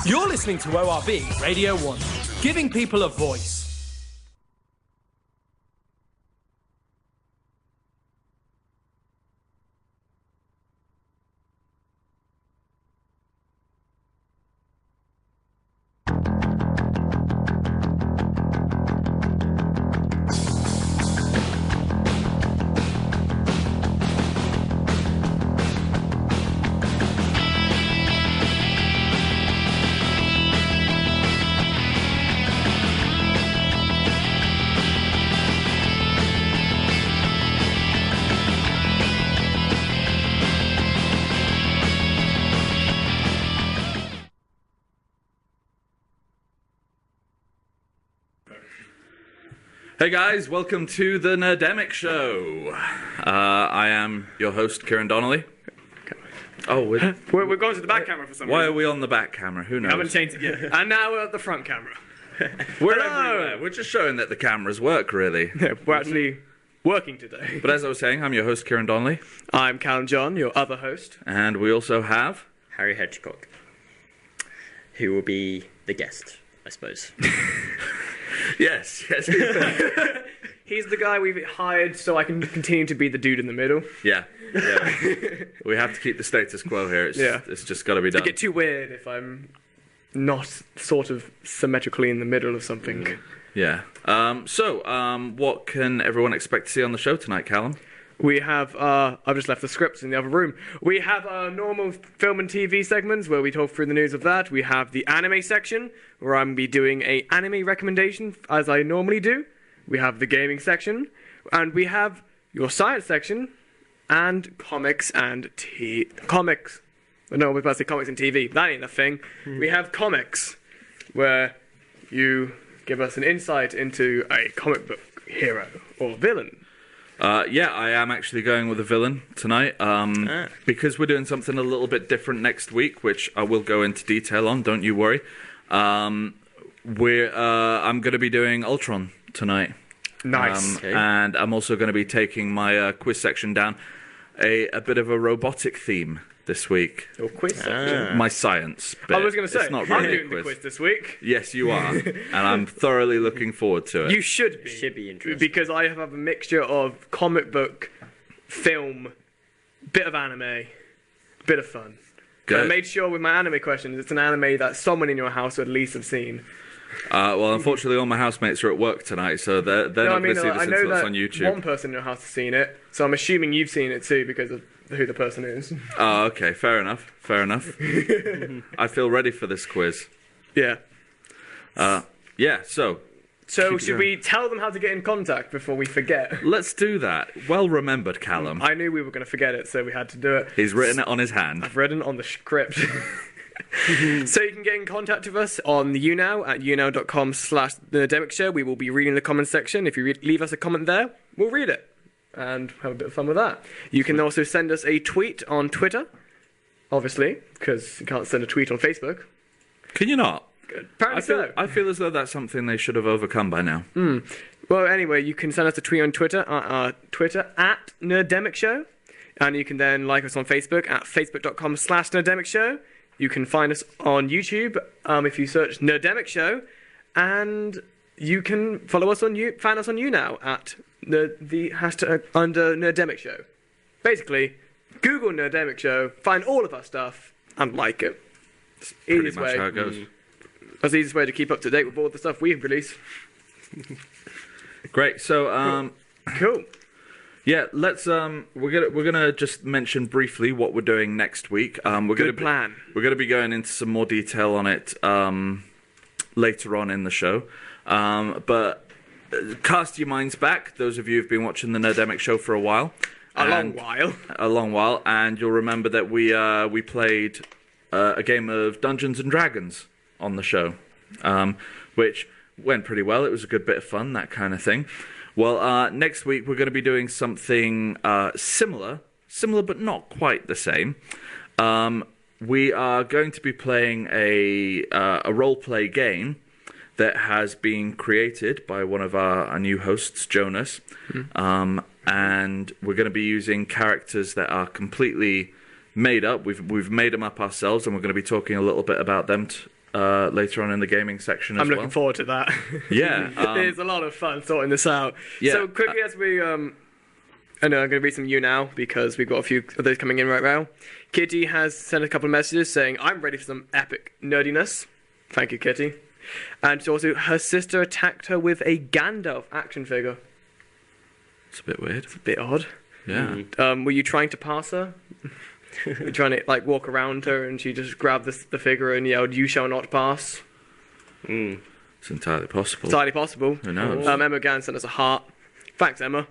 You're listening to ORB Radio 1, giving people a voice. Hey guys, welcome to the Nerdemic Show. I am your host, Kieran Donnelly. Oh, we're going to the back camera for some reason. Why are we on the back camera? Who knows? We haven't changed it yet. And now we're at the front camera. We're everywhere. We're just showing that the cameras work, really. Yeah, we're actually working today. But as I was saying, I'm your host, Kieran Donnelly. I'm Callum John, your other host. And we also have... Harry Hedgecock, who will be the guest, I suppose. Yes. He's the guy we've hired so I can continue to be the dude in the middle. Yeah. We have to keep the status quo here. It's just got to be done. It'd get too weird if I'm not sort of symmetrically in the middle of something. Yeah. What can everyone expect to see on the show tonight, Callum? We have, I've just left the scripts in the other room. We have our normal film and TV segments where we talk through the news of that. We have the anime section where I'm going to be doing an anime recommendation as I normally do. We have the gaming section. And we have your science section and comics and comics. No, we're about to say comics and TV. That ain't a thing. We have comics where you give us an insight into a comic book hero or villain. I am actually going with a villain tonight, because we're doing something a little bit different next week, which I will go into detail on, don't you worry. I'm going to be doing Ultron tonight. Nice. Okay. And I'm also going to be taking my quiz section down a bit of a robotic theme this week. Your quiz section? My science bit. I was going to say, it's not I'm really doing the quiz this week. Yes, you are. And I'm thoroughly looking forward to it. You should be. Should be interesting. Because I have a mixture of comic book, film, bit of anime, bit of fun. Good. I made sure with my anime questions, it's an anime that someone in your house would at least have seen. Well, unfortunately, all my housemates are at work tonight, so they're not going to see this until it's on YouTube. One person in your house has seen it, so I'm assuming you've seen it too because of who the person is. Oh, okay, fair enough. I feel ready for this quiz. Yeah. So should we tell them how to get in contact before we forget? let's do that. Well remembered, Callum. I knew we were going to forget it, so we had to do it. He's written it on his hand. I've written it on the script. So you can get in contact with us on the YouNow at younow.com/Nerdemic Show. We will be reading the comment section. If you leave us a comment there, we'll read it and have a bit of fun with that. You can also send us a tweet on Twitter, obviously, because you can't send a tweet on Facebook. Can you not? Apparently I feel as though that's something they should have overcome by now. Well, anyway, you can send us a tweet on Twitter at Nerdemic Show, and you can then like us on Facebook at facebook.com/Nerdemic Show. You can find us on YouTube if you search Nerdemic Show, and you can find us on YouNow at the hashtag under Nerdemic Show. Basically, Google Nerdemic Show, find all of our stuff, and like it. It's Pretty much how it goes. That's the easiest way to keep up to date with all the stuff we release. Great. So, Cool. yeah, let's we're gonna just mention briefly what we're doing next week. Good plan. We're gonna be going into some more detail on it later on in the show. But cast your minds back, those of you who've been watching the Nerdemic Show for a while. A long while, and you'll remember that we played a game of Dungeons and Dragons on the show, which went pretty well. It was a good bit of fun, that kind of thing. Well, next week we're going to be doing something similar but not quite the same. We are going to be playing a role-play game that has been created by one of our new hosts, Jonas. And we're going to be using characters that are completely made up. We've made them up ourselves, and we're going to be talking a little bit about them later on in the gaming section as I'm well. looking forward to that. Yeah, It's a lot of fun sorting this out. Yeah, So quickly as we, I know I'm going to read some you now because we've got a few of those coming in right now. Kitty has sent a couple of messages saying, I'm ready for some epic nerdiness. Thank you, Kitty. And also, her sister attacked her with a Gandalf action figure. It's a bit weird. It's a bit odd. Yeah. Were you trying to pass her? Were you trying to like walk around her and she just grabbed the figure and yelled, "You shall not pass"? It's entirely possible. Entirely possible. Who knows? Emma McGann sent us a heart. Thanks, Emma.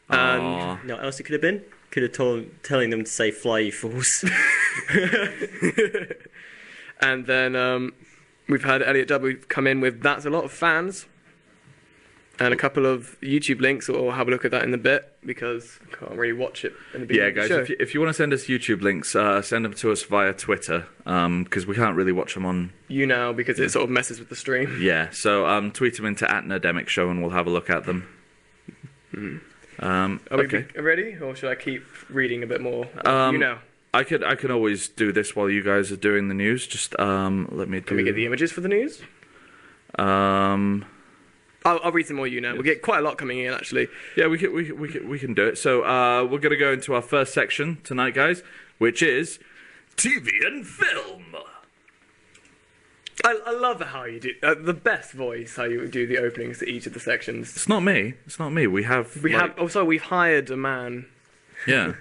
And Aw. You know what else it could have been? Could have telling them to say "fly, you fools." and then we've had Elliot W come in with "That's a lot of fans," and a couple of YouTube links. We'll have a look at that in a bit because I can't really watch it in the beginning Yeah, of guys, the show. if you want to send us YouTube links, send them to us via Twitter, because we can't really watch them on... You now because it sort of messes with the stream. Yeah, so tweet them into @Nerdemic Show and we'll have a look at them. Are Okay. we ready, or should I keep reading a bit more? You know. I can always do this while you guys are doing the news. Just let me do... Can we get the images for the news? I'll read some more you now. We get quite a lot coming in, actually. Yeah, we can do it. So we're going to go into our first section tonight, guys, which is TV and film. I love how you do the best voice. How you do the openings to each of the sections. It's not me. We've hired a man. Yeah.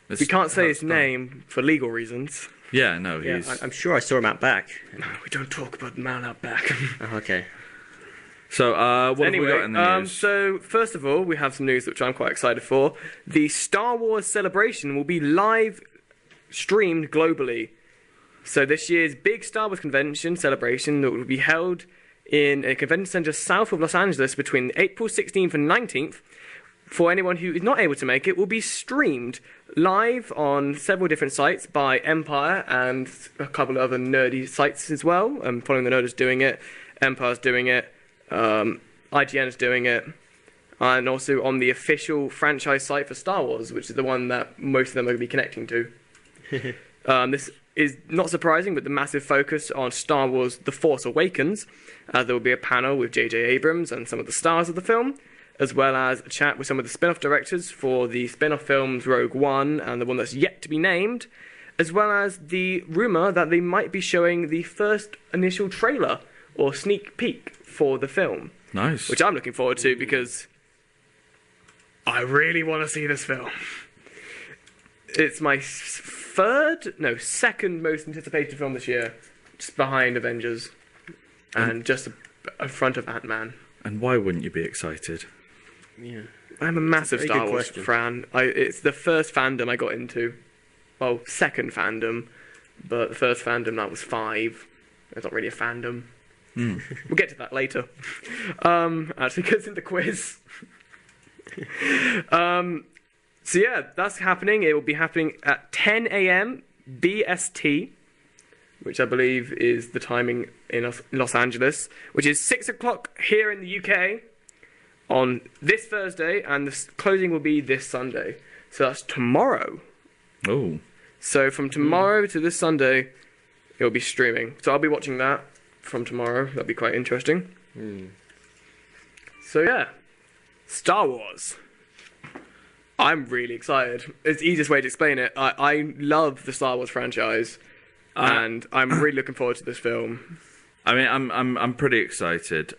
We can't say his done. name for legal reasons. Yeah, no, Yeah, he's... I'm sure I saw him out back. No, we don't talk about the man out back. Oh, okay. So, what have we got in the news? So first of all, we have some news which I'm quite excited for. The Star Wars celebration will be live streamed globally. So this year's big Star Wars convention celebration that will be held in a convention center south of Los Angeles between April 16th and 19th. For anyone who is not able to make it, will be streamed live on several different sites by Empire and a couple of other nerdy sites as well. Following the Nerders doing it, Empire's doing it, IGN is doing it, and also on the official franchise site for Star Wars, which is the one that most of them are going to be connecting to. This is not surprising, but the massive focus on Star Wars The Force Awakens, as there will be a panel with J.J. Abrams and some of the stars of the film, as well as a chat with some of the spin-off directors for the spin-off films Rogue One and the one that's yet to be named, as well as the rumour that they might be showing the first initial trailer or sneak peek for the film. Nice. Which I'm looking forward to because I really want to see this film. It's my second most anticipated film this year, just behind Avengers and just in front of Ant-Man. And why wouldn't you be excited? Yeah. I'm a massive very Star good Wars question. fan. It's the first fandom I got into. Well, second fandom, but the first fandom that was 5. It's not really a fandom. We'll get to that later. Actually, because in the quiz. So yeah, that's happening. It will be happening at 10 a.m. BST, which I believe is the timing in Los Angeles, which is 6 o'clock here in the UK on this Thursday, and the closing will be this Sunday. So that's tomorrow. Oh. So from tomorrow to this Sunday, it will be streaming. So I'll be watching that from tomorrow. That'll be quite interesting. So yeah, Star Wars. I'm really excited. It's the easiest way to explain it. I love the Star Wars franchise, and I'm really looking forward to this film. I mean, I'm pretty excited,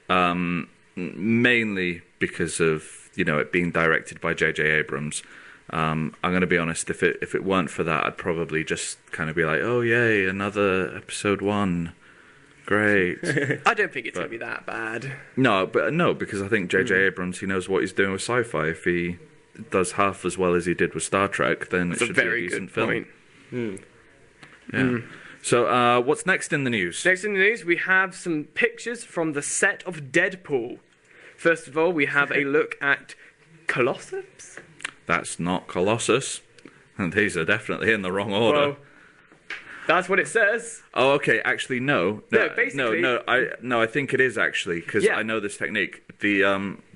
mainly because of it being directed by J.J. Abrams. I'm going to be honest. If it weren't for that, I'd probably just kind of be like, oh yay, another episode 1, great. I don't think it's going to be that bad. No, because I think J.J. Abrams, he knows what he's doing with sci-fi. If he does half as well as he did with Star Trek, then That's it should a be a very decent good film. point. Yeah. So, what's next in the news? Next in the news, we have some pictures from the set of Deadpool. First of all, we have a look at Colossus. That's not Colossus. And these are definitely in the wrong order. Well, that's what it says. Oh, okay. Actually, no. No, basically- I think it is actually because Yeah. I know this technique.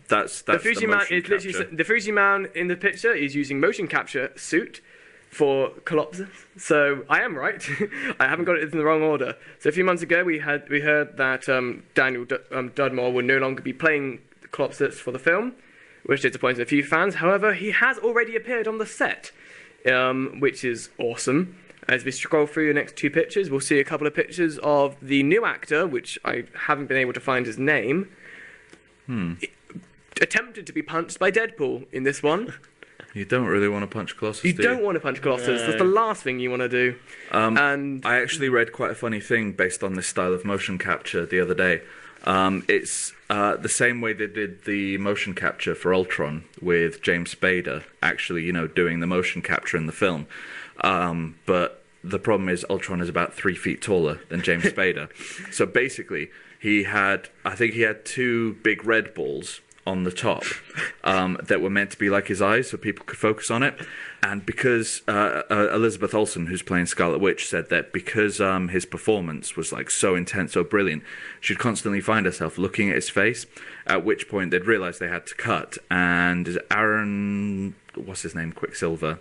That's The Fuji man motion is literally capture. the Fuji man in the picture is using motion capture suit for Colossus. So I am right. I haven't got it in the wrong order. So a few months ago, we heard that Daniel Dudmore would no longer be playing Colossus for the film, which disappointed a few fans. However, he has already appeared on the set, which is awesome. As we scroll through the next two pictures, we'll see a couple of pictures of the new actor, which I haven't been able to find his name. Attempted to be punched by Deadpool in this one. You don't really want to punch Colossus, You don't want to punch Colossus. No. That's the last thing you want to do. And I actually read quite a funny thing based on this style of motion capture the other day. It's the same way they did the motion capture for Ultron with James Spader, actually, doing the motion capture in the film. But the problem is Ultron is about 3 feet taller than James Spader. So basically, I think he had two big red balls on the top that were meant to be like his eyes so people could focus on it. And because Elizabeth Olsen, who's playing Scarlet Witch, said that because his performance was like so intense, so brilliant, she'd constantly find herself looking at his face, at which point they'd realised they had to cut. And Aaron, what's his name, Quicksilver,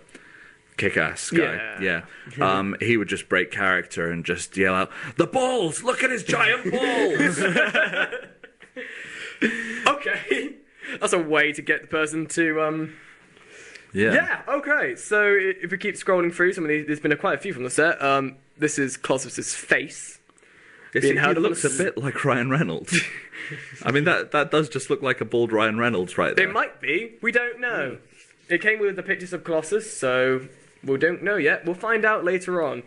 Kick-Ass guy, yeah. He would just break character and just yell out, "The balls! Look at his giant balls!" okay, that's a way to get the person to Yeah. Yeah. Okay. So if we keep scrolling through some of these, there's been quite a few from the set. This is Colossus's face. Yes, being he held up looks on a bit like Ryan Reynolds. I mean, that does just look like a bald Ryan Reynolds right there. It might be. We don't know. It came with the pictures of Colossus, so we don't know yet. We'll find out later on.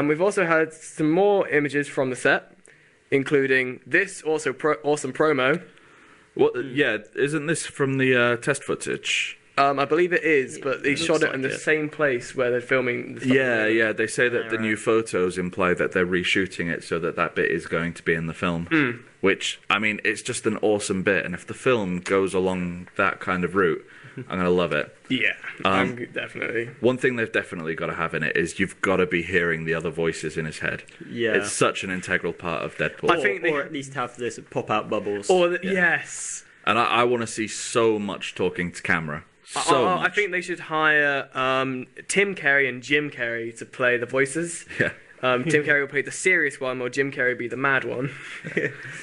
We've also had some more images from the set, including this awesome promo. Yeah, isn't this from the test footage? I believe it is, but they shot it like in the it. same place where they're filming the stuff. Yeah. They say that the new photos imply that they're reshooting it so that bit is going to be in the film. Which, I mean, it's just an awesome bit, and if the film goes along that kind of route, I'm going to love it. Yeah, definitely. One thing they've definitely got to have in it is you've got to be hearing the other voices in his head. Yeah. It's such an integral part of Deadpool. Or at least have this pop-out bubbles. Yes. And I want to see so much talking to camera. So much. I think they should hire Tim Carey and Jim Carrey to play the voices. Yeah. Tim Carrey will play the serious one, while Jim Carrey will be the mad one.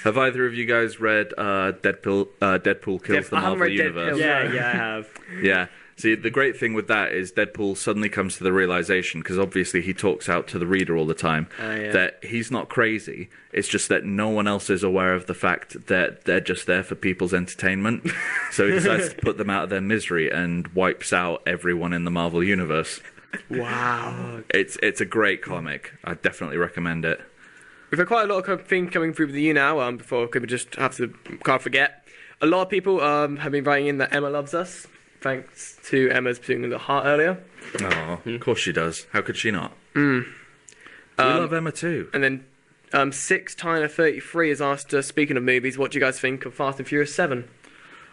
Have either of you guys read Deadpool Kills the I haven't Marvel read Universe? Deadpool. Yeah, I have. Yeah. See, the great thing with that is Deadpool suddenly comes to the realization, because obviously he talks out to the reader all the time, that he's not crazy. It's just that no one else is aware of the fact that they're just there for people's entertainment. So he decides to put them out of their misery and wipes out everyone in the Marvel Universe. Wow. It's a great comic. I definitely recommend it. We've had quite a lot of things coming through with you now. Before we just can't forget. A lot of people have been writing in that Emma loves us. Thanks to Emma's putting in the heart earlier. Oh, of course she does. How could she not? We love Emma too. And then 6 Tyler 33 has asked, speaking of movies, what do you guys think of Fast and Furious 7?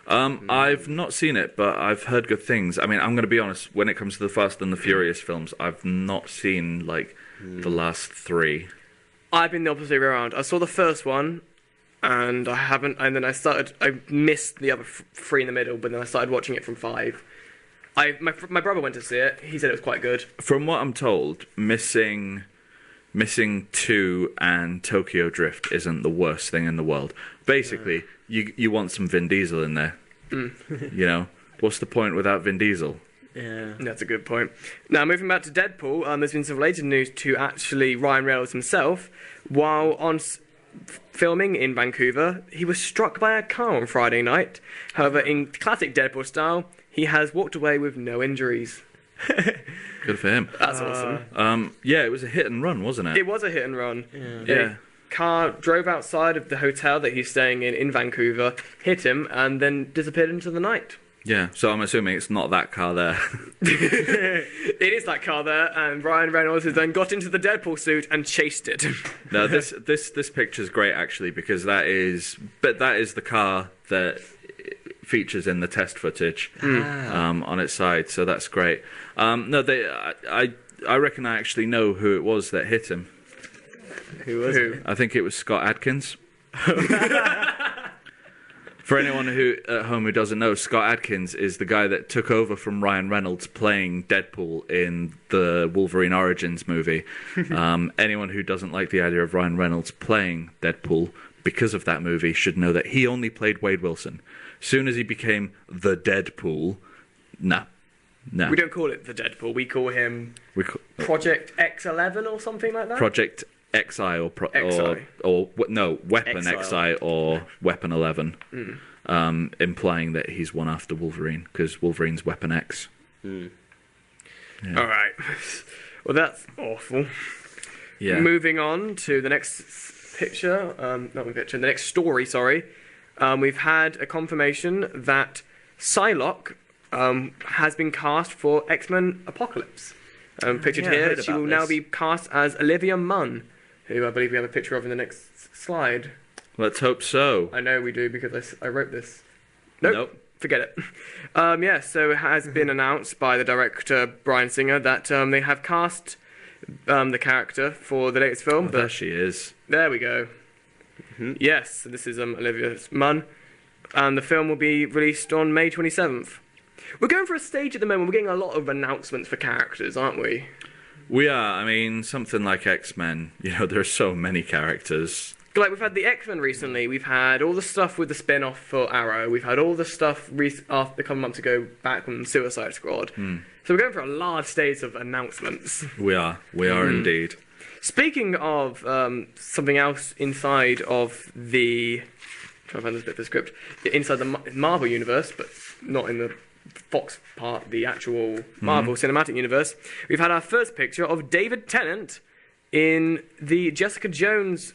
I've not seen it, but I've heard good things. I mean, I'm going to be honest, when it comes to the Fast and the Furious films, I've not seen, the last 3. I've been the opposite way around. I saw the first one, and then I missed the other 3 in the middle, but then I started watching it from 5. My brother went to see it. He said it was quite good. From what I'm told, missing 2 and Tokyo Drift isn't the worst thing in the world. Basically, you want some Vin Diesel in there. What's the point without Vin Diesel? Yeah. That's a good point. Now, moving back to Deadpool, there's been some related news to actually Ryan Reynolds himself. While on filming in Vancouver, he was struck by a car on Friday night. However, in classic Deadpool style, he has walked away with no injuries. Good for him. That's awesome. Yeah, it was a hit and run, wasn't it? It was a hit and run. Yeah. Car drove outside of the hotel that he's staying in Vancouver, hit him, and then disappeared into the night. Yeah, so I'm assuming it's not that car there. It is that car there, and Ryan Reynolds has then got into the Deadpool suit and chased it. No, this picture's great actually, because that is the car that features in the test footage on its side, so that's great. I reckon I actually know who it was that hit him. Who was it? I think it was Scott Adkins. For anyone who at home who doesn't know, Scott Adkins is the guy that took over from Ryan Reynolds playing Deadpool in the Wolverine Origins movie. Anyone who doesn't like the idea of Ryan Reynolds playing Deadpool because of that movie should know that he only played Wade Wilson. Soon as he became the Deadpool, no. We don't call it the Deadpool. We call him Project X11 or something like that. Project XI or Weapon XI or Weapon 11, implying that he's one after Wolverine because Wolverine's Weapon X. Yeah. All right. Well, that's awful. Yeah. Moving on to the next picture, the next story. Sorry, we've had a confirmation that Psylocke has been cast for X-Men Apocalypse. Pictured here, she will now be cast as Olivia Munn, who I believe we have a picture of in the next slide. Let's hope so. I know we do because I wrote this. Nope. Forget it. So it has been announced by the director Bryan Singer that they have cast the character for the latest film. There she is. There we go. Mm-hmm. Yes, so this is Olivia Munn, and the film will be released on May 27th. We're going for a stage at the moment. We're getting a lot of announcements for characters, aren't we? We are. I mean, something like X-Men, there are so many characters. Like, we've had the X-Men recently. We've had all the stuff with the spin-off for Arrow. We've had all the stuff after a couple months ago back from Suicide Squad. So we're going for a large stage of announcements. We are. We are indeed. Speaking of something else inside of the... I'm trying to find this bit of the script. Inside the Marvel universe, but not in the Fox part, the actual Marvel Cinematic Universe. We've had our first picture of David Tennant in the Jessica Jones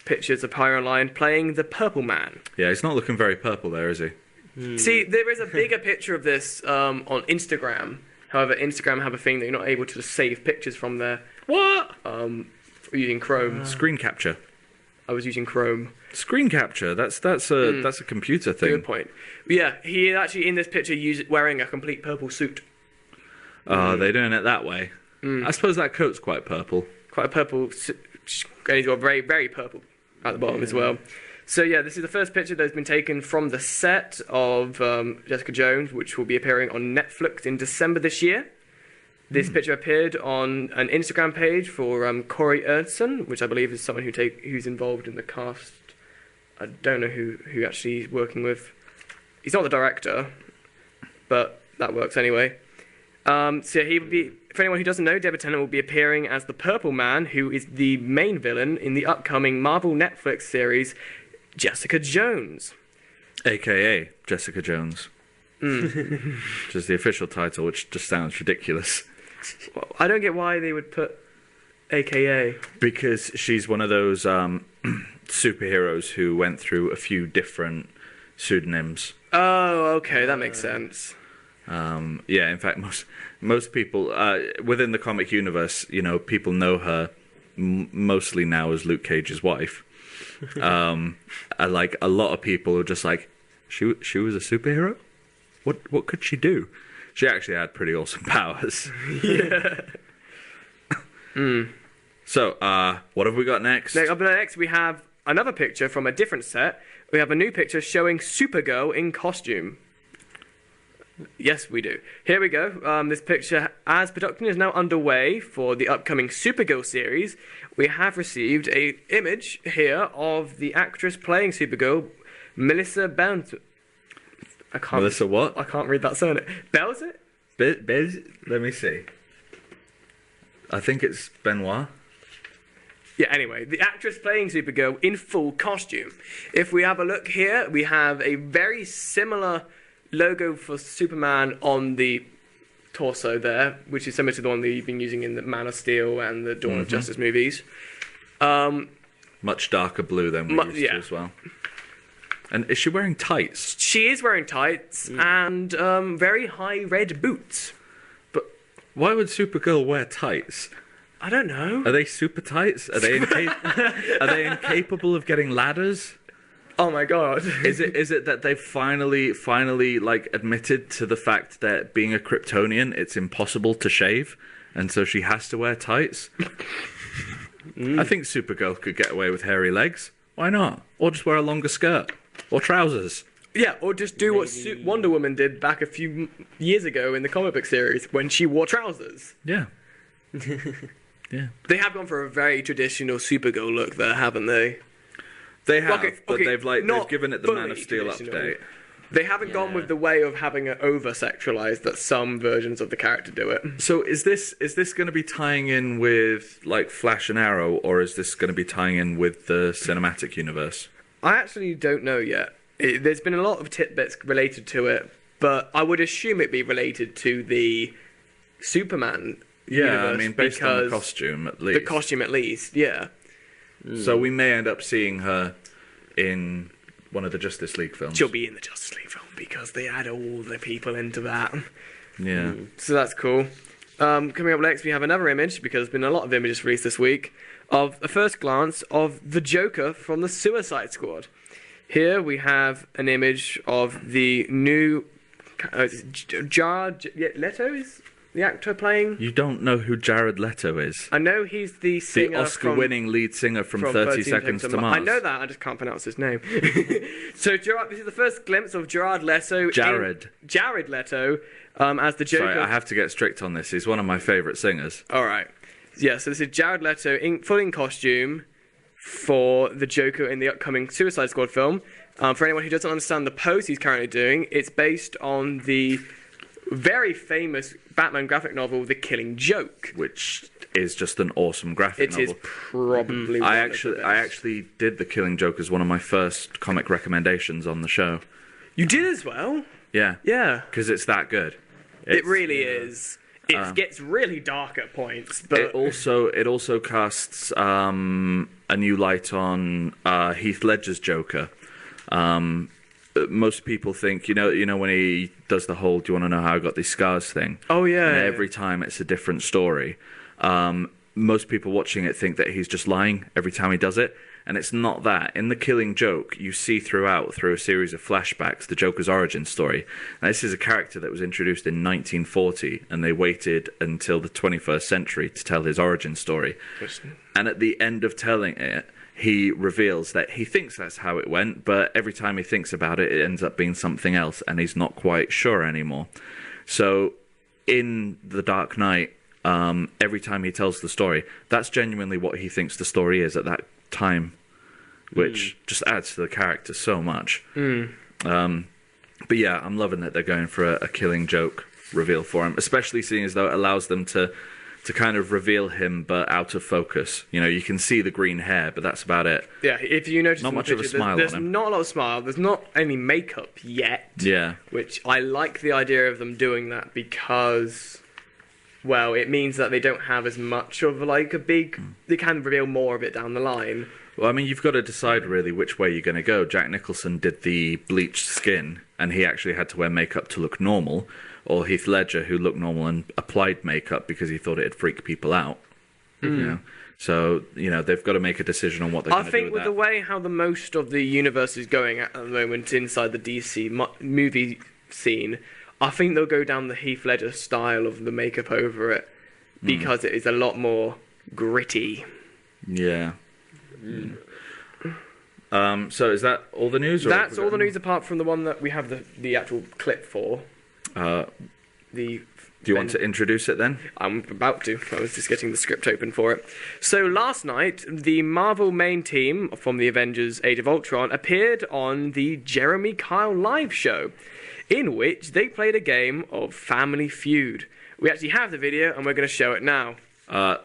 pictures appear online playing the Purple Man. Yeah, he's not looking very purple there, is he? See, there is a bigger picture of this on Instagram. However, Instagram have a thing that you're not able to save pictures from there. What? Using Chrome. Screen capture. I was using Chrome. Screen capture. That's a computer thing. Good point. But yeah, he actually in this picture wearing a complete purple suit. They're doing it that way. I suppose that coat's quite purple. Quite a purple suit. And he's got very, very purple at the bottom as well. So yeah, this is the first picture that's been taken from the set of Jessica Jones, which will be appearing on Netflix in December this year. This picture appeared on an Instagram page for Corey Ernson, which I believe is someone who's involved in the cast. I don't know who actually he's working with. He's not the director, but that works anyway. So he would be, for anyone who doesn't know, David Tennant will be appearing as the Purple Man, who is the main villain in the upcoming Marvel Netflix series Jessica Jones. AKA Jessica Jones. Which is the official title, which just sounds ridiculous. Well, I don't get why they would put AKA. Because she's one of those superheroes who went through a few different pseudonyms. Oh, okay, that makes sense. Yeah, in fact, most people within the comic universe, people know her mostly now as Luke Cage's wife. Like a lot of people are just like, she was a superhero? What could she do? She actually had pretty awesome powers. Yeah. So, what have we got next? Next, we have another picture from a different set. We have a new picture showing Supergirl in costume. Yes, we do. Here we go. This picture, as production is now underway for the upcoming Supergirl series, we have received an image here of the actress playing Supergirl, Melissa Benoit. Melissa what? I can't read that surname. Bells it? Let me see. I think it's Benoit. Yeah, anyway, the actress playing Supergirl in full costume. If we have a look here, we have a very similar logo for Superman on the torso there, which is similar to the one that you've been using in the Man of Steel and the Dawn of Justice movies. Much darker blue than we used to as well. And is she wearing tights? She is wearing tights and very high red boots. But why would Supergirl wear tights? I don't know. Are they super tights? Are they incapable of getting ladders? Oh my god. Is it that they've finally like admitted to the fact that being a Kryptonian, it's impossible to shave, and so she has to wear tights? I think Supergirl could get away with hairy legs. Why not? Or just wear a longer skirt or trousers. Yeah, or just do what Wonder Woman did back a few years ago in the comic book series when she wore trousers. Yeah. Yeah. They have gone for a very traditional Supergirl look there, haven't they? They have, Okay, but okay, they've given it the fully Man of Steel traditional. update. They haven't gone with the way of having it over-sexualized that some versions of the character do it. So is this going to be tying in with like Flash and Arrow, or is this going to be tying in with the cinematic universe? I actually don't know yet. There's been a lot of tidbits related to it, but I would assume it'd be related to the Superman universe. I mean, based on the because costume at least. the costume, at least, yeah. So we may end up seeing her in one of the Justice League films. She'll be in the Justice League film because they add all the people into that. Yeah. So that's cool. Coming up next, we have another image, because there's been a lot of images released this week, of a first glance of the Joker from the Suicide Squad. Here we have an image of the new Jared Leto is the actor playing. You don't know who Jared Leto is? I know he's the singer, The Oscar-winning lead singer from 30 Seconds to Mars. I know that, I just can't pronounce his name. So this is the first glimpse of Jared Leto. Jared Leto as the Joker. Sorry, I have to get strict on this. He's one of my favourite singers. All right. Yeah, so this is Jared Leto full in costume for the Joker in the upcoming Suicide Squad film. For anyone who doesn't understand the pose he's currently doing, it's based on the very famous Batman graphic novel, The Killing Joke, which is just an awesome graphic novel. It is probably I actually did The Killing Joke as one of my first comic recommendations on the show. You did as well? Yeah. Yeah. Because it's that good. It really is. It gets really dark at points, but it also casts a new light on Heath Ledger's Joker. Most people think, you know when he does the whole "Do you want to know how I got these scars" thing? Oh yeah. And every time it's a different story. Most people watching it think that he's just lying every time he does it, and it's not that. In The Killing Joke, you see through a series of flashbacks the Joker's origin story. Now, this is a character that was introduced in 1940, and they waited until the 21st century to tell his origin story. And at the end of telling it, he reveals that he thinks that's how it went, but every time he thinks about it, it ends up being something else, and he's not quite sure anymore. So, in The Dark Knight, every time he tells the story, that's genuinely what he thinks the story is at that time, which just adds to the character so much. But yeah, I'm loving that they're going for a Killing Joke reveal for him, especially seeing as though it allows them to kind of reveal him, but out of focus. You know, you can see the green hair, but that's about it. Yeah, if you notice, not much of a smile there's on him. not a lot of smile. There's not any makeup yet. Yeah, which I like the idea of them doing that because, well, it means that they don't have as much of like a big. They can reveal more of it down the line. Well, I mean, you've got to decide really which way you're going to go. Jack Nicholson did the bleached skin, and he actually had to wear makeup to look normal. Or Heath Ledger, who looked normal and applied makeup because he thought it'd freak people out. You know? So, they've got to make a decision on what they're going to do. I think with the way how the most of the universe is going at the moment inside the DC movie scene, I think they'll go down the Heath Ledger style of the makeup over it because it is a lot more gritty. Yeah. So is that all the news? That's all the news apart from the one that we have the actual clip for. Do you want to introduce it then? I'm about to. I was just getting the script open for it. So last night, the Marvel main team from the Avengers Age of Ultron appeared on the Jeremy Kyle live show, in which they played a game of Family Feud. We actually have the video, and we're going to show it now.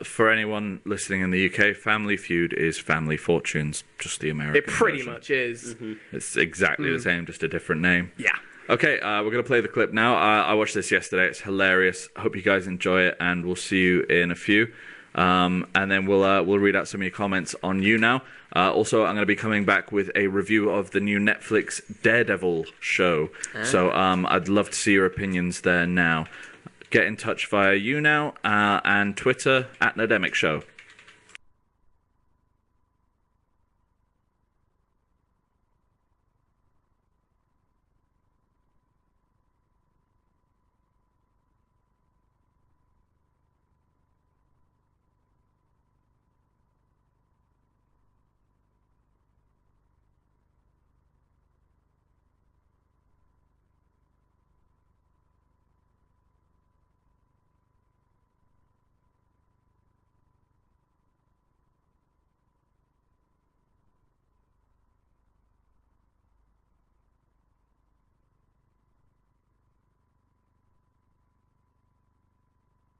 For anyone listening in the UK, Family Feud is Family Fortunes, just the American It pretty version. much is. It's exactly the same, just a different name. Yeah. Okay, we're going to play the clip now. I watched this yesterday. It's hilarious. I hope you guys enjoy it, and we'll see you in a few. And then we'll read out some of your comments on You Now. Also, I'm going to be coming back with a review of the new Netflix Daredevil show. So I'd love to see your opinions there now. Get in touch via You Now and Twitter at Nerdemic Show.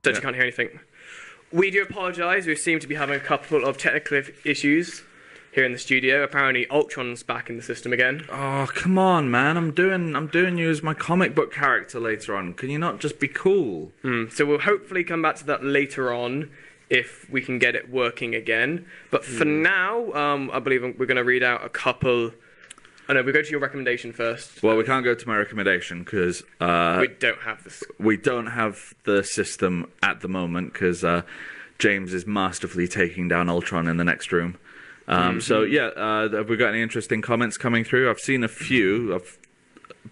Said you can't hear anything. We do apologise. We seem to be having a couple of technical issues here in the studio. Apparently, Ultron's back in the system again. Oh, come on, man. I'm doing you as my comic book character later on. Can you not just be cool? So we'll hopefully come back to that later on if we can get it working again. But for now, I believe we're going to read out a couple... Oh, no, we'll go to your recommendation first. Well, we can't go to my recommendation because... we don't have this. We don't have the system at the moment because James is masterfully taking down Ultron in the next room. So, yeah, have we got any interesting comments coming through? I've seen a few. I've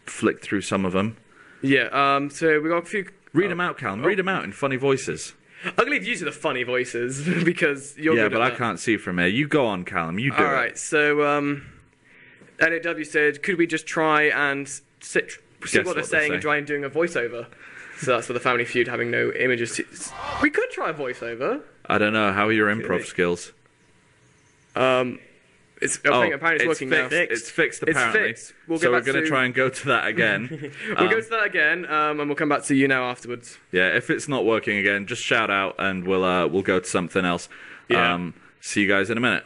flicked through some of them. Yeah, so we got a few... Read them out, Callum. Read them out in funny voices. I'm going to leave you to the funny voices because you're good at but I that. can't see from here. You go on, Callum. You do it. All right, so... NAW said, could we just try and see what they're saying and try and doing a voiceover? So that's for the Family Feud, having no images. We could try a voiceover. I don't know. How are your improv skills? Apparently it's working now. It's fixed, apparently. It's fixed. We're going to try and go to that again. We'll go to that again, and we'll come back to you now afterwards. Yeah, if it's not working again, just shout out and we'll go to something else. Yeah. See you guys in a minute.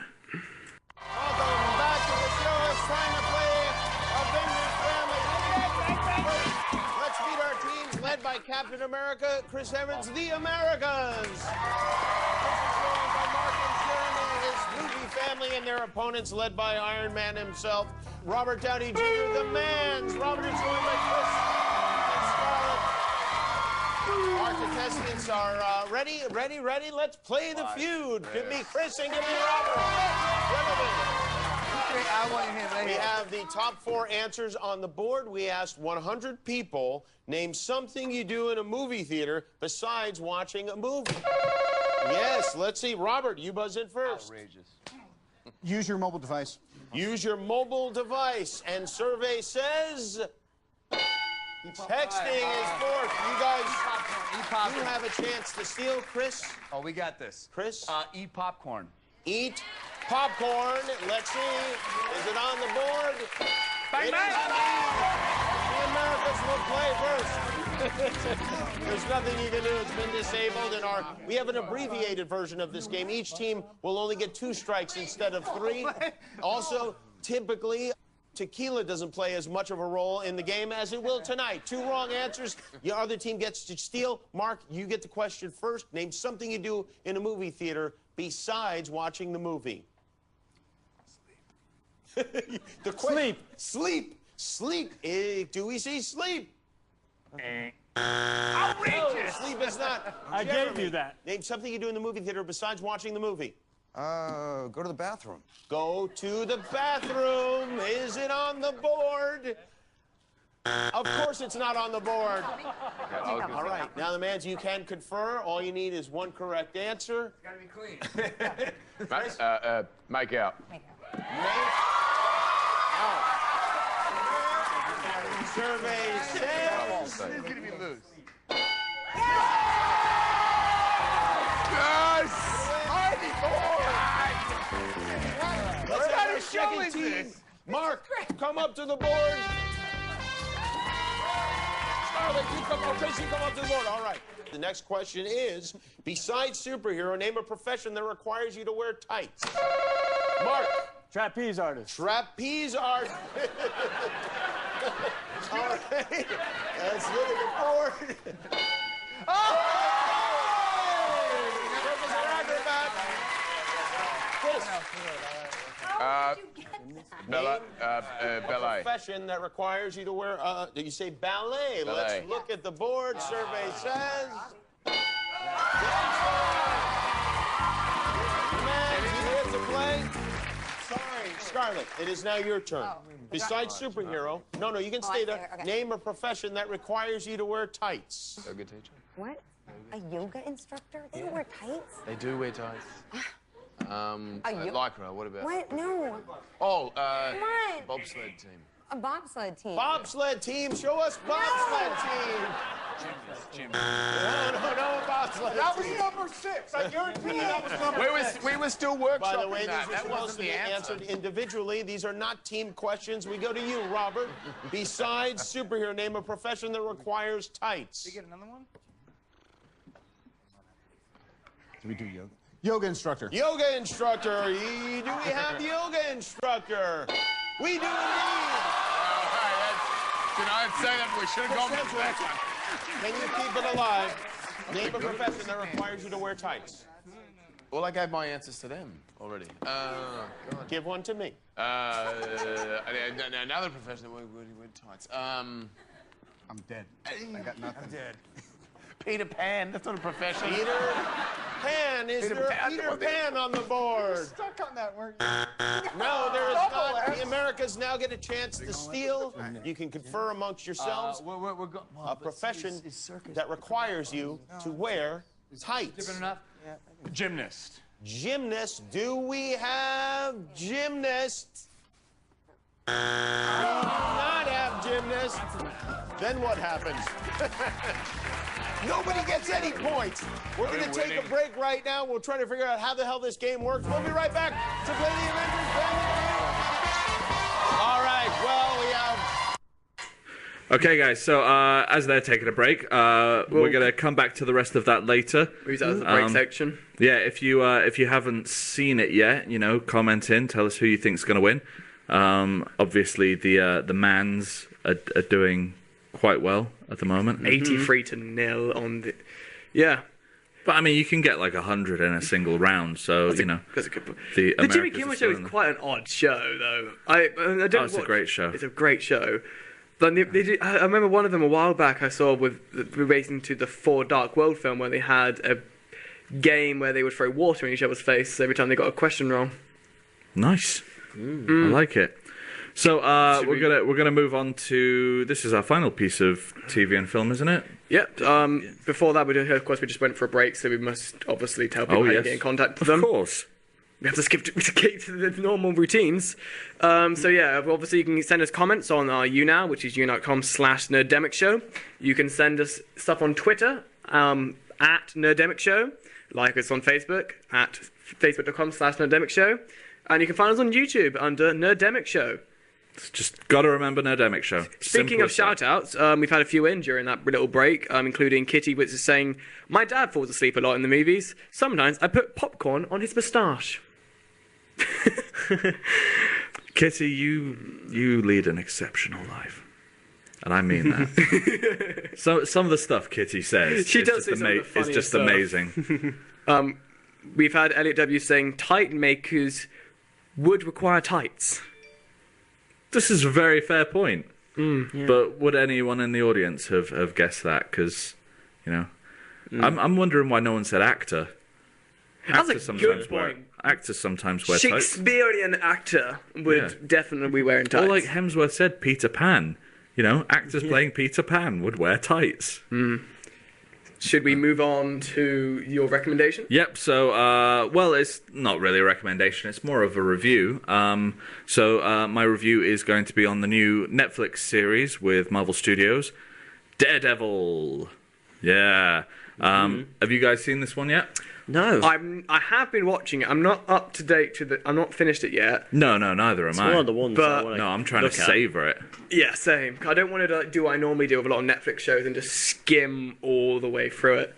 Captain America, Chris Evans, the Americans. This is joined by Mark and Jeremy, his movie family, and their opponents, led by Iron Man himself, Robert Downey Jr., the Mans. Robert is joined by Chris and Scarlett. Our contestants are ready. Let's play the feud. Give me Chris and give me Robert. Gentlemen. We have the top 4 answers on the board. We asked 100 people, name something you do in a movie theater besides watching a movie. Yes, let's see. Robert, you buzz in first. Outrageous. Use your mobile device. Use your mobile device. And survey says... Texting is fourth. You guys do have a chance to steal. Chris? Oh, we got this. Chris? Eat popcorn. Eat popcorn. Let's see. Is it on the board? Bang, bang! The Americans will play first. There's nothing you can do. It's been disabled. We have an abbreviated version of this game. Each team will only get 2 strikes instead of 3. Also, typically, tequila doesn't play as much of a role in the game as it will tonight. 2 wrong answers. Your other team gets to steal. Mark, you get the question first. Name something you do in a movie theater besides watching the movie. Sleep. Sleep. Do we see sleep? Outrageous! Sleep is not. I gave you that. Name something you do in the movie theater besides watching the movie. Go to the bathroom. Go to the bathroom. Is it on the board? Of course it's not on the board. All right. Now, the Mans, you can confer. All you need is 1 correct answer. Gotta be clean. Make out. Survey says... Who's gonna be loose? Let's have our second team. Mark, come up to the board. Scarlett, you come up. Chris, you come up to the board. All right. The next question is, besides superhero, name a profession that requires you to wear tights. Mark. Trapeze artist. Trapeze artist. All right. Let's look at the board. Ballet. Profession that requires you to wear, did you say ballet? Let's look at the board. Survey says... Man, you here to play? Sorry. Scarlett, it is now your turn. Besides superhero, no, you can stay there. Okay. Name a profession that requires you to wear tights. Yoga teacher. What? A yoga instructor? They don't wear tights? They do wear tights. yo- Lycra, what about? What? No. Oh, Come on. bobsled team. A bobsled team. Bobsled team, show us bobsled team. Jim. No, bobsled That was team. number 6. I guarantee you that was number 6. We were still workshopping By the way, that. these were That supposed wasn't to be the answer. answered individually. These are not team questions. We go to you, Robert. Besides superhero, name a profession that requires tights. Did you get another one? Do we do yoga? Yoga instructor. Yoga instructor. Do we have the yoga instructor? We do indeed. I'd say that we should have gone for that one. Can you keep it alive? Name a profession that requires you to wear tights. Well, I gave my answers to them already. Give one to me. Another profession that wear tights. I'm dead. I got nothing. I'm dead. Peter Pan. That's not a profession. Peter Pan. Is there a Peter Pan on the board? Stuck on that, weren't No, there is not. The Americans now get a chance to steal. You can confer amongst yourselves a profession that requires you to wear tights. Gymnast. Gymnast. Do we have gymnasts? We do not have gymnasts. Then what happens? Nobody gets any points. We're going to take a break right now. We'll try to figure out how the hell this game works. We'll be right back to play the Avengers Band. All right, well, we have... Okay, guys, so as they're taking a break, we're going to come back to the rest of that later. Use that as the break section. Yeah, if you haven't seen it yet, comment in, tell us who you think's going to win. Obviously, the Mans are doing quite well at the moment. 83-0 on the... Yeah. But, I mean, you can get like 100 in a single round, so, That's a good point. The Jimmy Kimmel Show is quite an odd show, though. It's a great show. It's a great show. But I remember one of them a while back I saw relating to the For Dark World film where they had a game where they would throw water in each other's face every time they got a question wrong. Nice. I like it. So we're gonna move on to, this is our final piece of TV and film, isn't it? Yep. Before that, we just went for a break, so we must obviously tell people how to get in contact with them. Of course. We have to skip to the normal routines. So yeah, obviously you can send us comments on our YouNow, which is you.com/Nerdemic Show. You can send us stuff on Twitter at Nerdemic Show. Like us on Facebook at facebook.com/Nerdemic Show. And you can find us on YouTube under Nerdemic Show. Just got to remember Nerdemic Show. Speaking of shout-outs, we've had a few in during that little break, including Kitty, which is saying, my dad falls asleep a lot in the movies. Sometimes I put popcorn on his moustache. Kitty, you lead an exceptional life. And I mean that. Some of the stuff Kitty says is just amazing. We've had Elliot W. saying, tight makers would require tights. This is a very fair point. Yeah. But would anyone in the audience have guessed that? Because, I'm wondering why no one said actor. That's a good point. Actors sometimes wear tights. Shakespearean actor would definitely be wearing tights. Or like Hemsworth said, Peter Pan. Actors playing Peter Pan would wear tights. Should we move on to your recommendation? Yep, so, it's not really a recommendation, it's more of a review. My review is going to be on the new Netflix series with Marvel Studios, Daredevil. Yeah. Have you guys seen this one yet? No. I have been watching it. I'm not up to date I'm not finished it yet. No, neither am I. It's one of the ones I'm trying to savor it. Yeah, same. I don't want to do what I normally do with a lot of Netflix shows and just skim all the way through it.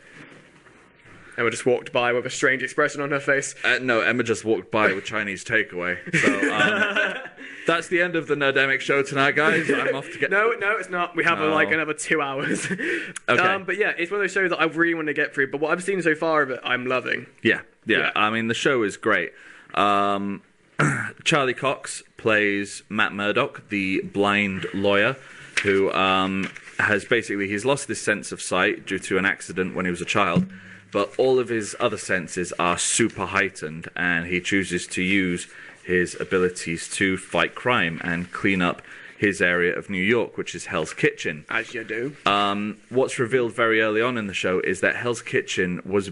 Emma just walked by with a strange expression on her face. No, Emma just walked by with Chinese takeaway. So, that's the end of the Nerdemic show tonight, guys. I'm off to get... No, it's not. We have another 2 hours. Okay. But yeah, it's one of those shows that I really want to get through. But what I've seen so far of it, I'm loving. Yeah. I mean, the show is great. Charlie Cox plays Matt Murdock, the blind lawyer, who he's lost his sense of sight due to an accident when he was a child. But all of his other senses are super heightened, and he chooses to use his abilities to fight crime and clean up his area of New York, which is Hell's Kitchen. As you do. What's revealed very early on in the show is that Hell's Kitchen was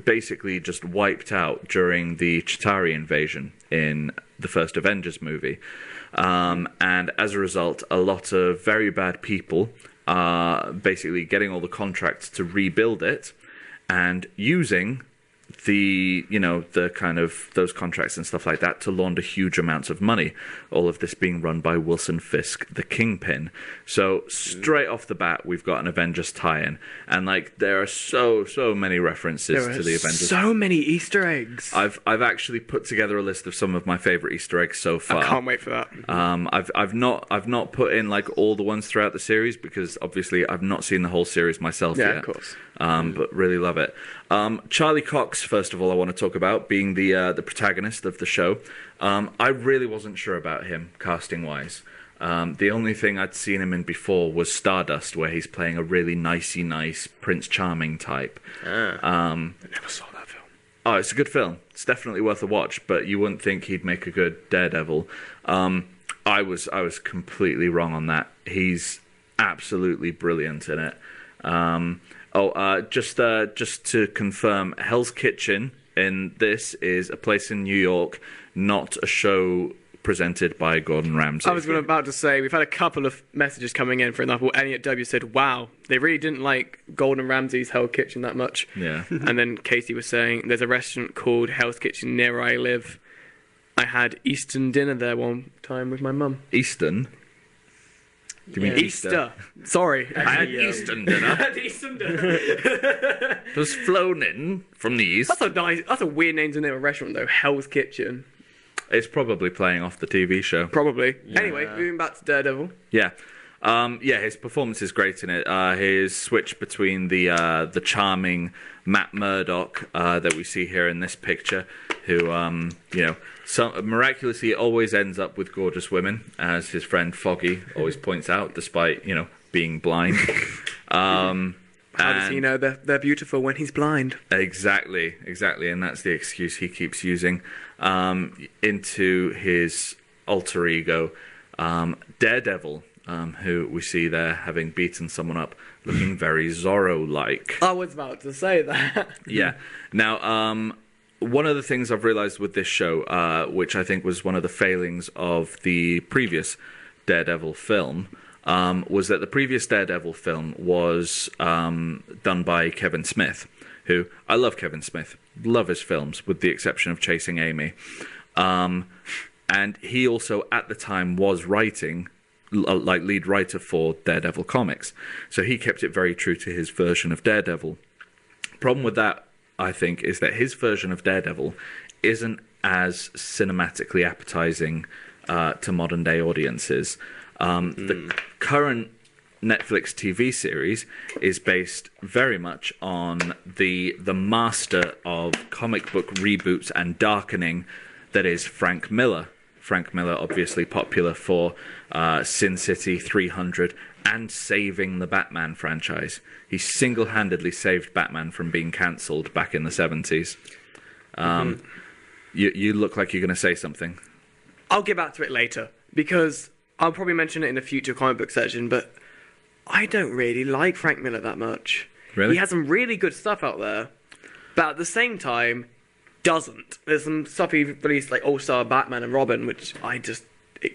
basically just wiped out during the Chitauri invasion in the first Avengers movie. And as a result, a lot of very bad people are basically getting all the contracts to rebuild it and using the kind of those contracts and stuff like that to launder huge amounts of money. All of this being run by Wilson Fisk, the Kingpin. So straight off the bat, we've got an Avengers tie-in, and like there are so many references to the Avengers. So many Easter eggs. I've actually put together a list of some of my favorite Easter eggs so far. I can't wait for that. I've not put in like all the ones throughout the series because obviously I've not seen the whole series myself yet. Yeah, of course. But really love it. Charlie Cox, first of all, I want to talk about being the protagonist of the show. I really wasn't sure about him casting wise. The only thing I'd seen him in before was Stardust, where he's playing a really nice Prince Charming type. I never saw that film. Oh, it's a good film. It's definitely worth a watch, but you wouldn't think he'd make a good Daredevil. I was completely wrong on that. He's absolutely brilliant in it. Just to confirm, Hell's Kitchen in this is a place in New York, not a show presented by Gordon Ramsay. I was about to say, we've had a couple of messages coming in. For example, Annie at W said, wow, they really didn't like Gordon Ramsay's Hell's Kitchen that much. Yeah. And then Casey was saying, there's a restaurant called Hell's Kitchen near where I live. I had Eastern dinner there one time with my mum. Eastern? Do you mean Easter? Sorry. I had Eastern dinner. I had Eastern dinner. It was flown in from the east. That's a weird name to name a restaurant, though. Hell's Kitchen. It's probably playing off the TV show. Probably. Yeah. Anyway, moving back to Daredevil. Yeah. His performance is great in it. His switch between the charming Matt Murdock that we see here in this picture, who miraculously always ends up with gorgeous women, as his friend Foggy always points out, despite being blind. How does he know they're beautiful when he's blind? Exactly, and that's the excuse he keeps using into his alter ego, Daredevil. Who we see there having beaten someone up, looking very Zorro-like. I was about to say that. Yeah. Now, one of the things I've realized with this show, which I think was one of the failings of the previous Daredevil film, was that the previous Daredevil film was done by Kevin Smith, who, I love Kevin Smith, love his films, with the exception of Chasing Amy. And he also, at the time, was writing lead writer for Daredevil comics. So he kept it very true to his version of Daredevil. Problem with that, I think, is that his version of Daredevil isn't as cinematically appetizing to modern day audiences. The current Netflix TV series is based very much on the master of comic book reboots and darkening that is Frank Miller. Frank Miller, obviously popular for Sin City 300 and saving the Batman franchise. He single-handedly saved Batman from being cancelled back in the 70s. You look like you're going to say something. I'll get back to it later, because I'll probably mention it in a future comic book section, but I don't really like Frank Miller that much. Really? He has some really good stuff out there, but at the same time, doesn't. There's some stuff he released, like All-Star Batman and Robin, which I just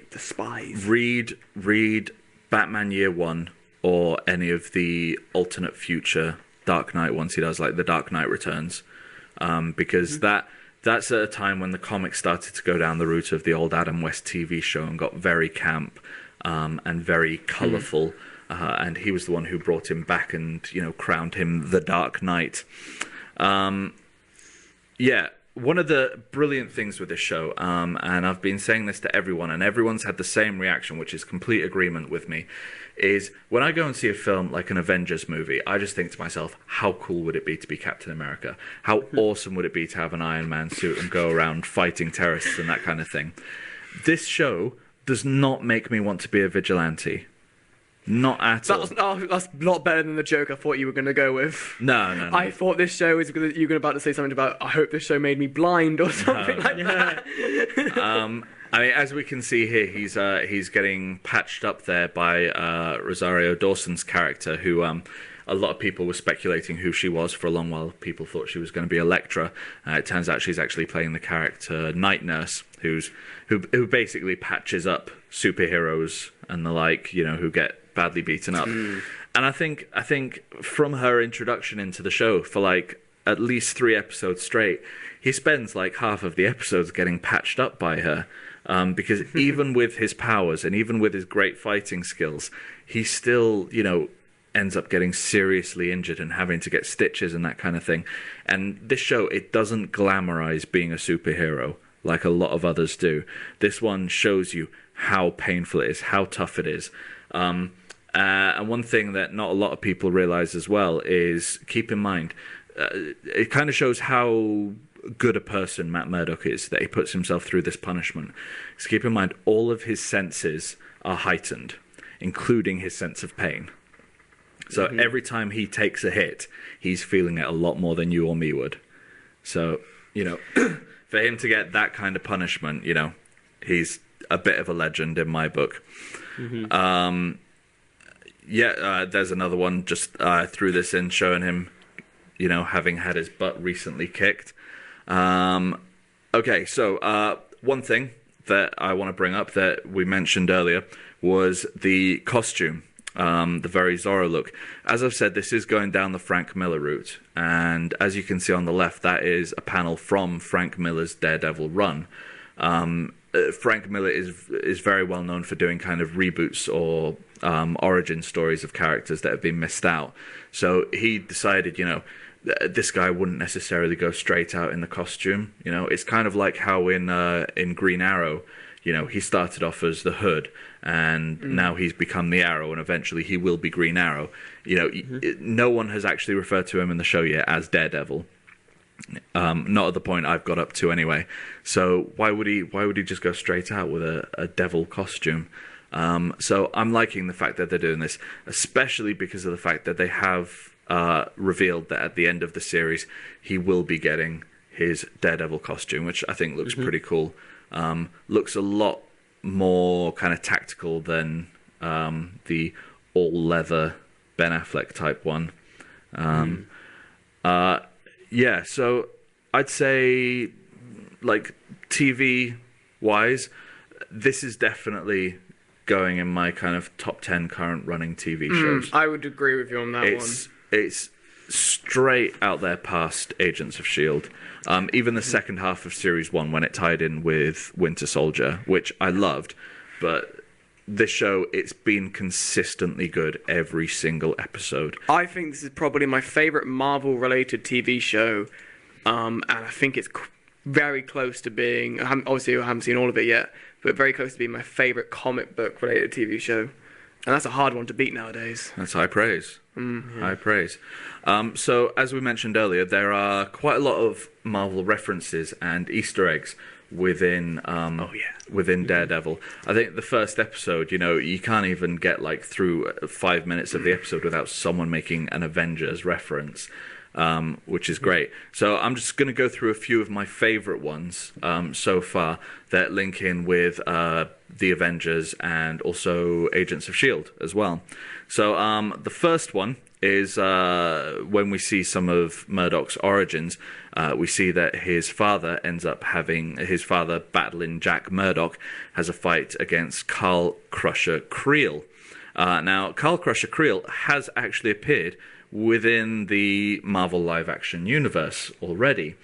despise. Read Batman Year One or any of the alternate future Dark Knight ones he does, like The Dark Knight Returns, because that's at a time when the comics started to go down the route of the old Adam West TV show and got very camp and very colourful. And he was the one who brought him back and crowned him the Dark Knight. One of the brilliant things with this show, and I've been saying this to everyone, and everyone's had the same reaction, which is complete agreement with me, is when I go and see a film like an Avengers movie, I just think to myself, how cool would it be to be Captain America? How awesome would it be to have an Iron Man suit and go around fighting terrorists and that kind of thing? This show does not make me want to be a vigilante. Not at all. That's a lot better than the joke I thought you were going to go with. No. I thought this show you were about to say something about, I hope this show made me blind or something like that. I mean, as we can see here, he's getting patched up there by Rosario Dawson's character, who a lot of people were speculating who she was for a long while. People thought she was going to be Elektra. It turns out she's actually playing the character Night Nurse, who basically patches up superheroes and the like, who get badly beaten up. And I think from her introduction into the show for like at least 3 episodes straight, he spends like half of the episodes getting patched up by her. Because even with his powers and even with his great fighting skills, he still, ends up getting seriously injured and having to get stitches and that kind of thing. And this show, it doesn't glamorize being a superhero like a lot of others do. This one shows you how painful it is, how tough it is. And one thing that not a lot of people realize as well is, keep in mind, it kind of shows how good a person Matt Murdock is, that he puts himself through this punishment. So keep in mind, all of his senses are heightened, including his sense of pain. So every time he takes a hit, he's feeling it a lot more than you or me would. So, for him to get that kind of punishment, he's a bit of a legend in my book. There's another one, just threw this in, showing him, having had his butt recently kicked. Okay, so one thing that I want to bring up that we mentioned earlier was the costume, the very Zorro look. As I've said, this is going down the Frank Miller route, and as you can see on the left, that is a panel from Frank Miller's Daredevil run. Frank Miller is very well known for doing kind of reboots or origin stories of characters that have been missed out. So he decided, this guy wouldn't necessarily go straight out in the costume. It's kind of like how in Green Arrow, he started off as the Hood, and now he's become the Arrow, and eventually he will be Green Arrow. No one has actually referred to him in the show yet as Daredevil. Not at the point I've got up to anyway. So why would he just go straight out with a devil costume? So I'm liking the fact that they're doing this, especially because of the fact that they have revealed that at the end of the series he will be getting his Daredevil costume, which I think looks pretty cool. Looks a lot more kind of tactical than the all-leather Ben Affleck type one. So I'd say, like, TV-wise, this is definitely going in my kind of top 10 current running TV shows. I would agree with you on that one. It's straight out there past Agents of S.H.I.E.L.D. Even the second half of Series 1, when it tied in with Winter Soldier, which I loved, but this show, it's been consistently good every single episode. I think this is probably my favourite Marvel-related TV show, and I think it's very close to being, obviously I haven't seen all of it yet, but very close to being my favourite comic book-related TV show. And that's a hard one to beat nowadays. That's high praise. High praise. So, as we mentioned earlier, there are quite a lot of Marvel references and Easter eggs within within Daredevil. I think the first episode, you can't even get through 5 minutes of the episode without someone making an Avengers reference, which is great. So I'm just going to go through a few of my favorite ones so far that link in with the Avengers and also Agents of S.H.I.E.L.D. as well. So the first one is when we see some of Murdock's origins, we see that his father ends up having, his father battling Jack Murdock, has a fight against Carl Crusher Creel. Now, Carl Crusher Creel has actually appeared within the Marvel live-action universe already,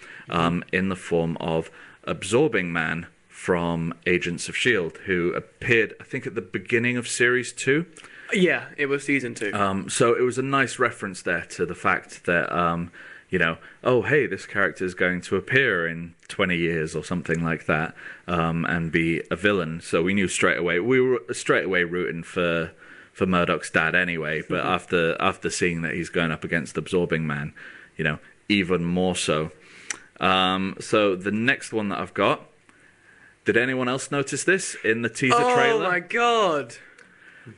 in the form of Absorbing Man from Agents of S.H.I.E.L.D., who appeared, I think, at the beginning of Series 2. Yeah, it was Season 2. So it was a nice reference there to the fact that, oh, hey, this character is going to appear in 20 years or something like that, and be a villain. So we knew straight away. We were straight away rooting for Murdock's dad anyway, but after seeing that he's going up against Absorbing Man, even more so. So the next one that I've got, did anyone else notice this in the teaser trailer? Oh my god!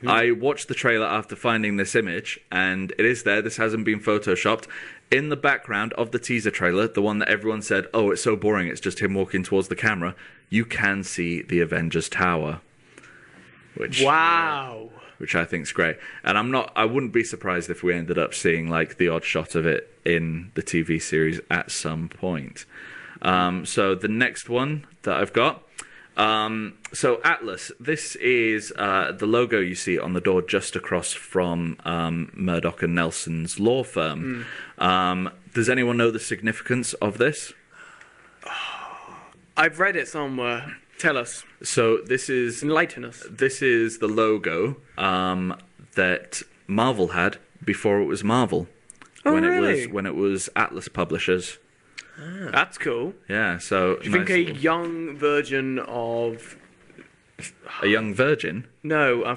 I watched the trailer after finding this image, and it is there. This hasn't been photoshopped. In the background of the teaser trailer, the one that everyone said, oh, it's so boring, it's just him walking towards the camera, you can see the Avengers Tower. Wow! Which I think is great. And I wouldn't be surprised if we ended up seeing the odd shot of it in the TV series at some point. So the next one that I've got, so Atlas, this is the logo you see on the door just across from Murdock and Nelson's law firm. Does anyone know the significance of this? I've read it somewhere. Tell us. So this is Enlighten us. This is the logo that Marvel had before it was Marvel. Oh, It was when it was Atlas Publishers. That's cool. Yeah. So Do you think a young version of a young virgin? No, No,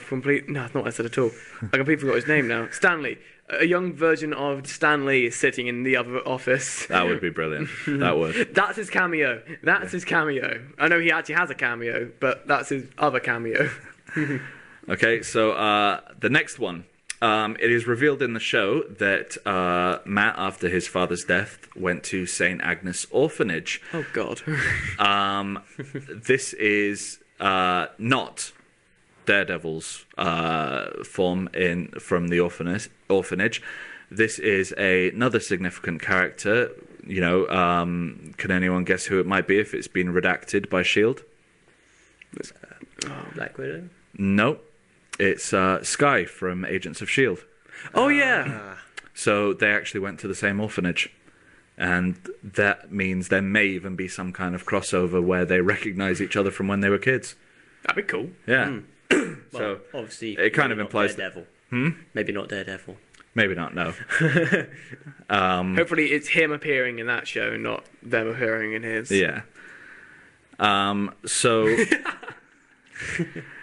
not what I said at all. I completely forgot his name now. Stanley. A young version of Stanley is sitting in the other office. That would be brilliant. That would. That's his cameo. His cameo. I know he actually has a cameo, but that's his other cameo. Okay, so the next one. It is revealed in the show that Matt, after his father's death, went to St. Agnes Orphanage. Oh, God. This is not Daredevil's form from the orphanage. This is another significant character. You know, can anyone guess who it might be if it's been redacted by S.H.I.E.L.D.? Black Widow? No, it's Skye from Agents of S.H.I.E.L.D. Oh, yeah. So they actually went to the same orphanage. And that means there may even be some kind of crossover where they recognize each other from when they were kids. That'd be cool. Yeah. Well, obviously, it kind of not implies Daredevil. That, Maybe not Daredevil. maybe not. No. Hopefully it's him appearing in that show, not them appearing in his. Yeah. So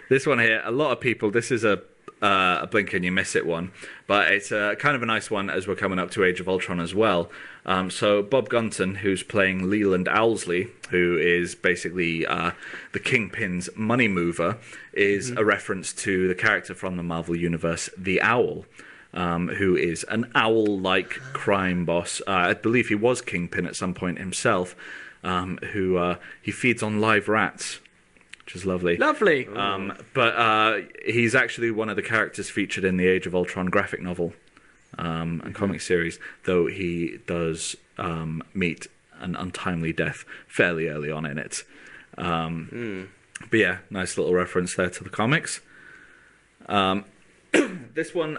this one here, a lot of people. This is a blink and you miss it one, but it's kind of a nice one as we're coming up to Age of Ultron as well. So Bob Gunton, who's playing Leland Owlsley, who is basically the Kingpin's money mover, is a reference to the character from the Marvel Universe, the Owl, who is an owl-like crime boss. I believe he was Kingpin at some point himself, who he feeds on live rats, which is lovely. Lovely. But he's actually one of the characters featured in the Age of Ultron graphic novel and comic series, though he does meet an untimely death fairly early on in it. But yeah, nice little reference there to the comics. This one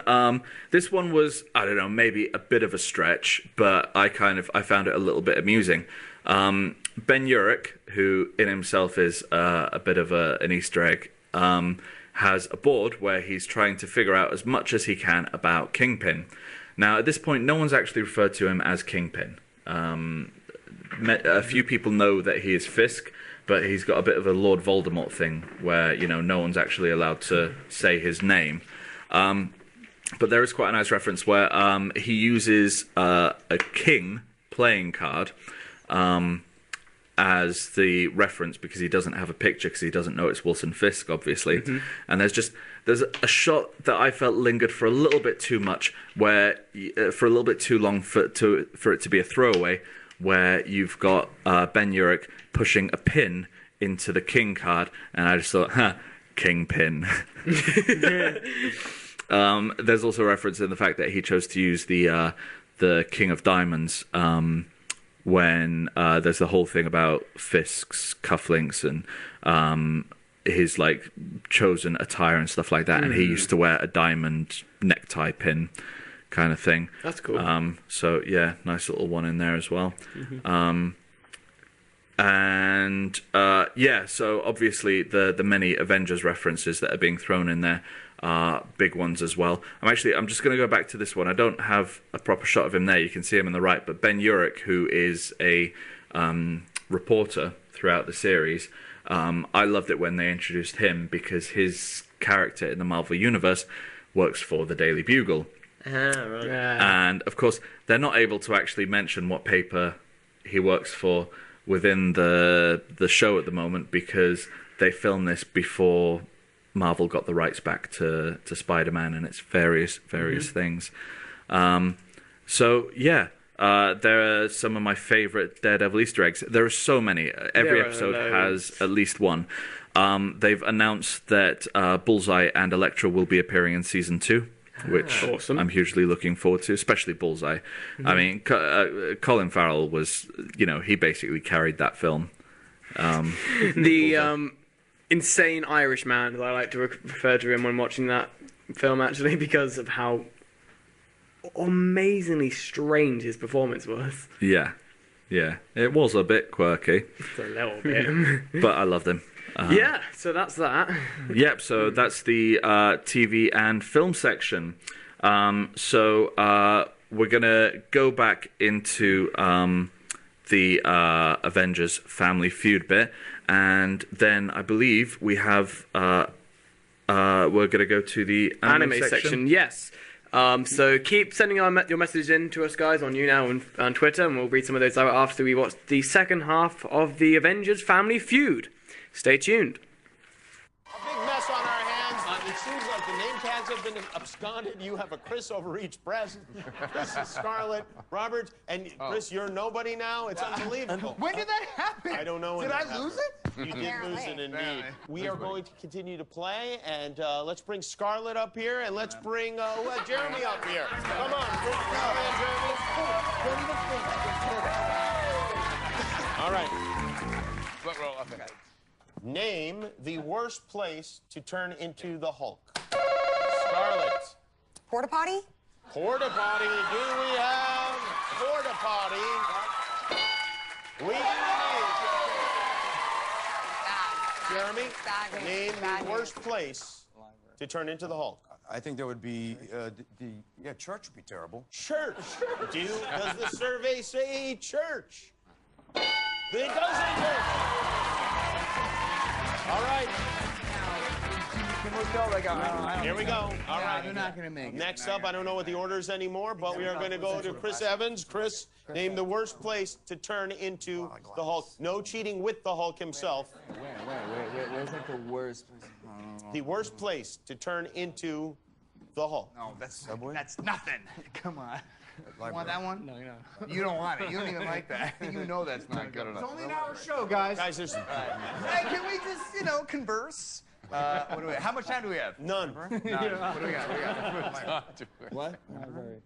was, I don't know, maybe a bit of a stretch, but I found it a little bit amusing. Ben Urich, who in himself is a bit of an Easter egg, has a board where he's trying to figure out as much as he can about Kingpin. Now, at this point, no one's actually referred to him as Kingpin. A few people know that he is Fisk, but he's got a bit of a Lord Voldemort thing where, you know, no one's actually allowed to say his name. But there is quite a nice reference where he uses a king playing card as the reference because he doesn't have a picture because he doesn't know it's Wilson Fisk, obviously. And there's a shot that I felt lingered for a little bit too much, where for a little bit too long for it to be a throwaway, where you've got Ben Urich pushing a pin into the king card, and I just thought, Kingpin. There's also a reference in the fact that he chose to use the King of Diamonds when there's the whole thing about Fisk's cufflinks and his like chosen attire and stuff like that, and he used to wear a diamond necktie pin kind of thing. That's cool. So yeah, nice little one in there as well. And yeah, so obviously the many Avengers references that are being thrown in there are big ones as well. I'm just going to go back to this one. I don't have a proper shot of him there. You can see him on the right, but Ben Urich, who is a reporter throughout the series, I loved it when they introduced him because his character in the Marvel Universe works for the Daily Bugle. Right. And of course, they're not able to actually mention what paper he works for within the show at the moment because they filmed this before Marvel got the rights back to Spider-Man and its various things. So yeah, there are some of my favorite Daredevil Easter eggs. There are so many. Every episode has at least one. They've announced that Bullseye and Elektra will be appearing in season 2. Which awesome. I'm hugely looking forward to, especially Bullseye. I mean, Colin Farrell was, he basically carried that film. The insane Irish man, as I like to refer to him when watching that film, actually, because of how amazingly strange his performance was. Yeah. It was a bit quirky, It's a little bit. but I loved him. Yeah, so that's that. Yep, so that's the TV and film section. So we're going to go back into the Avengers Family Feud bit, and then I believe we have... we're going to go to the anime section. Yes. So keep sending your messages in to us, guys, on YouNow and on Twitter, and we'll read some of those out after we watch the second half of the Avengers Family Feud. Stay tuned. A big mess on our hands. It seems like the name tags have been absconded. You have a Chris over each breast. Chris is Scarlet. Robert, and Chris, you're nobody now. It's unbelievable. When did that happen? I don't know. Did I lose it? You did lose it indeed. We are going to continue to play, and let's bring Scarlet up here, and let's bring Jeremy up here. Come on, Jeremy. All right. Roll up ahead. Name the worst place to turn into the Hulk. Scarlet. Porta potty? Porta potty. Do we have porta potty? We Jeremy, name the worst place to turn into the Hulk. I think there would be church would be terrible. Church. Does the survey say church? It does say church. All right. Here we go. All right. They're not going to make it. Next up, I don't know what the order is anymore, but we are going to go to Chris Evans. Chris, name the worst place to turn into the Hulk. No cheating with the Hulk himself. Where's like the worst place? The worst place to turn into the Hulk. No, that's nothing. Come on. You want that one? No. You don't want it. You don't even like that. You know that's not good enough. It's only an hour show, guys. Guys, there's Hey, can we just, converse? What do we? How much time do we have? none. What do we got? What? Not very.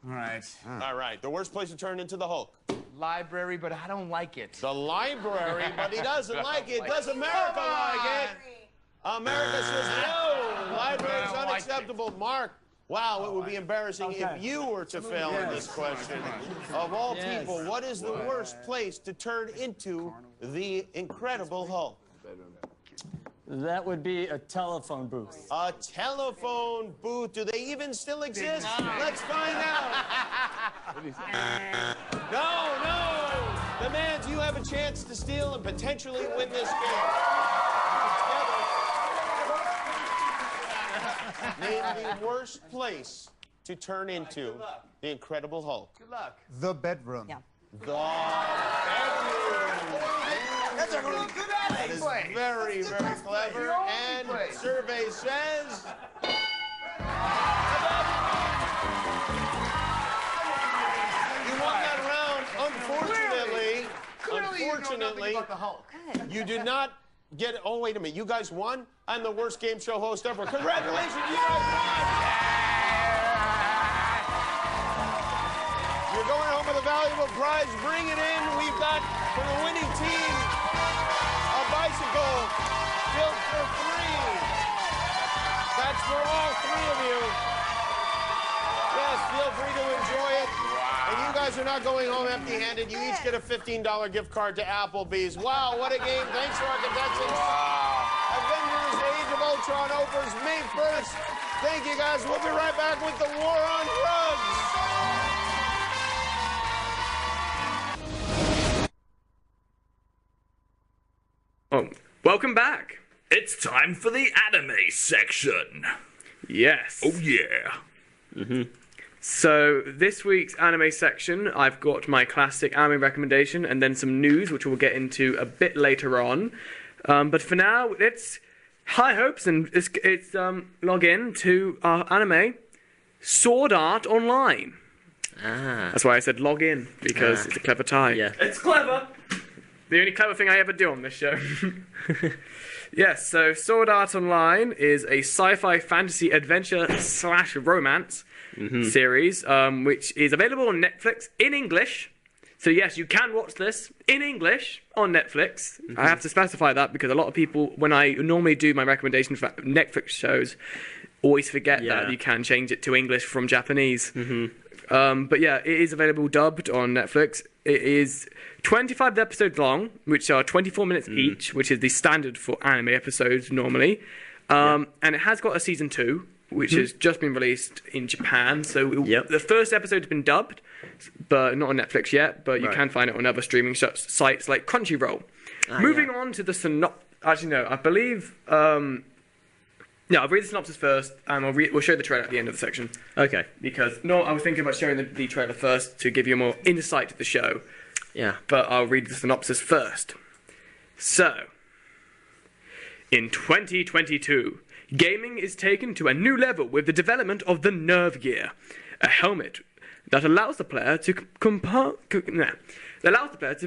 All right. All right. The worst place to turn into the Hulk. Library, but I don't like it. The library, but he doesn't like it. Does America like it? America says no. Library is unacceptable. Mark. Wow, it would be embarrassing if you were to fail in this question. Of all people, what is the worst place to turn into the Incredible Hulk? That would be a telephone booth. A telephone booth. Do they even still exist? Let's find out. No. Demands you have a chance to steal and potentially win this game. Name the worst place to turn into the Incredible Hulk. Good luck. The bedroom. Yeah. The bedroom. That's a really good That is very, very clever. And survey says... You won that round. Unfortunately, you did not get it. Oh, wait a minute. You guys won? I'm the worst game show host ever. Congratulations, you guys won! You're going home with a valuable prize. Bring it in. We've got, for the winning team, a bicycle built for free. That's for all three of you. Yes, feel free to enjoy it. And you guys are not going home empty-handed. You each get a $15 gift card to Applebee's. Wow, what a game. Thanks to our contestants. Avengers Age of Ultron opens May 1st. Thank you, guys. We'll be right back with the War on Drugs. Oh, welcome back. It's time for the anime section. Yes. Oh, yeah. So this week's anime section, I've got my classic anime recommendation and then some news, which we'll get into a bit later on. But for now, it's high hopes and it's log in to our anime Sword Art Online. That's why I said log in, because it's a clever tie. Yeah. It's clever. The only clever thing I ever do on this show. Yes, so Sword Art Online is a sci-fi fantasy adventure / romance series, which is available on Netflix in English. So yes, you can watch this in English on Netflix. I have to specify that because a lot of people, when I normally do my recommendations for Netflix shows, always forget that you can change it to English from Japanese. But yeah, it is available dubbed on Netflix. It is 25 episodes long, which are 24 minutes each, which is the standard for anime episodes normally. And it has got a season 2, which has just been released in Japan. So the first episode has been dubbed, but not on Netflix yet. But you can find it on other streaming sites like Crunchyroll. Moving on to the synopsis. Actually, no, I believe... No, I'll read the synopsis first, and we'll show the trailer at the end of the section. Okay. Because, I was thinking about showing the trailer first to give you more insight to the show. Yeah. But I'll read the synopsis first. So, in 2022, gaming is taken to a new level with the development of the Nerve Gear, a helmet that allows the player to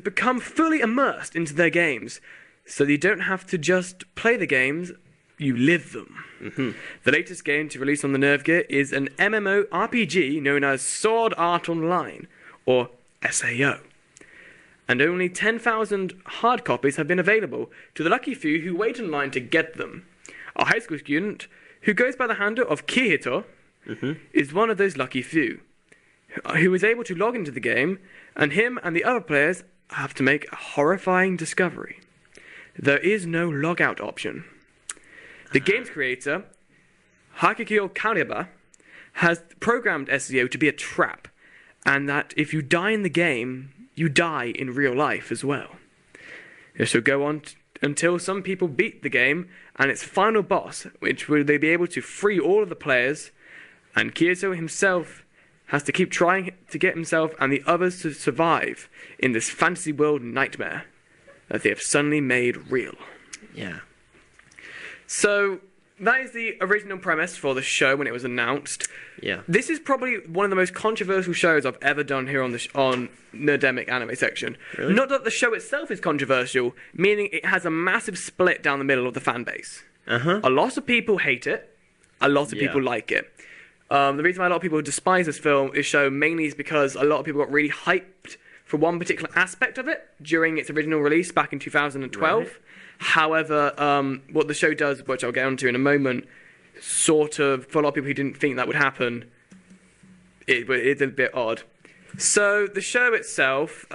become fully immersed into their games, so you don't have to just play the games, you live them. The latest game to release on the Nerve Gear is an MMORPG known as Sword Art Online, or SAO. And only 10,000 hard copies have been available to the lucky few who wait in line to get them. A high school student who goes by the handle of Kirito is one of those lucky few, who is able to log into the game, and him and the other players have to make a horrifying discovery. There is no logout option. The game's creator, Hakikyo Kariba, has programmed SEO to be a trap, and that if you die in the game, you die in real life as well. So go on until some people beat the game and its final boss, which will they be able to free all of the players, and Kirito himself has to keep trying to get himself and the others to survive in this fantasy world nightmare that they have suddenly made real. Yeah. So, that is the original premise for the show when it was announced. Yeah. This is probably one of the most controversial shows I've ever done here on on Nerdemic Anime Section. Really? Not that the show itself is controversial, meaning it has a massive split down the middle of the fan base. A lot of people hate it, a lot of people like it. The reason why a lot of people despise this show mainly is because a lot of people got really hyped for one particular aspect of it during its original release back in 2012. Right. However, what the show does, which I'll get onto in a moment, sort of, for a lot of people who didn't think that would happen, it's a bit odd. So the show itself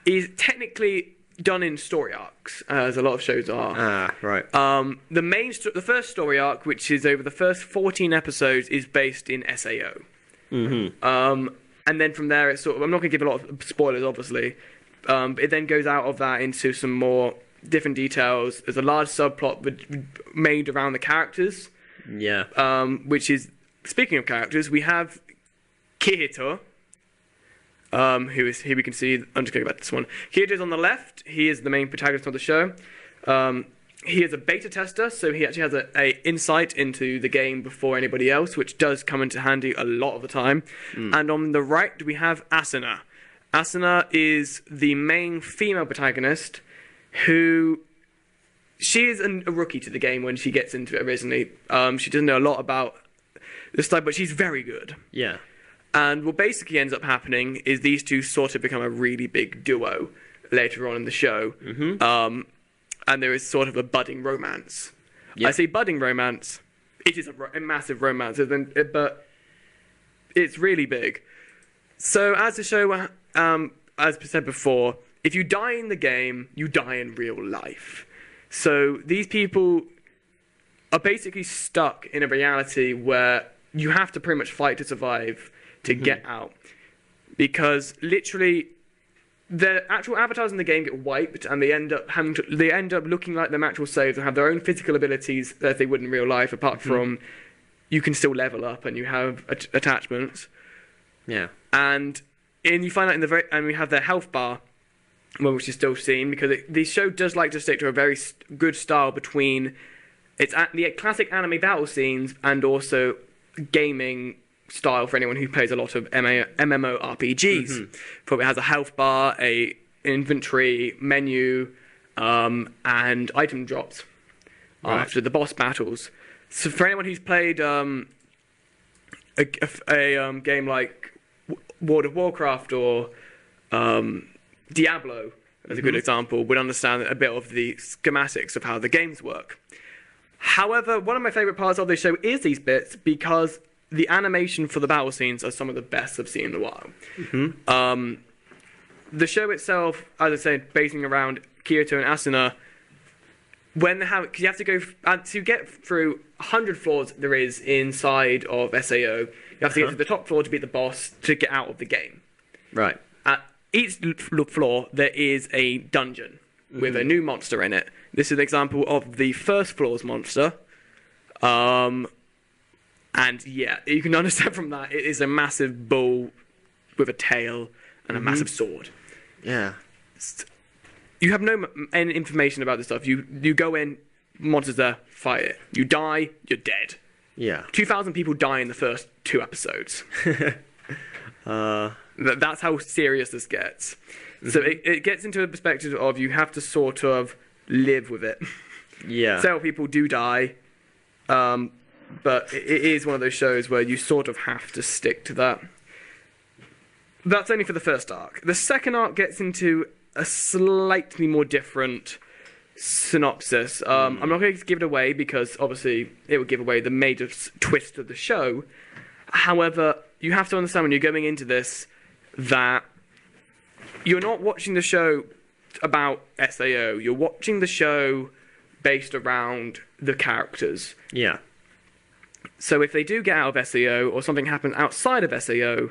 is technically done in story arcs, as a lot of shows are. Right. The first story arc, which is over the first 14 episodes, is based in SAO. And then from there, it's sort of, I'm not going to give a lot of spoilers, obviously. It then goes out of that into some more different details. There's a large subplot made around the characters. Yeah. Which is, speaking of characters, we have Kirito, here we can see, I'm just going to go back to this one. Kirito's on the left. He is the main protagonist of the show. He is a beta tester, so he actually has a insight into the game before anybody else, which does come into handy a lot of the time. And on the right, we have Asuna. Asuna is the main female protagonist who... She is a rookie to the game when she gets into it originally. She doesn't know a lot about this type, but she's very good. Yeah. And what basically ends up happening is these two sort of become a really big duo later on in the show. And there is sort of a budding romance. I say budding romance. It is a massive romance, but it's really big. So as the show, as I said before, if you die in the game, you die in real life. So these people are basically stuck in a reality where you have to pretty much fight to survive to get out. Because literally, the actual avatars in the game get wiped, and they end up looking like them actual slaves and have their own physical abilities that they would in real life. Apart from, you can still level up and you have attachments. Yeah. And you find out and we have their health bar, which is still seen because the show does like to stick to a very good style between the classic anime battle scenes and also gaming style for anyone who plays a lot of MMORPGs. Probably has a health bar, a inventory, menu, and item drops after the boss battles. So for anyone who's played a game like World of Warcraft or Diablo, as a good example, would understand a bit of the schematics of how the games work. However, one of my favourite parts of this show is these bits because the animation for the battle scenes are some of the best I've seen in a while. The show itself, as I said, basing around Kyoto and Asuna, because you have to go to get through 100 floors there is inside of SAO. You have to get to the top floor to beat the boss to get out of the game. Right. At each floor there is a dungeon with a new monster in it. This is an example of the first floor's monster. And yeah, you can understand from that it is a massive bull with a tail and a massive sword. Yeah. You have no any information about this stuff. You go in, monsters there, fight it. You die, you're dead. Yeah. 2,000 people die in the first 2 episodes. That's how serious this gets. So it gets into a perspective of you have to sort of live with it. Yeah. Several people do die, but it is one of those shows where you sort of have to stick to that. That's only for the first arc. The second arc gets into a slightly more different synopsis. I'm not going to give it away because obviously it would give away the major twist of the show. However, you have to understand when you're going into this that you're not watching the show about SAO. You're watching the show based around the characters. Yeah. So if they do get out of SAO or something happens outside of SAO,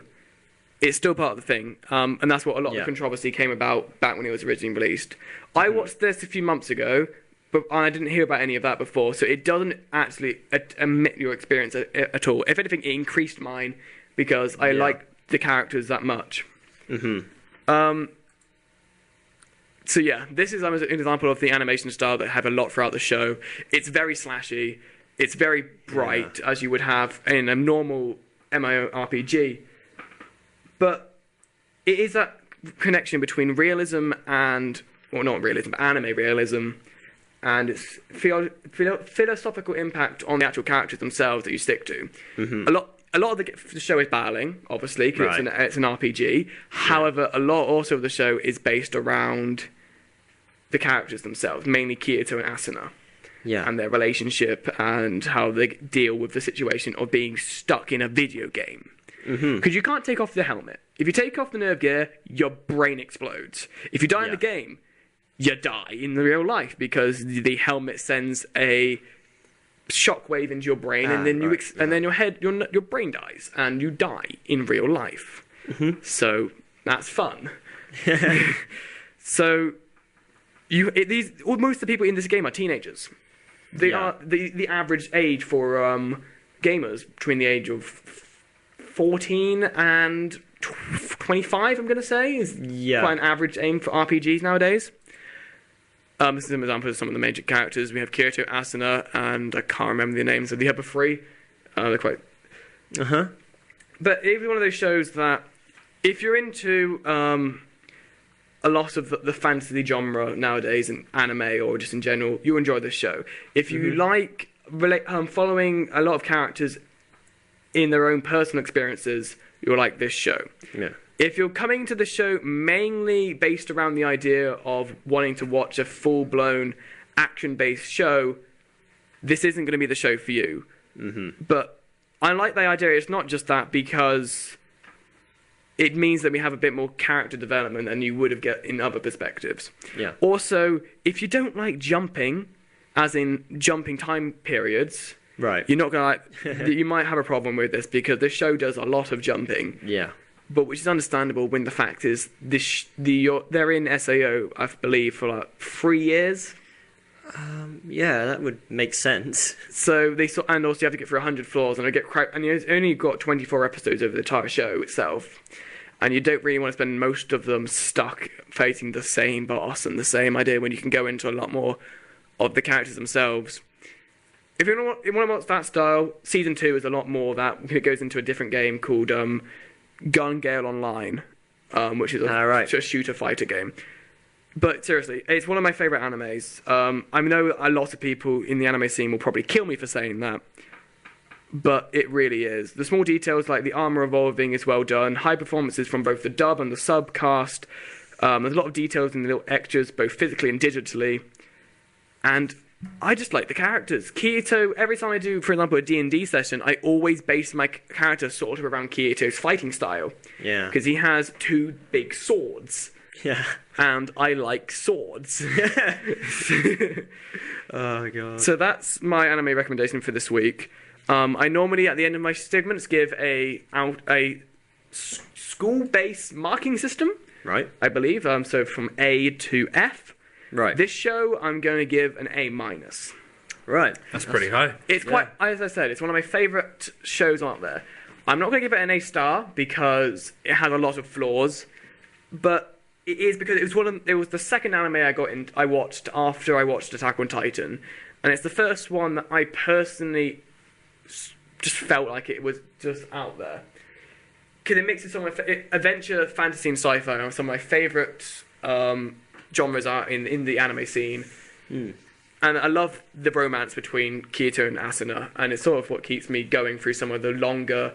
it's still part of the thing. And that's what a lot of the controversy came about back when it was originally released. I watched this a few months ago, but I didn't hear about any of that before, so it doesn't actually admit your experience at all. If anything, it increased mine because I like the characters that much. So yeah, this is an example of the animation style that have a lot throughout the show. It's very slashy. It's very bright, as you would have in a normal MMORPG. But it is that connection between realism and, well, not realism, but anime realism, and its philosophical impact on the actual characters themselves that you stick to. A lot of the show is battling, obviously, because it's an RPG. However, a lot also of the show is based around the characters themselves, mainly Kyoto and Asuna. And their relationship and how they deal with the situation of being stuck in a video game. Because you can't take off the helmet. If you take off the nerve gear, your brain explodes. If you die in the game, you die in the real life because the helmet sends a shockwave into your brain, and then and then your brain dies, and you die in real life. So that's fun. So most of the people in this game are teenagers. They are the average age for gamers between the age of 14 and 25, I'm going to say, is quite an average aim for RPGs nowadays. This is an example of some of the major characters. We have Kyoto, Asuna, and I can't remember the names of the other 3. They're quite... But it's one of those shows that, if you're into a lot of the fantasy genre nowadays, in anime or just in general, you'll enjoy this show. If you like following a lot of characters in their own personal experiences, you'll like this show. If you're coming to the show mainly based around the idea of wanting to watch a full-blown action-based show, this isn't going to be the show for you. But I like the idea. It's not just that, because it means that we have a bit more character development than you would have get in other perspectives. Also, if you don't like jumping, as in jumping time periods, you're not going to you might have a problem with this, because this show does a lot of jumping. But which is understandable when the fact is they're in SAO, I believe, for like 3 years. Yeah, that would make sense. So and also you have to get through 100 floors, and you only got 24 episodes over the entire show itself, and you don't really want to spend most of them stuck facing the same boss and the same idea when you can go into a lot more of the characters themselves. If you want to watch that style, Season 2 is a lot more that. It goes into a different game called Gun Gale Online, which is a shooter fighter game. But seriously, it's one of my favourite animes. I know a lot of people in the anime scene will probably kill me for saying that, but it really is. The small details like the armour evolving is well done, high performances from both the dub and the sub cast. There's a lot of details in the little extras, both physically and digitally. And I just like the characters. Kirito, every time I do, for example, a D&D session, I always base my character sort of around Kirito's fighting style. Yeah. Because he has 2 big swords. Yeah. And I like swords. Oh, God. So that's my anime recommendation for this week. I normally, at the end of my segments, give a school-based marking system. Right. I believe. So from A to F. Right. This show, I'm going to give an A-. Right. That's pretty high. It's quite, as I said, it's one of my favourite shows out there. I'm not going to give it an A* because it has a lot of flaws, but it is because it was the second anime I watched after I watched Attack on Titan, and it's the first one that I personally just felt like it was just out there. Because it mixes some of my adventure, fantasy, and sci-fi are some of my favourite genres are in the anime scene. And I love the romance between Kirito and Asuna, and it's sort of what keeps me going through some of the longer,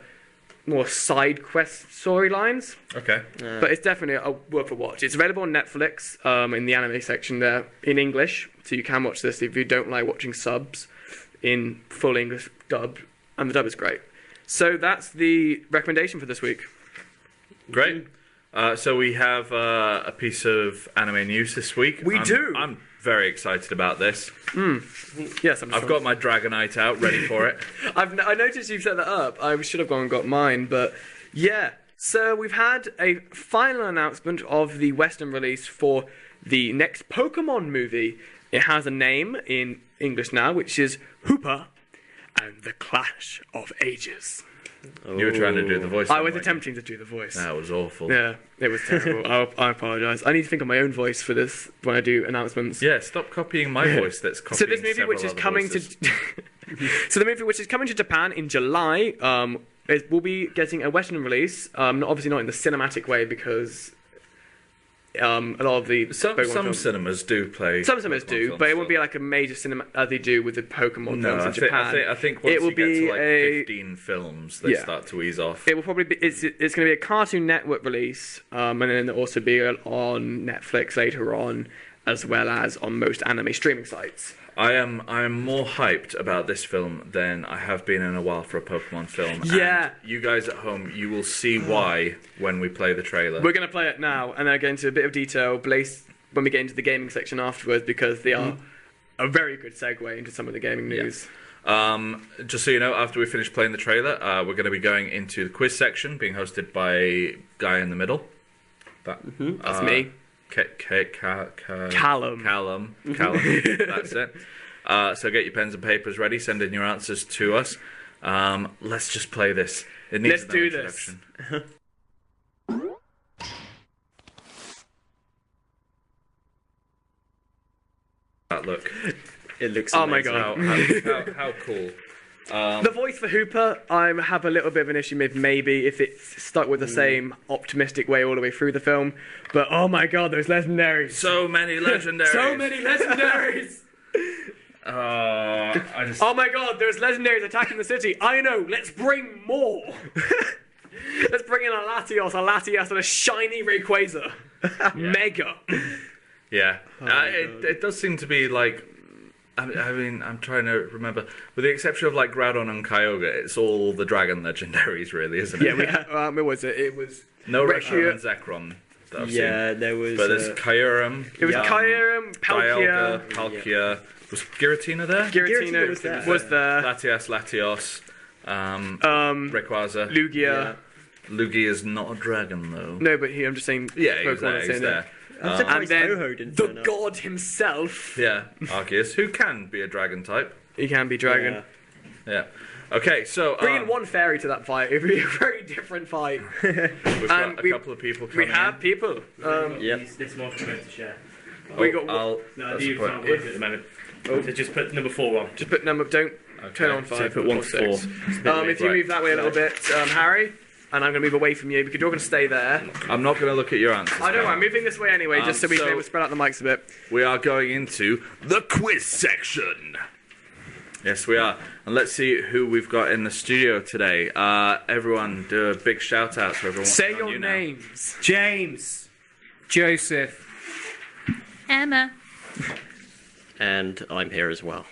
more side quest storylines. Okay. But it's definitely worth a watch. It's available on Netflix in the anime section there in English, so you can watch this if you don't like watching subs in full English dub, and the dub is great. So that's the recommendation for this week. Great. So we have a piece of anime news this week. We do. I'm very excited about this. Yes, I've got my Dragonite out, ready for it. I noticed you've set that up. I should have gone and got mine, but yeah. So we've had a final announcement of the Western release for the next Pokemon movie. It has a name in English now, which is Hoopa and the Clash of Ages. You were trying to do the voice. I was attempting to do the voice. That was awful. Yeah, it was terrible. I apologise. I need to think of my own voice for this when I do announcements. Yeah, stop copying my voice. That's copying. So this movie, which is coming to, so the movie which is coming to Japan in July, will be getting a Western release. Obviously not in the cinematic way because a lot of the some cinemas do play. Some cinemas do, but it won't be like a major cinema as they do with the Pokemon films in Japan. I think once it will you get be to like 15 films, they start to ease off. It will probably be. It's going to be a Cartoon Network release, and then it'll also be on Netflix later on, as well as on most anime streaming sites. I am more hyped about this film than I have been in a while for a Pokemon film. Yeah. And you guys at home, you will see why when we play the trailer. We're going to play it now, and then get into a bit of detail when we get into the gaming section afterwards, because they are a very good segue into some of the gaming news. Just so you know, after we finish playing the trailer, we're going to be going into the quiz section, being hosted by Guy in the Middle. That's me. Callum. That's it. So get your pens and papers ready. Send in your answers to us. Let's just play this. It needs Let's do this. That look. It looks oh amazing. my god. How cool. The voice for Hooper, I have a little bit of an issue with maybe if it's stuck with the same optimistic way all the way through the film. But oh my god, those legendaries. So many legendaries. So many legendaries. Oh my god, there's legendaries attacking the city. I know, let's bring more. Let's bring in a Latios, and a shiny Rayquaza. Mega. Yeah. It does seem to be like... I mean, I'm trying to remember. With the exception of like Groudon and Kyogre, it's all the dragon legendaries, really, isn't it? Yeah, we had, what was it? It was no Reshiram and Zekrom. There was. But there's Kyurem. It was Kyurem, Palkia. Was Giratina there? Giratina was there. Latios. Rayquaza. Lugia. Yeah. Lugia is not a dragon, though. No, but I'm just saying. Yeah, he's there. And then the god himself. Yeah, Arceus, who can be a dragon type. He can be dragon. Yeah. Okay, so... Bring in one fairy to that fight. It would be a very different fight. We've got a couple of people coming in. We have people. This more for to share. We got... No, you can't work at the moment. So just put number 4 on. Just put number... Don't turn on 5. So put 1 to 4. If you move that way a little bit, Harry... And I'm going to move away from you because you're going to stay there. I'm not going to look at your answers. I don't know, I'm moving this way anyway, just so we can able to spread out the mics a bit. We are going into the quiz section. Yes, we are. And let's see who we've got in the studio today. Everyone, do a big shout out to everyone. Say your names. James. Joseph. Emma. And I'm here as well.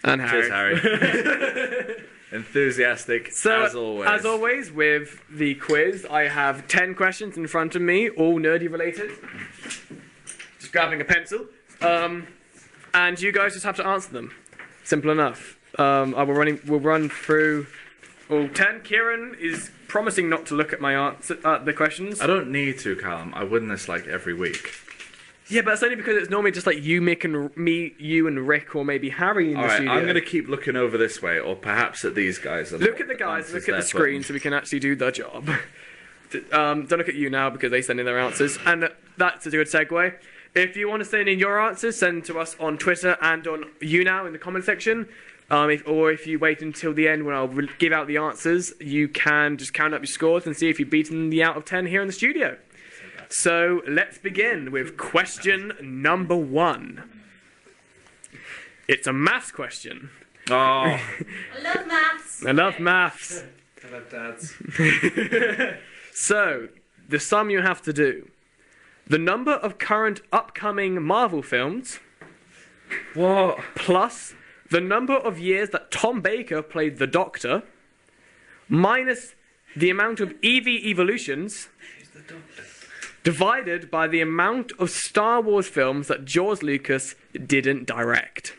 And Harry. Cheers, Harry. Enthusiastic, So, as always. As always, with the quiz, I have 10 questions in front of me, all nerdy related. Just grabbing a pencil. And you guys just have to answer them. Simple enough. We'll run through all 10. Kieran is promising not to look at my the questions. I don't need to, Callum. I win this like every week. Yeah, but that's only because it's normally just like you, Mick, and me, you, and Rick, or maybe Harry in the studio. I'm going to keep looking over this way, or perhaps at these guys. Look at the guys, look at the screen, so we can actually do the job. Don't look at you now, because they send in their answers. And that's a good segue. If you want to send in your answers, send to us on Twitter and on YouNow in the comment section. Or if you wait until the end when I'll give out the answers, you can just count up your scores and see if you've beaten the out of 10 here in the studio. So let's begin with question number 1. It's a maths question. Oh. I love maths. I love maths. I love dads. So, the sum you have to do. The number of current upcoming Marvel films. What? Plus the number of years that Tom Baker played the Doctor. Minus the amount of Eevee evolutions. Divided by the amount of Star Wars films that George Lucas didn't direct.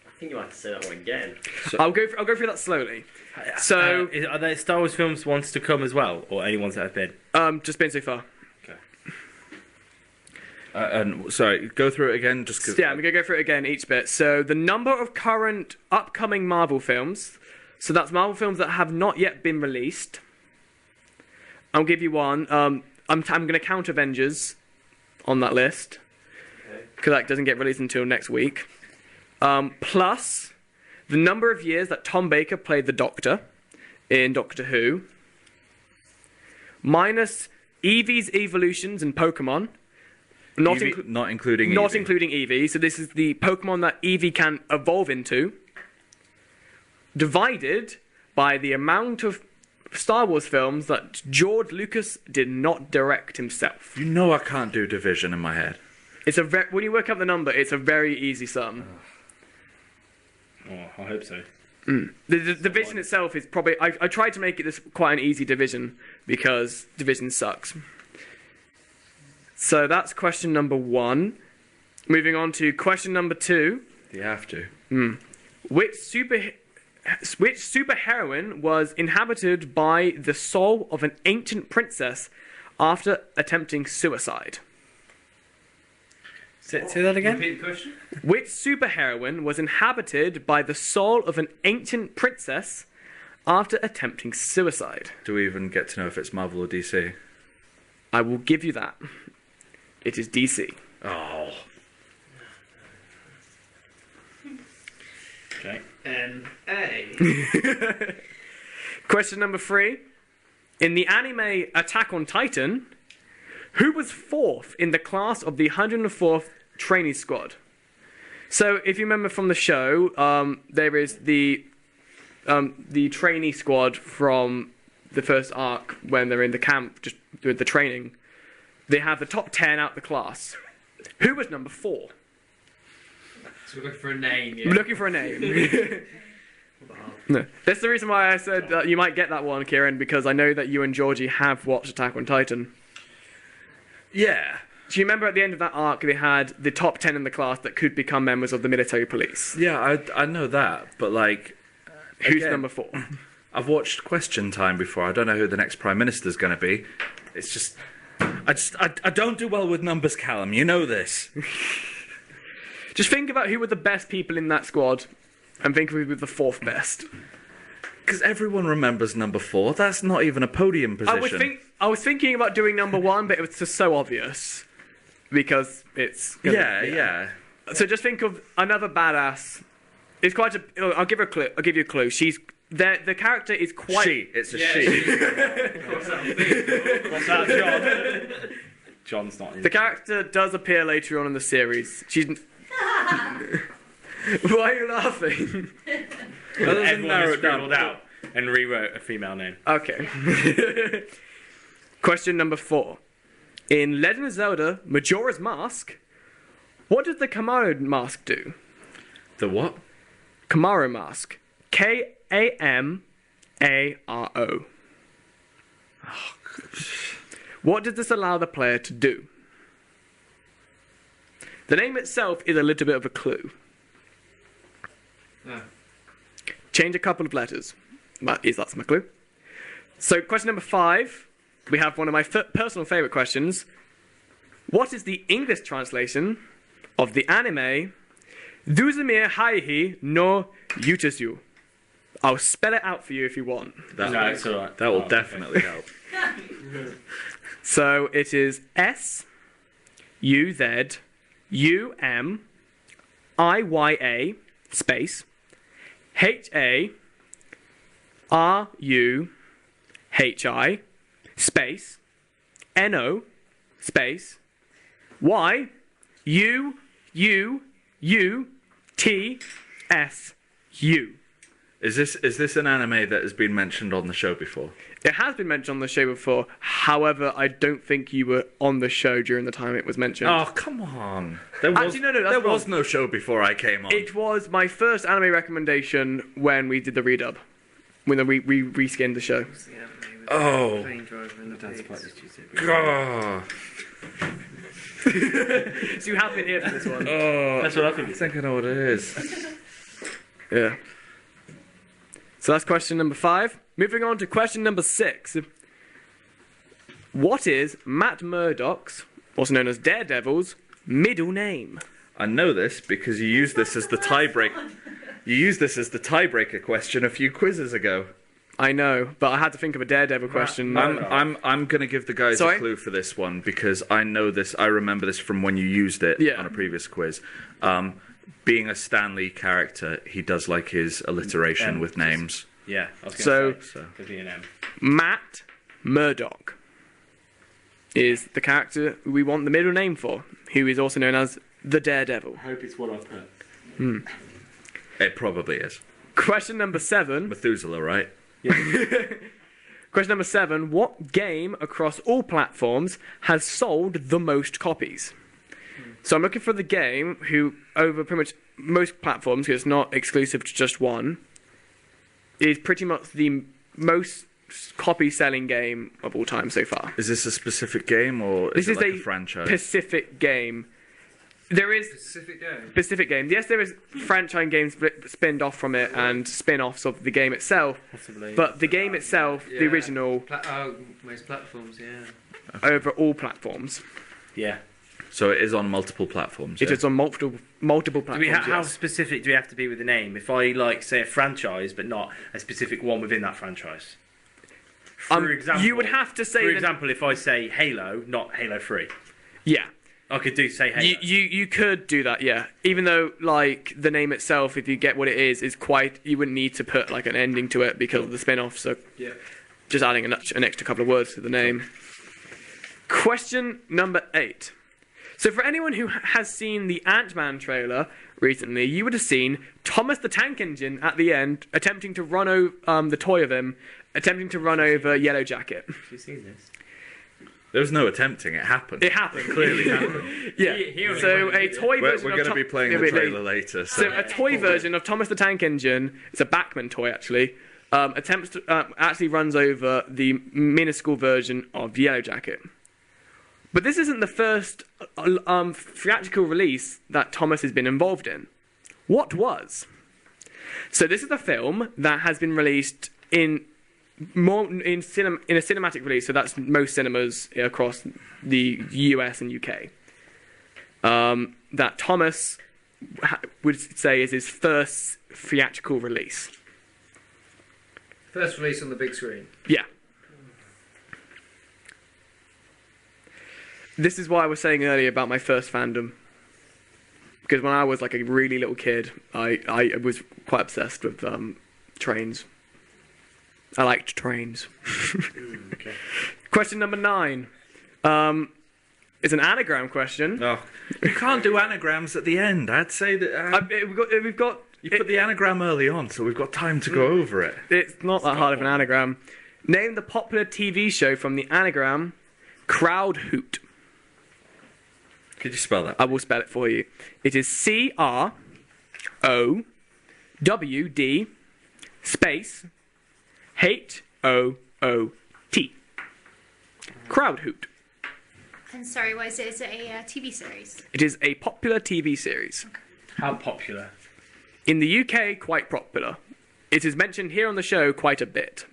I think you might have to say that one again. I'll go through that slowly. So, are there Star Wars films ones to come as well, or any ones that have been? Just been so far. Okay. And sorry, go through it again. Just cause Yeah, I'm gonna go through it again each bit. So the number of current upcoming Marvel films. So that's Marvel films that have not yet been released. I'll give you one. I'm going to count Avengers on that list, because that doesn't get released until next week. Plus the number of years that Tom Baker played the Doctor in Doctor Who. Minus Eevee's evolutions in Pokemon. Not including Eevee. So this is the Pokemon that Eevee can evolve into. Divided by the amount of Star Wars films that George Lucas did not direct himself. You know I can't do division in my head. It's when you work out the number, it's a very easy sum. Oh, I hope so. The division itself is probably... I tried to make it quite an easy division, because division sucks. So that's question number 1. Moving on to question number 2. You have to. Which superheroine was inhabited by the soul of an ancient princess after attempting suicide? Say that again? Repeat the question. Which superheroine was inhabited by the soul of an ancient princess after attempting suicide? Do we even get to know if it's Marvel or DC? I will give you that. It is DC. Oh. Okay. N.A. Question number 3. In the anime Attack on Titan, who was 4th in the class of the 104th Trainee Squad? So, if you remember from the show, there is the trainee squad from the first arc when they're in the camp, just doing the training. They have the top 10 out the class. Who was number 4? So we're looking for a name, yeah? I'm looking for a name. No. That's the reason why I said you might get that one, Kieran, because I know that you and Georgie have watched Attack on Titan. Yeah. Do you remember at the end of that arc they had the top 10 in the class that could become members of the military police? Yeah, I know that, but like... Who's number 4? I've watched Question Time before. I don't know who the next Prime Minister's going to be. It's just... I don't do well with numbers, Callum. You know this. Just think about who were the best people in that squad, and think of who was the 4th best. Because everyone remembers number 4. That's not even a podium position. I was thinking about doing number 1, but it was just so obvious. Because it's... Yeah. So just think of another badass. It's quite a... I'll give you a clue. She's... The character is quite... It's a she. What's that, John? John's not in. The character does appear later on in the series. She's... Why are you laughing? Everyone scribbled out and rewrote a female name. Okay. Question number 4. In Legend of Zelda: Majora's Mask, what does the Kamado mask do? The what? Kamaro mask. Kamaro. What does this allow the player to do? The name itself is a little bit of a clue. Change a couple of letters. That's my clue. So, question number 5. We have one of my personal favourite questions. What is the English translation of the anime Duzumir Haihi no Yutesu? I'll spell it out for you if you want. That will definitely help. So it is SUZUMIYA space HARUHI space NO space YUUUTSU. Is this an anime that has been mentioned on the show before? It has been mentioned on the show before. However, I don't think you were on the show during the time it was mentioned. Oh, come on. There was no show before I came on. It was my first anime recommendation when we did the redub. When we reskinned the show. Oh. God. So you have been here for this one. Oh, That's what I think. I think I know what it is. Yeah. So that's question number 5. Moving on to question number 6. What is Matt Murdock's, also known as Daredevil's, middle name? I know this because you used this as the tiebreaker. You used this as the tiebreaker question a few quizzes ago. I know, but I had to think of a Daredevil question. I'm going to give the guys a clue for this one because I know this. I remember this from when you used it on a previous quiz. Being a Stan Lee character, he does like his alliteration with names. Yeah, I was so could be an M. Matt Murdock is the character we want the middle name for, who is also known as the Daredevil. I hope it's what I've put. It probably is. Question number 7. Methuselah, right? Yeah. Question number 7. What game across all platforms has sold the most copies? So I'm looking for the game who, over pretty much most platforms, because it's not exclusive to just one, is pretty much the most copy-selling game of all time so far. Is this a specific game or is it like a franchise? Specific game. There is specific game. Yes, there is franchise games spinned off from it and spin-offs of the game itself. Possibly. But the game itself, the original, most platforms, yeah. over all platforms. Yeah. So it is on multiple platforms. It is on multiple platforms. How specific do we have to be with the name? If I say a franchise, but not a specific one within that franchise. For example, you would have to say. For example, if I say Halo, not Halo 3. Yeah. I could say Halo. You could do that, yeah. Even though the name itself, if you get what it is quite. You wouldn't need to put an ending to it because of the spin-off. So just adding an extra couple of words to the name. Question number 8. So for anyone who has seen the Ant-Man trailer recently, you would have seen Thomas the Tank Engine at the end attempting to run over the toy of him, attempting to run over Yellow Jacket. Have you seen this? There was no attempting. It happened. It happened. Clearly happened. Yeah. So a toy version. We're going to be playing the trailer later. So a toy version of Thomas the Tank Engine. It's a Bachman toy actually. Attempts to actually runs over the minuscule version of Yellow Jacket. But this isn't the first theatrical release that Thomas has been involved in. What was? So this is a film that has been released in a cinematic release. So that's most cinemas across the US and UK. That Thomas would say is his first theatrical release. First release on the big screen. Yeah. This is why I was saying earlier about my first fandom. Because when I was a really little kid, I was quite obsessed with trains. I liked trains. Okay. Question number 9. It's an anagram question. Oh, you can't do anagrams at the end. I'd say that we've got. You put the anagram early on, so we've got time to go over it. It's not that hard of an anagram. Name the popular TV show from the anagram Crowd Hoot. Could you spell that? I will spell it for you. It is CRWD O W D space H-O-O-T. Crowd hoot. And sorry, what is it? Is it a TV series? It is a popular TV series. How popular? In the UK, quite popular. It is mentioned here on the show quite a bit.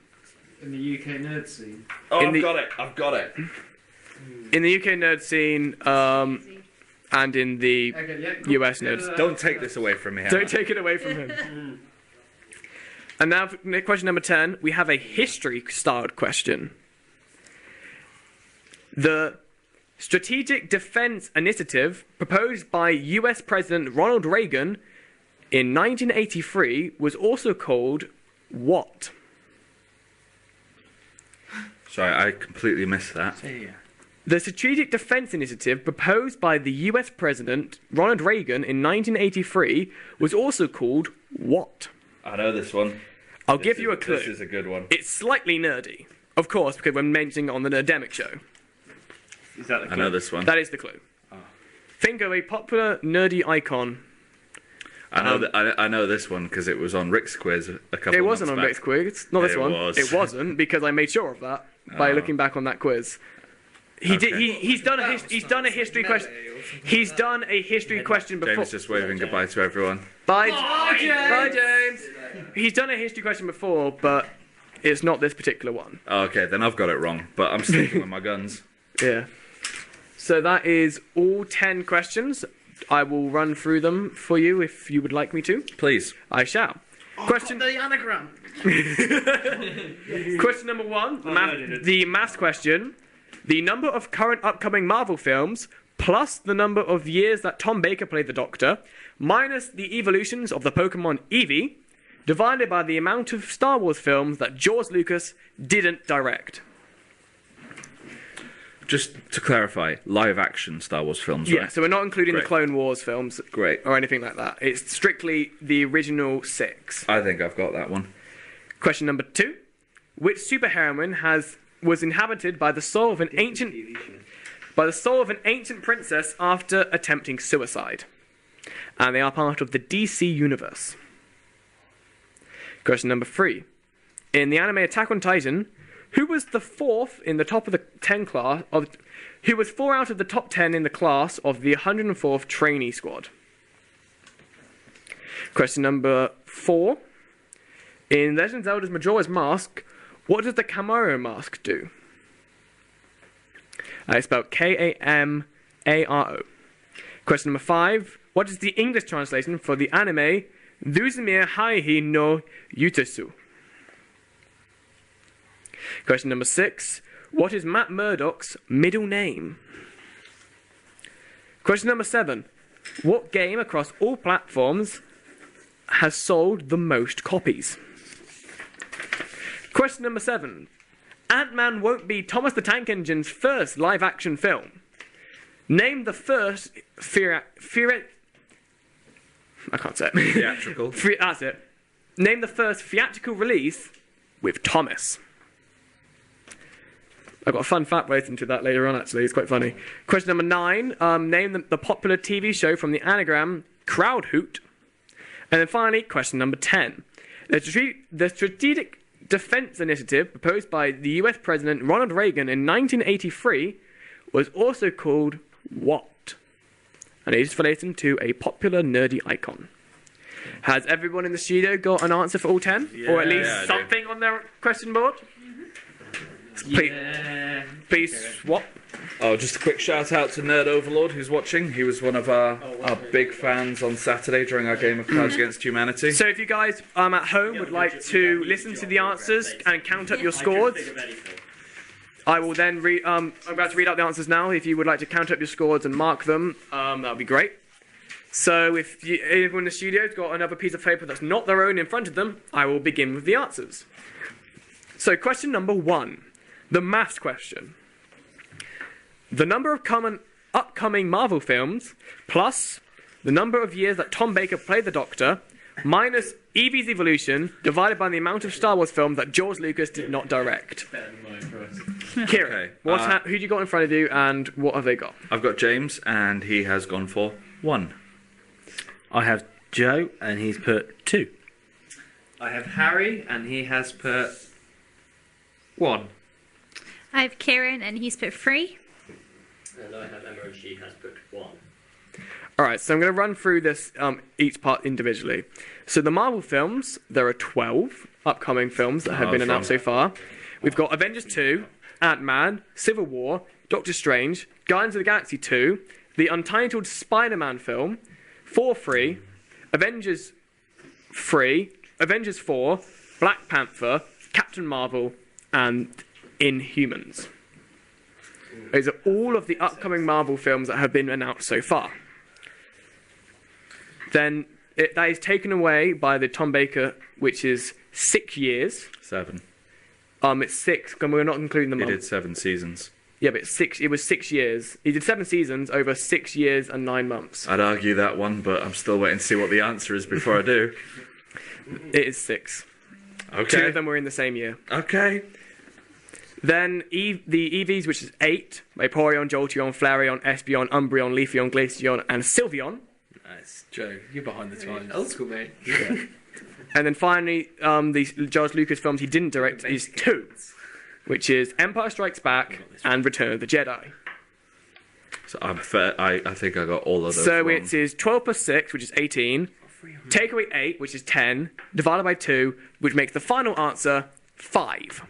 In the UK nerd scene. Oh, I've got it. In the UK nerd scene, and in the US nerd. Don't take this away from me. Hannah. Don't take it away from him. And now, for question number 10, we have a history-styled question. The Strategic Defense Initiative proposed by US President Ronald Reagan in 1983 was also called what? Sorry, I completely missed that. The Strategic Defense Initiative proposed by the US President Ronald Reagan in 1983 was also called what? I know this one. I'll give you a clue. This is a good one. It's slightly nerdy. Of course, because we're mentioning it on the Nerdemic show. Is that the clue? I know this one. That is the clue. Oh. Think of a popular nerdy icon. I know this one because it was on Rick's quiz a couple of months back. It wasn't on Rick's quiz. Not this one. It wasn't because I made sure of that by looking back on that quiz. He's done a history question. He's done a history question before. James is just waving goodbye to everyone. Bye, James. He's done a history question before, but it's not this particular one. Oh, okay, then I've got it wrong, but I'm sticking with my guns. Yeah. So that is all 10 questions. I will run through them for you if you would like me to. Please. I shall. Question. The anagram. Question number 1. The math question. The number of current upcoming Marvel films plus the number of years that Tom Baker played the Doctor minus the evolutions of the Pokemon Eevee divided by the amount of Star Wars films that George Lucas didn't direct. Just to clarify, live-action Star Wars films, right? Yeah, so we're not including the Clone Wars films or anything like that. It's strictly the original 6. I think I've got that one. Question number 2. Which superheroine was inhabited by the soul of an ancient princess after attempting suicide? And they are part of the DC universe. Question number 3. In the anime Attack on Titan, who was the 4th in the top of the 10 class of? Who was 4 out of the top 10 in the class of the 104th trainee squad? Question number 4. In Legend of Zelda's Majora's Mask, what does the Kamaro mask do? It's spelled Kamaro. Question number 5. What is the English translation for the anime Thuzumir Haihi no Yutetsu? Question number 6. What is Matt Murdock's middle name? Question number 7. What game across all platforms has sold the most copies? Question number 7. Ant-Man won't be Thomas the Tank Engine's first live-action film. Name the first I can't say it. Theatrical. That's it. Name the first theatrical release with Thomas. I've got a fun fact relating to that later on, actually. It's quite funny. Question number 9. Name the popular TV show from the anagram Crowd Hoot. And then finally, question number 10. The Strategic Defense Initiative proposed by the US President Ronald Reagan in 1983 was also called what? And it is related to a popular nerdy icon. Has everyone in the studio got an answer for all 10? Yeah, or at least something on their question board? Please swap. Oh, just a quick shout out to Nerd Overlord who's watching. He was one of our big fans on Saturday during our game of Cards Against Humanity. So if you guys at home would like to listen to the answers and count up your scores, I will then read. I'm about to read out the answers now. If you would like to count up your scores and mark them, that would be great. So if anyone in the studio's got another piece of paper that's not their own in front of them, I will begin with the answers. So question number 1, the maths question. The number of upcoming Marvel films plus the number of years that Tom Baker played the Doctor minus Eevee's evolution divided by the amount of Star Wars films that George Lucas did not direct. Kieran, who do you got in front of you and what have they got? I've got James and he has gone for 1. I have Joe, and he's put 2. I have Harry, and he has put 1. I have Kieran, and he's put 3. And I have Emma, and she has put 1. All right, so I'm going to run through this each part individually. So the Marvel films, there are 12 upcoming films that have been announced so far. We've got Avengers 2, Ant-Man, Civil War, Doctor Strange, Guardians of the Galaxy 2, the Untitled Spider-Man film, Thor 3, Avengers 3, Avengers 4, Black Panther, Captain Marvel, and Inhumans. Those are all of the upcoming Marvel films that have been announced so far. Then that is taken away by the Tom Baker, which is 6 years. 7. It's 6, and we're not including the He month. did 7 seasons. Yeah, but it was 6 years. He did 7 seasons over 6 years and 9 months. I'd argue that one, but I'm still waiting to see what the answer is before I do. It is 6. Okay. 2 of them were in the same year. Okay. Then the EVs, which is 8, Vaporeon, Jolteon, Flareon, Espeon, Umbreon, Leafeon, Glaceon, and Sylveon. Nice. Joe, you're behind the times. Old school, mate. Yeah. And then finally, the George Lucas films he didn't direct is 2, which is Empire Strikes Back and Return of the Jedi. So I think I got all of those So wrong. it is 12 plus 6, which is 18. Take away 8, which is 10. Divided by 2, which makes the final answer 5.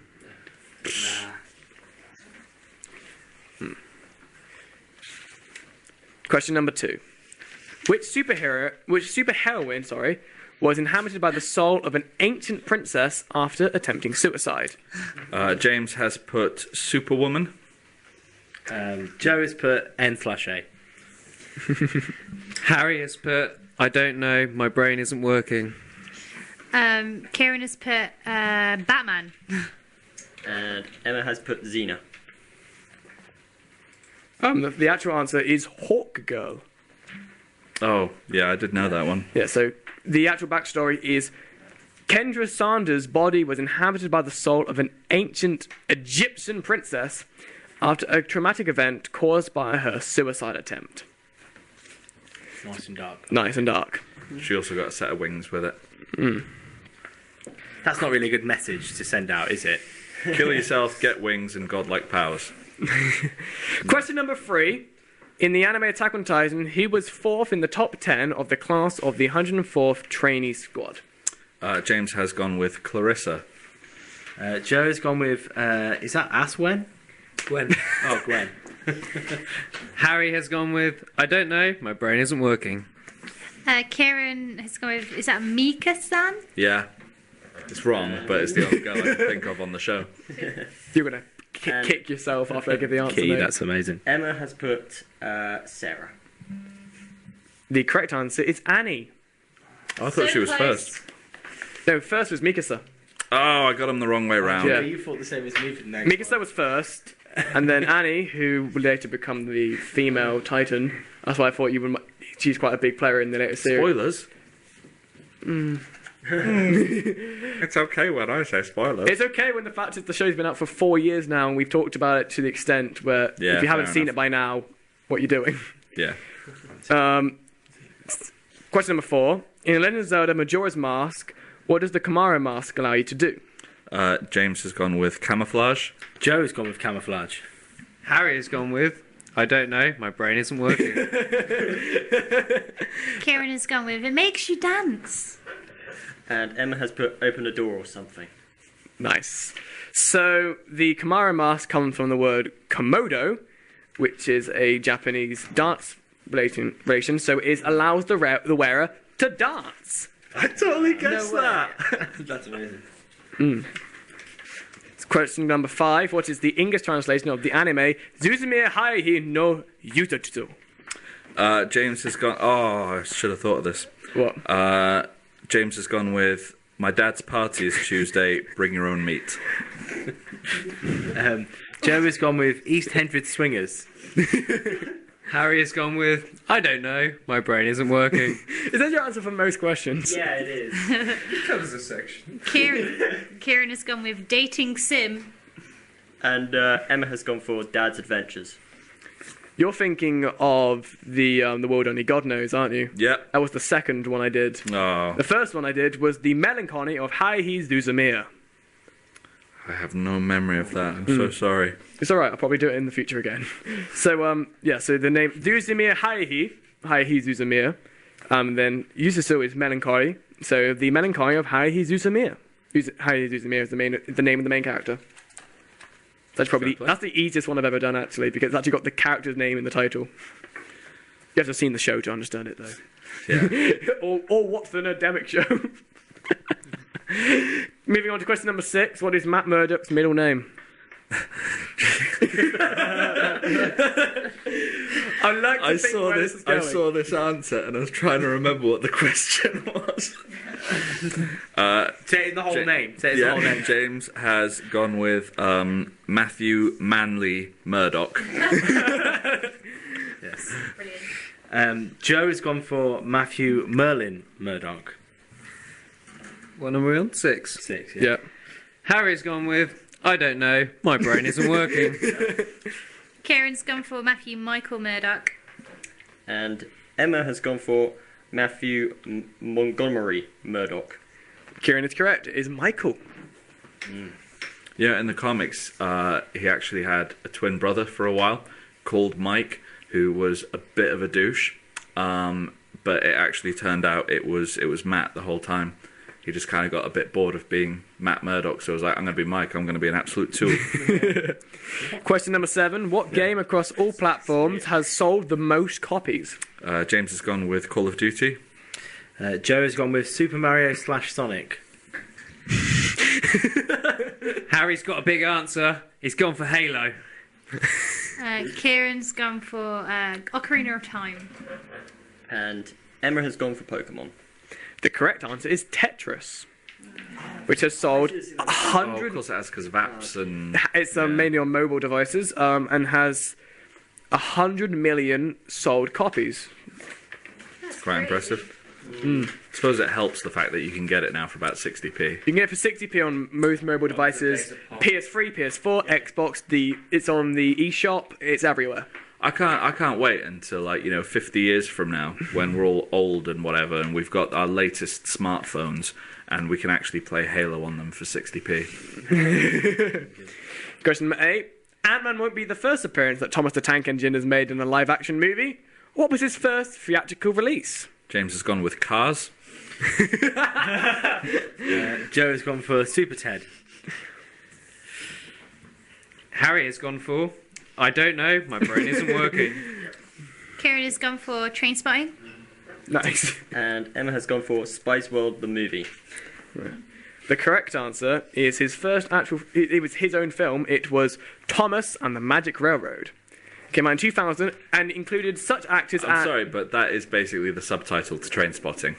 Question number 2. Which superheroine, was inhabited by the soul of an ancient princess after attempting suicide? James has put Superwoman. Joe has put N/A. Harry has put, I don't know, my brain isn't working. Kieran has put Batman. And Emma has put Xena. The actual answer is Hawk Girl. Oh, yeah, I did know that one. Yeah, so the actual backstory is Kendra Sanders' body was inhabited by the soul of an ancient Egyptian princess after a traumatic event caused by her suicide attempt. Nice and dark. Nice and dark. She also got a set of wings with it. That's not really a good message to send out, is it? Kill yourself, get wings, and godlike powers. Question number 3. In the anime Attack on Titan, he was 4th in the top 10 of the class of the 104th trainee squad. James has gone with Clarissa. Joe has gone with, is that Aswen? Gwen. Oh, Gwen. Harry has gone with, I don't know, my brain isn't working. Kieran has gone with, is that Mika-san? Yeah. It's wrong, but it's the only girl I can think of on the show. You're going to kick yourself after I give the answer. Key, mate. that's amazing. Emma has put Sarah. The correct answer is Annie. Oh, I thought she was first. No, first was Mikasa. Oh, I got him the wrong way round. Yeah. You thought the same as me for the next Mikasa was first, and then Annie, who would later become the female Titan. That's why I thought she's quite a big player in the later series. Spoilers? It's okay when I say spoilers. It's okay when the fact is the show's been out for 4 years now, and we've talked about it to the extent where Yeah, if you haven't fair seen enough. it by now, what are you doing? Yeah. Question number 4. In Legend of Zelda Majora's Mask, what does the Kamara mask allow you to do? James has gone with camouflage. Joe has gone with camouflage. Harry has gone with, I don't know, my brain isn't working. Kieran has gone with, it makes you dance. And Emma has put open a door or something. Nice. So the Kamara mask comes from the word komodo, which is a Japanese dance relation. So it allows the wearer to dance. I totally guessed that. That's amazing. Question number 5. What is the English translation of the anime Suzume Haehi no Yutatsu? James has gone... Oh, I should have thought of this. What? James has gone with, my dad's party is Tuesday, bring your own meat. Joe has gone with East Hendred Swingers. Harry has gone with, I don't know, my brain isn't working. Is that your answer for most questions? Yeah, it is. It covers a section. Kieran has gone with dating sim. And Emma has gone for Dad's Adventures. You're thinking of the world only God knows, aren't you? Yep. That was the second one I did. Oh. The first one I did was the melancholy of Haihis Zuzamir. I have no memory of that. I'm so sorry. It's alright, I'll probably do it in the future again. So, so the name Zuzamir Haihi Zuzamir. Then Yususu is melancholy. So the melancholy of Haihi Zuzamir. Haihi Zuzamir is the name of the main character. That's probably that's the easiest one I've ever done, actually, because it's actually got the character's name in the title. You have to have seen the show to understand it, though. Yeah. or watch the Nerdemic show. Moving on to question number 6. What is Matt Murdock's middle name? I saw this answer and I was trying to remember what the question was. Say it in the whole name. Say it in the whole name. James has gone with Matthew Manley Murdoch. Yes. Brilliant. Joe has gone for Matthew Merlin Murdoch. What number are we on? 6. 6, Yeah. Harry's gone with, I don't know, my brain isn't working. Kieran's gone for Matthew Michael Murdoch. And Emma has gone for Matthew Montgomery Murdoch. Kieran is correct. It is Michael. Yeah, in the comics, he actually had a twin brother for a while called Mike, who was a bit of a douche. But it actually turned out it was Matt the whole time. He just kind of got a bit bored of being Matt Murdoch, so I was like, I'm going to be Mike, I'm going to be an absolute tool. Question number 7. What game across all platforms has sold the most copies? James has gone with Call of Duty. Joe has gone with Super Mario / Sonic. Harry's got a big answer. He's gone for Halo. Kieran's gone for Ocarina of Time. And Emma has gone for Pokemon. The correct answer is Tetris, which has sold 100... Oh, of course it has, because of apps and... It's mainly on mobile devices, and has 100 million sold copies. It's quite impressive. I suppose it helps the fact that you can get it now for about 60p. You can get it for 60p on most mobile devices, PS3, PS4, Xbox, it's on the eShop, it's everywhere. I can't wait until 50 years from now, when we're all old and whatever, and we've got our latest smartphones, and we can actually play Halo on them for 60p. Question number 8. Ant-Man won't be the first appearance that Thomas the Tank Engine has made in a live-action movie. What was his first theatrical release? James has gone with Cars. Joe has gone for Super Ted. Harry has gone for, I don't know, my brain isn't working. Kieran has gone for Trainspotting. Nice. And Emma has gone for Spice World the movie. The correct answer is his first actual... It was his own film. It was Thomas and the Magic Railroad. Came out in 2000 and included such actors as... I'm sorry, but that is basically the subtitle to Trainspotting.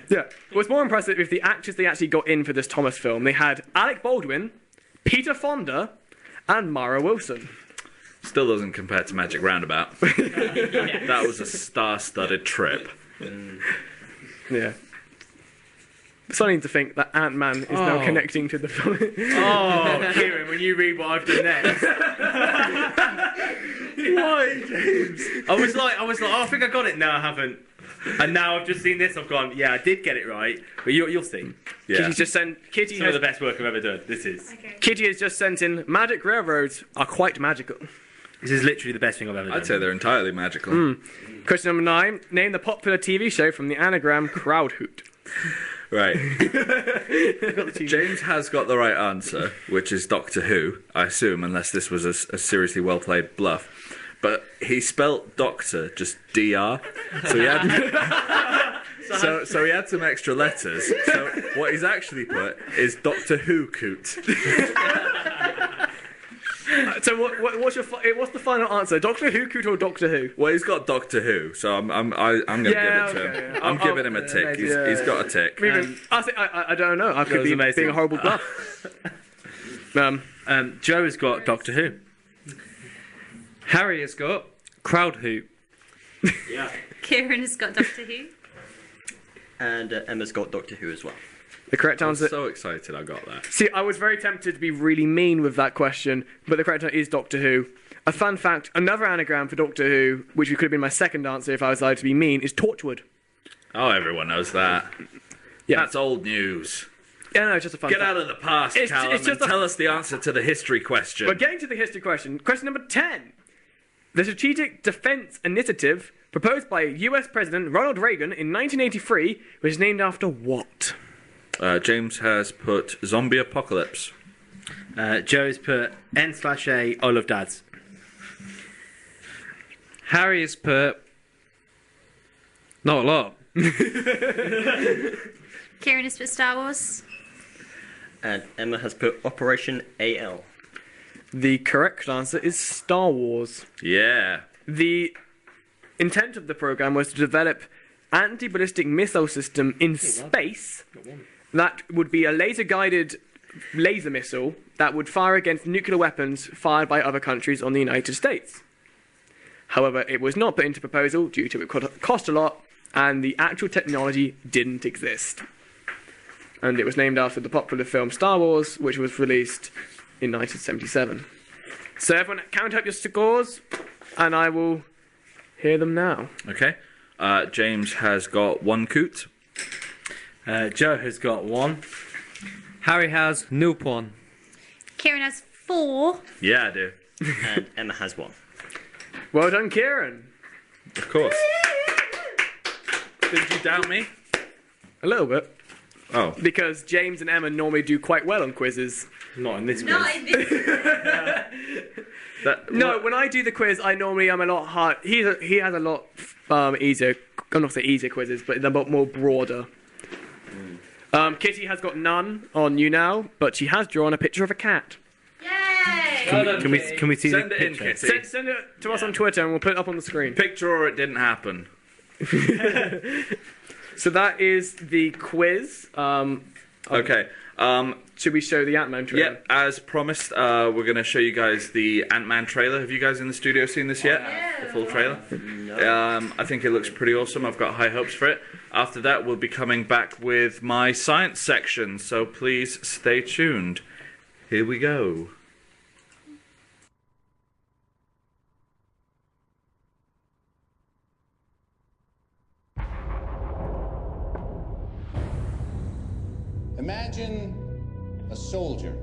Yeah. What's more impressive is the actors they actually got in for this Thomas film. They had Alec Baldwin, Peter Fonda, and Mara Wilson. Still doesn't compare to Magic Roundabout. That was a star-studded trip. Yeah. It's funny to think that Ant-Man is now connecting to the film. Oh, Kieran, when you read what I've done next. Why, James? I was like, oh, I think I got it. No, I haven't. And now I've just seen this. I've gone, yeah, I did get it right. But you'll see. Yeah. Kitty's just sent... Kitty Some of the best work I've ever done. This is. Okay. Kitty has just sent in, Magic Railroads are quite magical. This is literally the best thing I've ever done. I'd say they're entirely magical. Question number 9. Name the popular TV show from the anagram Crowd Hoot. Right. James has got the right answer, which is Doctor Who, I assume, unless this was a seriously well-played bluff. But he spelt Doctor just DR, so he had so he had some extra letters. So what he's actually put is Doctor Who Coot. So what's the final answer? Doctor Who Coot or Doctor Who? Well, he's got Doctor Who, so I'm going to give it to him. Yeah. I'm giving him a tick. He's got a tick. I don't know. I could be being a horrible bluff. Joe has got Doctor Who. Harry has got Crowd Hoot. Yeah. Kieran has got Doctor Who. And Emma's got Doctor Who as well. The correct answer... I'm so excited I got that. See, I was very tempted to be really mean with that question, but the correct answer is Doctor Who. A fun fact, another anagram for Doctor Who, which could have been my second answer if I was allowed to be mean, is Torchwood. Oh, everyone knows that. Yeah. That's old news. Yeah, no, it's just a fun Get fact. out of the past, Callum, and tell us the answer to the history question. We're getting to the history question. Question number 10. The Strategic Defense Initiative, proposed by US President Ronald Reagan in 1983, was named after what? James has put zombie apocalypse. Joe's put N/A, I love dads. Harry's put... Not a lot. Kieran has put Star Wars. And Emma has put Operation AL. The correct answer is Star Wars. Yeah. The intent of the program was to develop anti-ballistic missile system in space that would be a laser-guided laser missile that would fire against nuclear weapons fired by other countries on the United States. However, it was not put into proposal due to it cost a lot, and the actual technology didn't exist. And it was named after the popular film Star Wars, which was released in 1977. So everyone count up your scores, and I will hear them now. Okay. James has got 1 coot. Joe has got 1. Harry has Noop 1. Kieran has 4. Yeah, I do. And Emma has 1. Well done, Kieran. Of course. Did you doubt me? A little bit. Oh. Because James and Emma normally do quite well on quizzes. Not in this quiz. Not in this. No, when I do the quiz, I normally am a lot hard. He has a lot easier. I'm not saying easier quizzes, but they're a lot more broader. Kitty has got none on you now, but she has drawn a picture of a cat. Yay! Can we see Send the it in, picture? Kitty. Send it to us on Twitter, and we'll put it up on the screen. Picture or it didn't happen. So that is the quiz. Okay. Should we show the Ant-Man trailer? Yeah, as promised, we're going to show you guys the Ant-Man trailer. Have you guys in the studio seen this yet? The full trailer? No. I think it looks pretty awesome. I've got high hopes for it. After that, we'll be coming back with my science section, so please stay tuned. Here we go. Imagine a soldier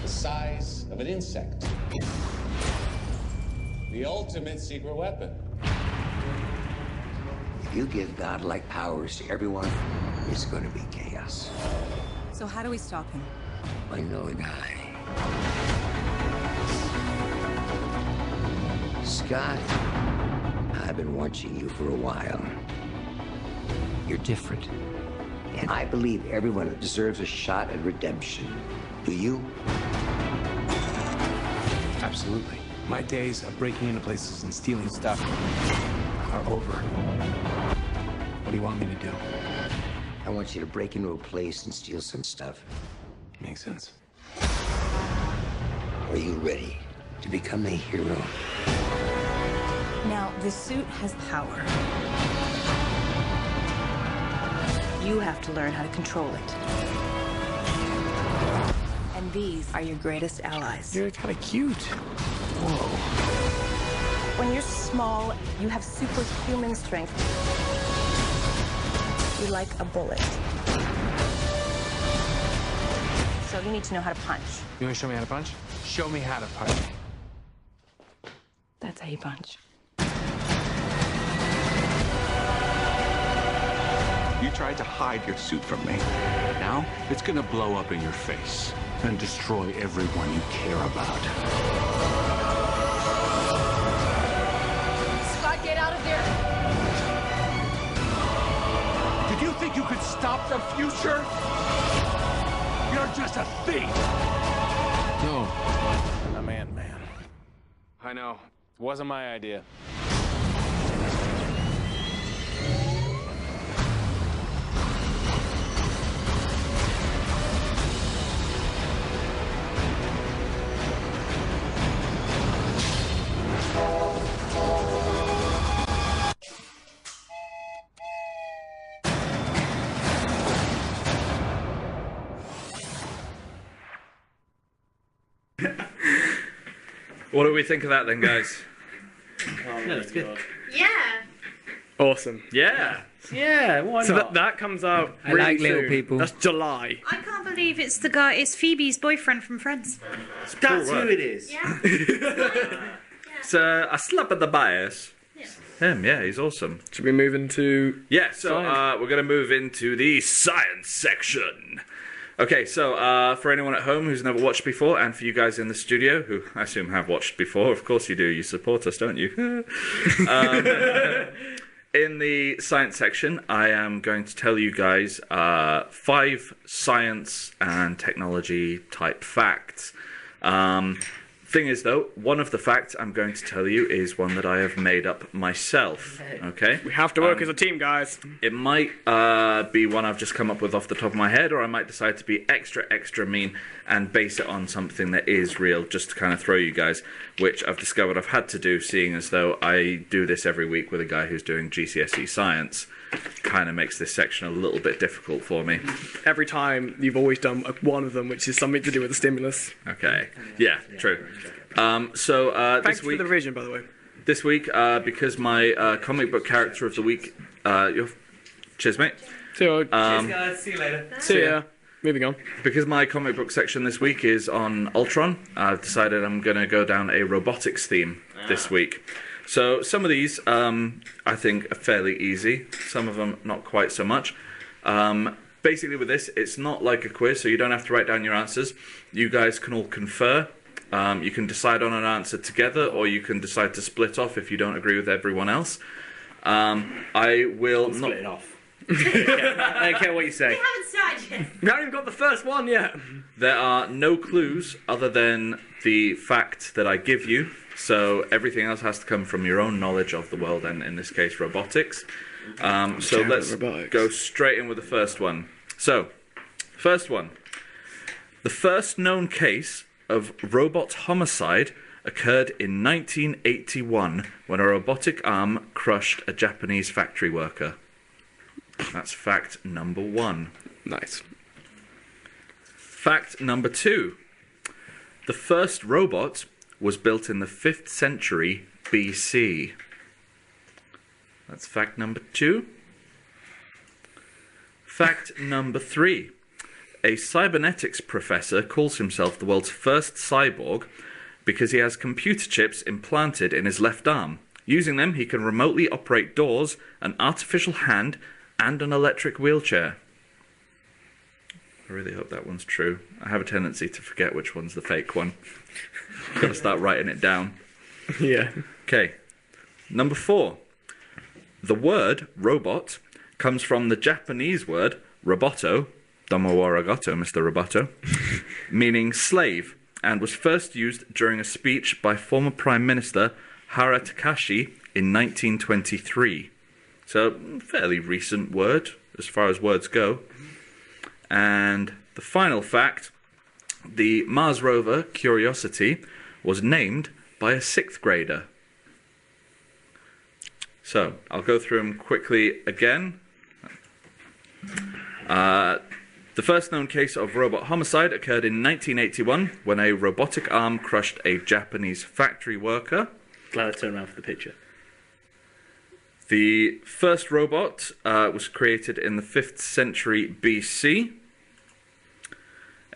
the size of an insect. The ultimate secret weapon. If you give godlike powers to everyone, it's going to be chaos. So how do we stop him? I know a guy. Scott, I've been watching you for a while. You're different. And I believe everyone deserves a shot at redemption. Do you? Absolutely. My days of breaking into places and stealing stuff are over. What do you want me to do? I want you to break into a place and steal some stuff. Makes sense. Are you ready to become the hero? Now, the suit has power. You have to learn how to control it. And these are your greatest allies. You're kind of cute. Whoa. When you're small, you have superhuman strength. You're like a bullet. So you need to know how to punch. You want to show me how to punch? Show me how to punch. That's how you punch. You tried to hide your suit from me. Now, it's gonna blow up in your face and destroy everyone you care about. Scott, get out of there! Did you think you could stop the future? You're just a thief! No. I'm Ant-Man. I know. It wasn't my idea. What do we think of that then, guys? Yeah, that's good. Yeah. Awesome. Yeah. Yeah, why So not? that comes out I really like little soon. people. That's July. I can't believe it's the guy. It's Phoebe's boyfriend from Friends. That's Cool, who right. it is. Yeah. It's a slap at the bias. Him, yeah, he's awesome. Should we move into... Yeah, so we're going to move into the science section. Okay, so for anyone at home who's never watched before, and for you guys in the studio, who I assume have watched before, of course you do, you support us, don't you? In the science section, I am going to tell you guys 5 science and technology type facts. Thing is, though, one of the facts I'm going to tell you is one that I have made up myself. Okay? We have to work as a team, guys. It might be one I've just come up with off the top of my head, or I might decide to be extra mean and base it on something that is real, just to kind of throw you guys, which I've discovered I've had to do, seeing as though I do this every week with a guy who's doing GCSE science. Kind of makes this section a little bit difficult for me. Every time, you've always done one of them, which is something to do with the stimulus. Okay. Yeah, true. Thanks this week, for the revision, by the way. This week, because my comic book character of the week... cheers, mate. See you. Cheers, guys. See you later. See ya. Moving on. Because my comic book section this week is on Ultron, I've decided I'm going to go down a robotics theme this week. So some of these, I think, are fairly easy. Some of them, not quite so much. Basically with this, it's not like a quiz, so you don't have to write down your answers. You guys can all confer. You can decide on an answer together, or you can decide to split off if you don't agree with everyone else. I will not... Split it off. I don't care what you say. We haven't started yet. We haven't even got the first one yet. There are no clues other than the fact that I give you, so everything else has to come from your own knowledge of the world, and in this case, robotics. So let's go straight in with the first one. So, first one. The first known case of robot homicide occurred in 1981 when a robotic arm crushed a Japanese factory worker. That's fact number 1. Nice. Fact number 2. The first robot was built in the 5th century BC. That's fact number 2. Fact number 3. A cybernetics professor calls himself the world's first cyborg because he has computer chips implanted in his left arm. Using them, he can remotely operate doors, an artificial hand, and an electric wheelchair. I really hope that one's true. I have a tendency to forget which one's the fake one. Got to start writing it down. Yeah. Okay. Number 4. The word robot comes from the Japanese word roboto, domo wa arigato, Mr. Roboto, meaning slave, and was first used during a speech by former Prime Minister Hara Takashi in 1923. So, fairly recent word, as far as words go. And the final fact, the Mars rover Curiosity was named by a 6th grader. So, I'll go through them quickly again. The first known case of robot homicide occurred in 1981 when a robotic arm crushed a Japanese factory worker. Glad I turned around for the picture. The first robot was created in the 5th century BC.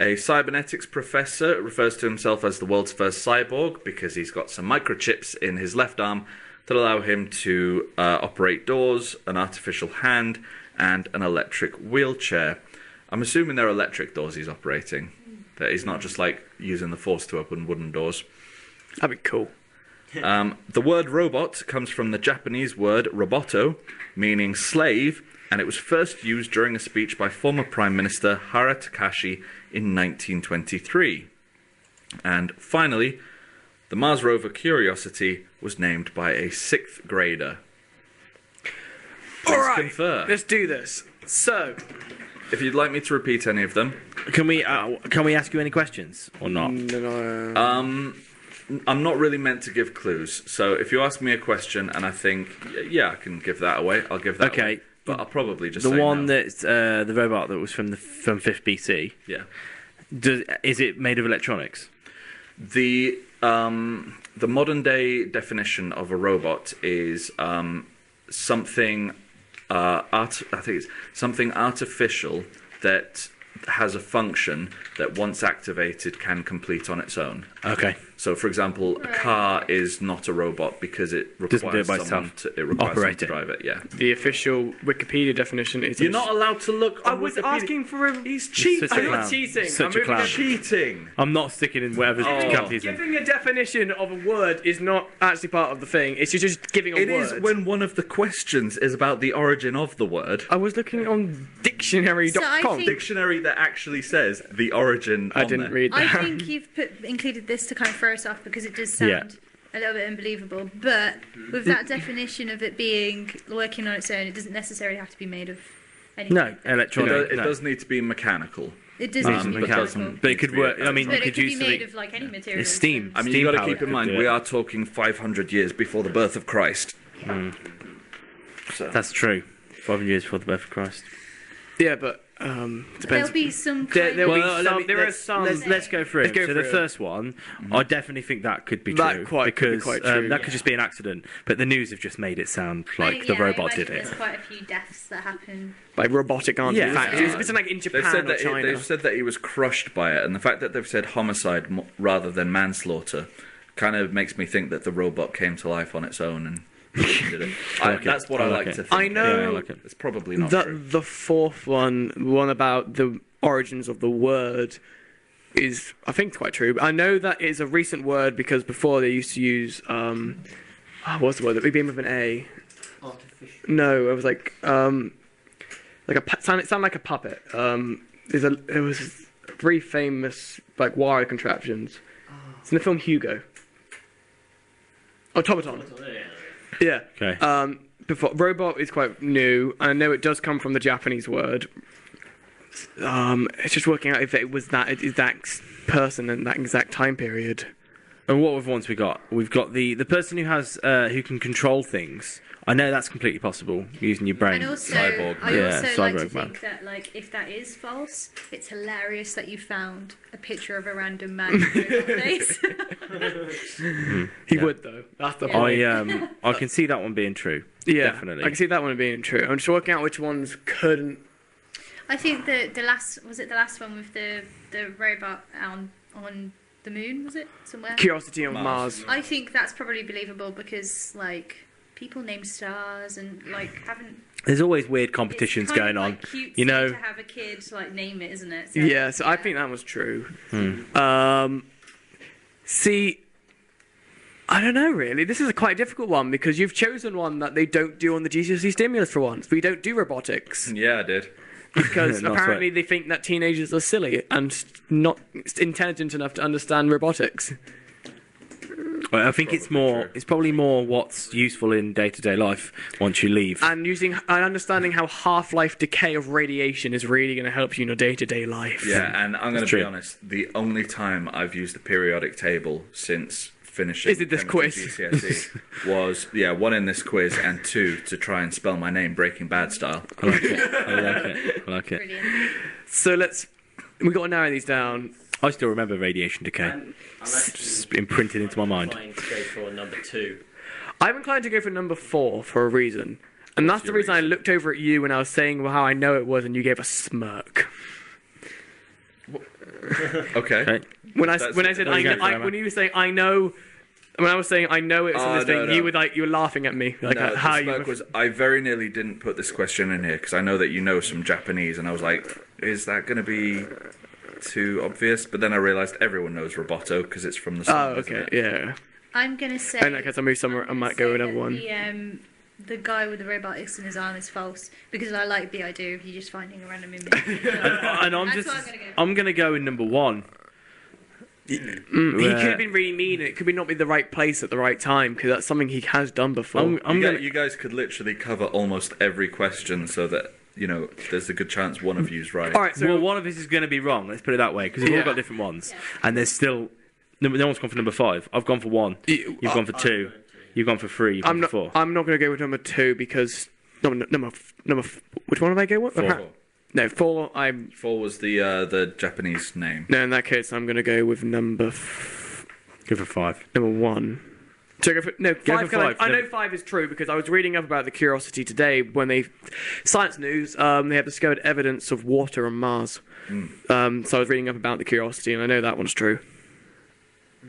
A cybernetics professor refers to himself as the world's first cyborg because he's got some microchips in his left arm that allow him to operate doors, an artificial hand, and an electric wheelchair. I'm assuming they're electric doors he's operating. That he's not just like using the force to open wooden doors. That'd be cool. The word robot comes from the Japanese word roboto, meaning slave, and it was first used during a speech by former Prime Minister Hara Takashi in 1923. And finally, the Mars rover Curiosity was named by a 6th grader. All right, confer. let's do this. So, if you'd like me to repeat any of them, can we ask you any questions or not? No. I'm not really meant to give clues, so if you ask me a question and I think, yeah, I can give that away, I'll give that away. But I'll probably just say one no. that's the robot that was from 5th BC. Yeah. Is it made of electronics? The the modern day definition of a robot is something I think it's something artificial that has a function that once activated can complete on its own. Okay. So, for example, a car is not a robot because it Doesn't do it requires by someone itself. to someone Operate to it. drive it. Yeah. The official Wikipedia definition is... You're not allowed to look on I was Wikipedia. asking for a... He's cheating. I'm not cheating. Such a clown. Cheating. I'm not sticking in whatever company's in. Giving a definition of a word is not actually part of the thing. It's just giving a word. It is when one of the questions is about the origin of the word. I was looking on dictionary.com. Dictionary that actually says the origin. I didn't read that. I think you've included this to kind of throw us off because it does sound a little bit unbelievable. But with that definition of it being working on its own, it doesn't necessarily have to be made of anything. No, electronic. It does need to be mechanical. It does need to be mechanical. But it could work. I mean, But you it could could be use made something. of like any material. It's steam. I mean, Steam you got to powered keep in could mind do we it. are talking 500 years before the birth of Christ. So. That's true. 500 years before the birth of Christ. Yeah, but depends. There'll be some kind There'll be of... some, there are some... Let's go through it. Let's go So the through it. first one, I definitely think that could be That true. could be because quite true, that could just be an accident. But the news have just made it sound like I the robot imagine did it. There's quite a few deaths that happen. Like robotic arms Yeah. in factories. It's like in They've Japan said or that China. they've said that he was crushed by it, and the fact that they've said homicide rather than manslaughter kind of makes me think that the robot came to life on its own and did it. That's what I like to think. I know. Yeah, I like it. It's probably not that true. the fourth one about the origins of the word, is I think quite true. But I know that it's a recent word because before they used to use what's the word that began with an A? Artificial. No, it was like it sounded like a puppet. There was three famous like wire contraptions. It's in the film Hugo. Automaton. Yeah. Okay. Before robot is quite new. I know it does come from the Japanese word. It's just working out if it was that exact person in that exact time period. And what have ones we got? We've got the person who has who can control things. I know that's completely possible using your brain. And also, Cyborg. I also like to Cyborg man. think that, like, if that is false, it's hilarious that you found a picture of a random man with a robot face. He would though. That's the point. I can see that one being true. Yeah, Definitely. I can see that one being true. I'm just working out which ones couldn't. I think the last one with the robot on the moon, was it somewhere? Curiosity on Mars. I think that's probably believable because like people name stars and like haven't. There's always weird competitions it's kind going of, on. like, cutesy You know. to have a kid like name it, isn't it? So, Yeah, so I think that was true. Hmm. See, I don't know really. This is a quite difficult one because you've chosen one that they don't do on the GCSE stimulus for once. We don't do robotics. Yeah, I did. Because Not apparently they think that teenagers are silly and not intelligent enough to understand robotics. Well, I think it's probably more what's useful in day-to-day life once you leave. And understanding how half-life decay of radiation is really going to help you in your day-to-day life. Yeah, and I'm going That's to be true. honest. The only time I've used the periodic table since finishing Is it this chemistry quiz? GCSE was 1 in this quiz and 2 to try and spell my name Breaking Bad style. I like it. I like it. So we got to narrow these down. I still remember radiation decay. It's imprinted into my mind. I'm inclined to go for number 2. I'm inclined to go for number 4 for a reason. And that's the reason I looked over at you when I was saying how I know it was and you gave a smirk. Okay. When I said when you were saying I know, when I was saying I know it's in this thing, no. you were laughing at me like No, how the you. smirk was. I very nearly didn't put this question in here because I know that you know some Japanese, and I was like, is that going to be too obvious? But then I realised everyone knows Roboto because it's from the song. Oh, okay, yeah. I'm gonna say. In that case, I move somewhere. I might go with another one. The guy with the robotics in his arm is false because I like the idea of you just finding a random image. And I'm going to go in number 1. He could have been really mean. It could not be the right place at the right time because that's something he has done before. You guys could literally cover almost every question so that there's a good chance one of you's right. All right, so one of us is going to be wrong. Let's put it that way because we've all got different ones, and there's still no one's gone for number 5. I've gone for 1. You've gone for 2. You've gone for 3. You've gone for 4. I'm not going to go with number 2 because number. Which one did I go with? 4. No, 4. 4 was the Japanese name. No, in that case, I'm going to go with number. Go for 5. Number 1. So go for, no, 5. Go for 5. I know 5 is true because I was reading up about the Curiosity today when Science News, they have discovered evidence of water on Mars. So I was reading up about the Curiosity, and I know that one's true.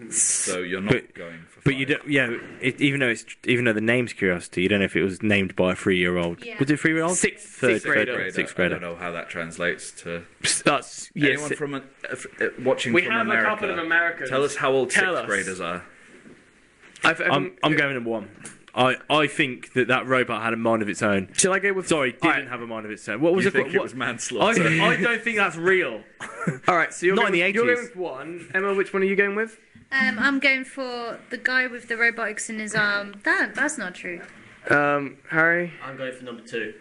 So you're not going for 5. But you don't, even though the name's Curiosity, you don't know if it was named by a 3-year-old. Yeah. Was it a 3-year-old? Sixth grader. Sixth grader. I don't know how that translates to. That's Anyone from watching we from have America? a couple of Americans. Tell us how old Tell 6th us. graders are. I'm going number 1. I think that robot had a mind of its own. Shall I go with? Sorry, didn't have a mind of its own. What was You it? think it was manslaughter? I don't think that's real. All right, so you're Not going, in the you're 80s. going with 1. Emma, which one are you going with? I'm going for the guy with the robotics in his arm. That's not true. Harry? I'm going for number 2.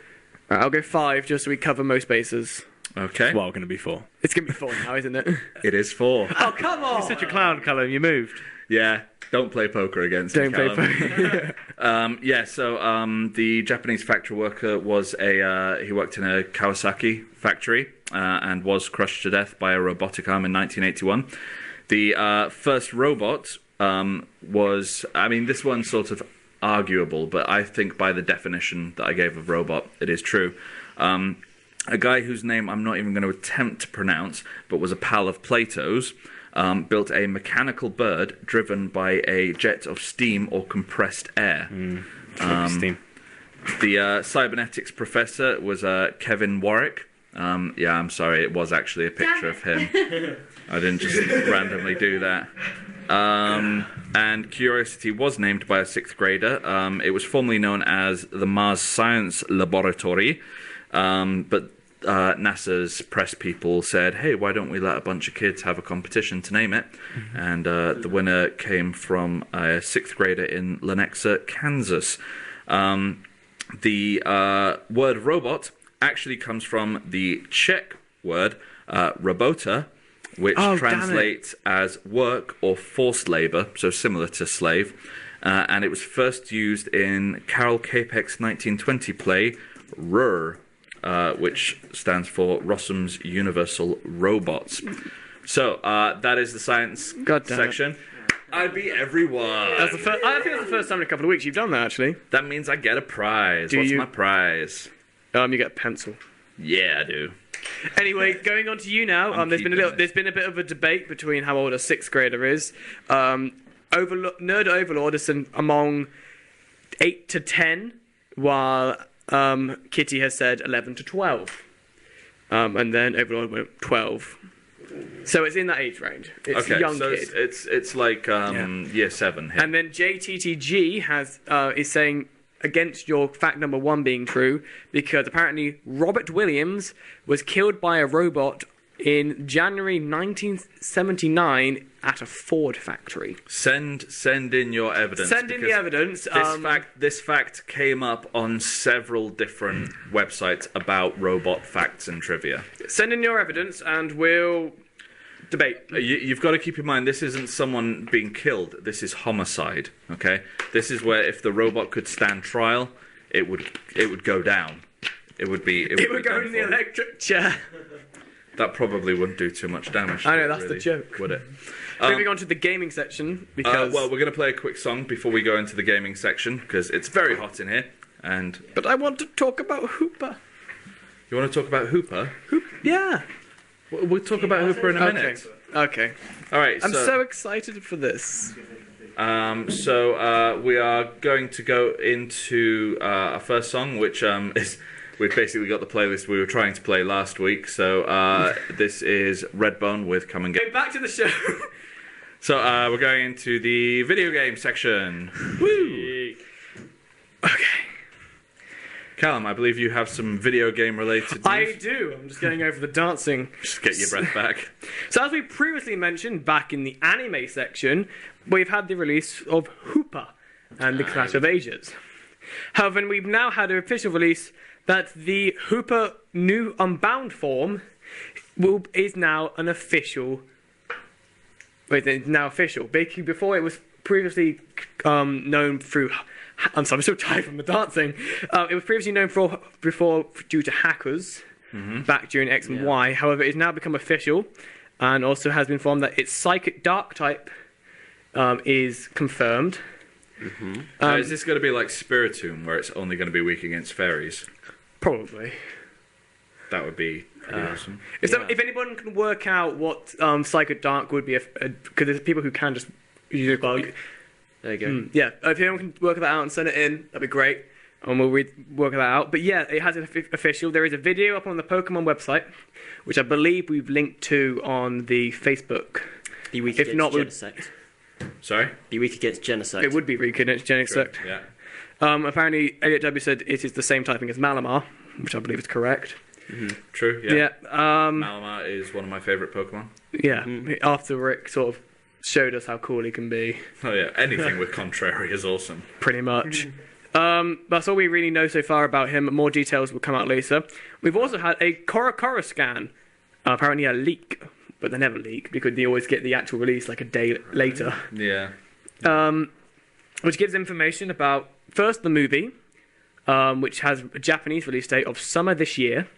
All right, I'll go 5 just so we cover most bases. Okay. Well, going to be 4. It's going to be 4 now, isn't it? It is 4. Oh, come on! You're such a clown, Callum. You moved. Yeah. Don't play poker against Don't him, play Callum. poker. So the Japanese factory worker was he worked in a Kawasaki factory and was crushed to death by a robotic arm in 1981. The first robot was, this one's sort of arguable, but I think by the definition that I gave of robot, it is true. A guy whose name I'm not even going to attempt to pronounce, but was a pal of Plato's, built a mechanical bird driven by a jet of steam or compressed air. Steam. The cybernetics professor was Kevin Warwick. I'm sorry, it was actually a picture of him. I didn't just randomly do that. And Curiosity was named by a 6th grader. It was formerly known as the Mars Science Laboratory, but NASA's press people said, hey, why don't we let a bunch of kids have a competition to name it? And the winner came from a 6th grader in Lenexa, Kansas. The word robot actually comes from the Czech word robota, which translates as work or forced labor, so similar to slave. And it was first used in Karel Čapek's 1920 play, Rur, which stands for Rossum's Universal Robots. So, that is the science section. I beat everyone. I think that's the first time in a couple of weeks you've done that, actually. That means I get a prize. What's my prize? You get a pencil. Yeah, I do. Anyway, going on to you now. There's been a bit of a debate between how old a 6th grader is. Nerd Overlord is among 8 to 10, while Kitty has said 11 to 12. And then Overlord went 12. So it's in that age range. It's a young kid. It's like year 7 here. And then JTTG is saying against your fact number 1 being true, because apparently Robert Williams was killed by a robot in January 1979 at a Ford factory. Send in your evidence. Send in the evidence. This fact came up on several different websites about robot facts and trivia. Send in your evidence and we'll debate. You've got to keep in mind, this isn't someone being killed. This is homicide. Okay, this is where if the robot could stand trial, it would go down. It would go in the electric chair. That probably wouldn't do too much damage. I know, that's the joke. Would it? Moving on to the gaming section, because... we're going to play a quick song before we go into the gaming section, because it's very hot in here, and... But I want to talk about Hoopa. You want to talk about Hoopa? Yeah. We'll talk about Hoopa in a minute. Okay. All right, I'm so excited for this. So we are going to go into our first song, which is... We've basically got the playlist we were trying to play last week. So this is Redbone with Come and Get. Go back to the show. So we're going into the video game section. Woo! Okay. Callum, I believe you have some video game related news. I do. I'm just going over the dancing. Just get your breath back. So as we previously mentioned back in the anime section, we've had the release of Hoopa and the Clash of Ages. However, we've now had an official release that the Hoopa new Unbound form is now an official. Wait, it's now official. Before it was previously known through. I'm sorry, I'm so tired from the dancing. It was previously known before due to hackers back during X and Y. However, it's now become official, and also has been informed that its psychic dark type is confirmed. Now, is this going to be like Spiritomb, where it's only going to be weak against fairies? Probably. That would be pretty awesome. If anyone can work out what Psychic Dark would be, because there's people who can just use it. Like, there you go. Yeah, if anyone can work that out and send it in, that'd be great. And we'll work that out. But yeah, it has an official. There is a video up on the Pokemon website, which I believe we've linked to on the Facebook. Be weak if against not, Genesect. Sorry? Be weak against Genesect. It would be weak against Genesect. Yeah. Apparently, Elliot W said it is the same typing as Malamar, which I believe is correct. True, yeah. Yeah. Malamar is one of my favourite Pokemon. Yeah, after Rick sort of showed us how cool he can be. Oh yeah, anything with Contrary is awesome. Pretty much. That's all we really know so far about him. More details will come out later. We've also had a Korokoro scan. Apparently a leak, but they never leak because they always get the actual release like a day later. Yeah. Which gives information about, first, the movie, which has a Japanese release date of summer this year,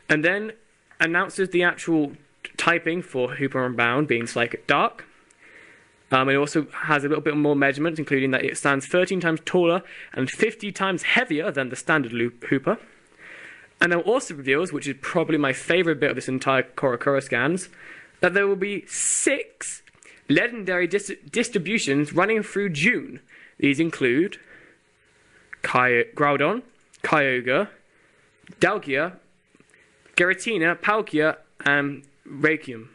and then announces the actual typing for Hoopa Unbound being Psychic Dark. It also has a little bit more measurements, including that it stands 13 times taller and 50 times heavier than the standard Hoopa. And then also reveals, which is probably my favourite bit of this entire Korokoro scans, that there will be 6 legendary distributions running through June. These include Groudon, Kyogre, Dalgia, Giratina, Palkia, and Rayquaza.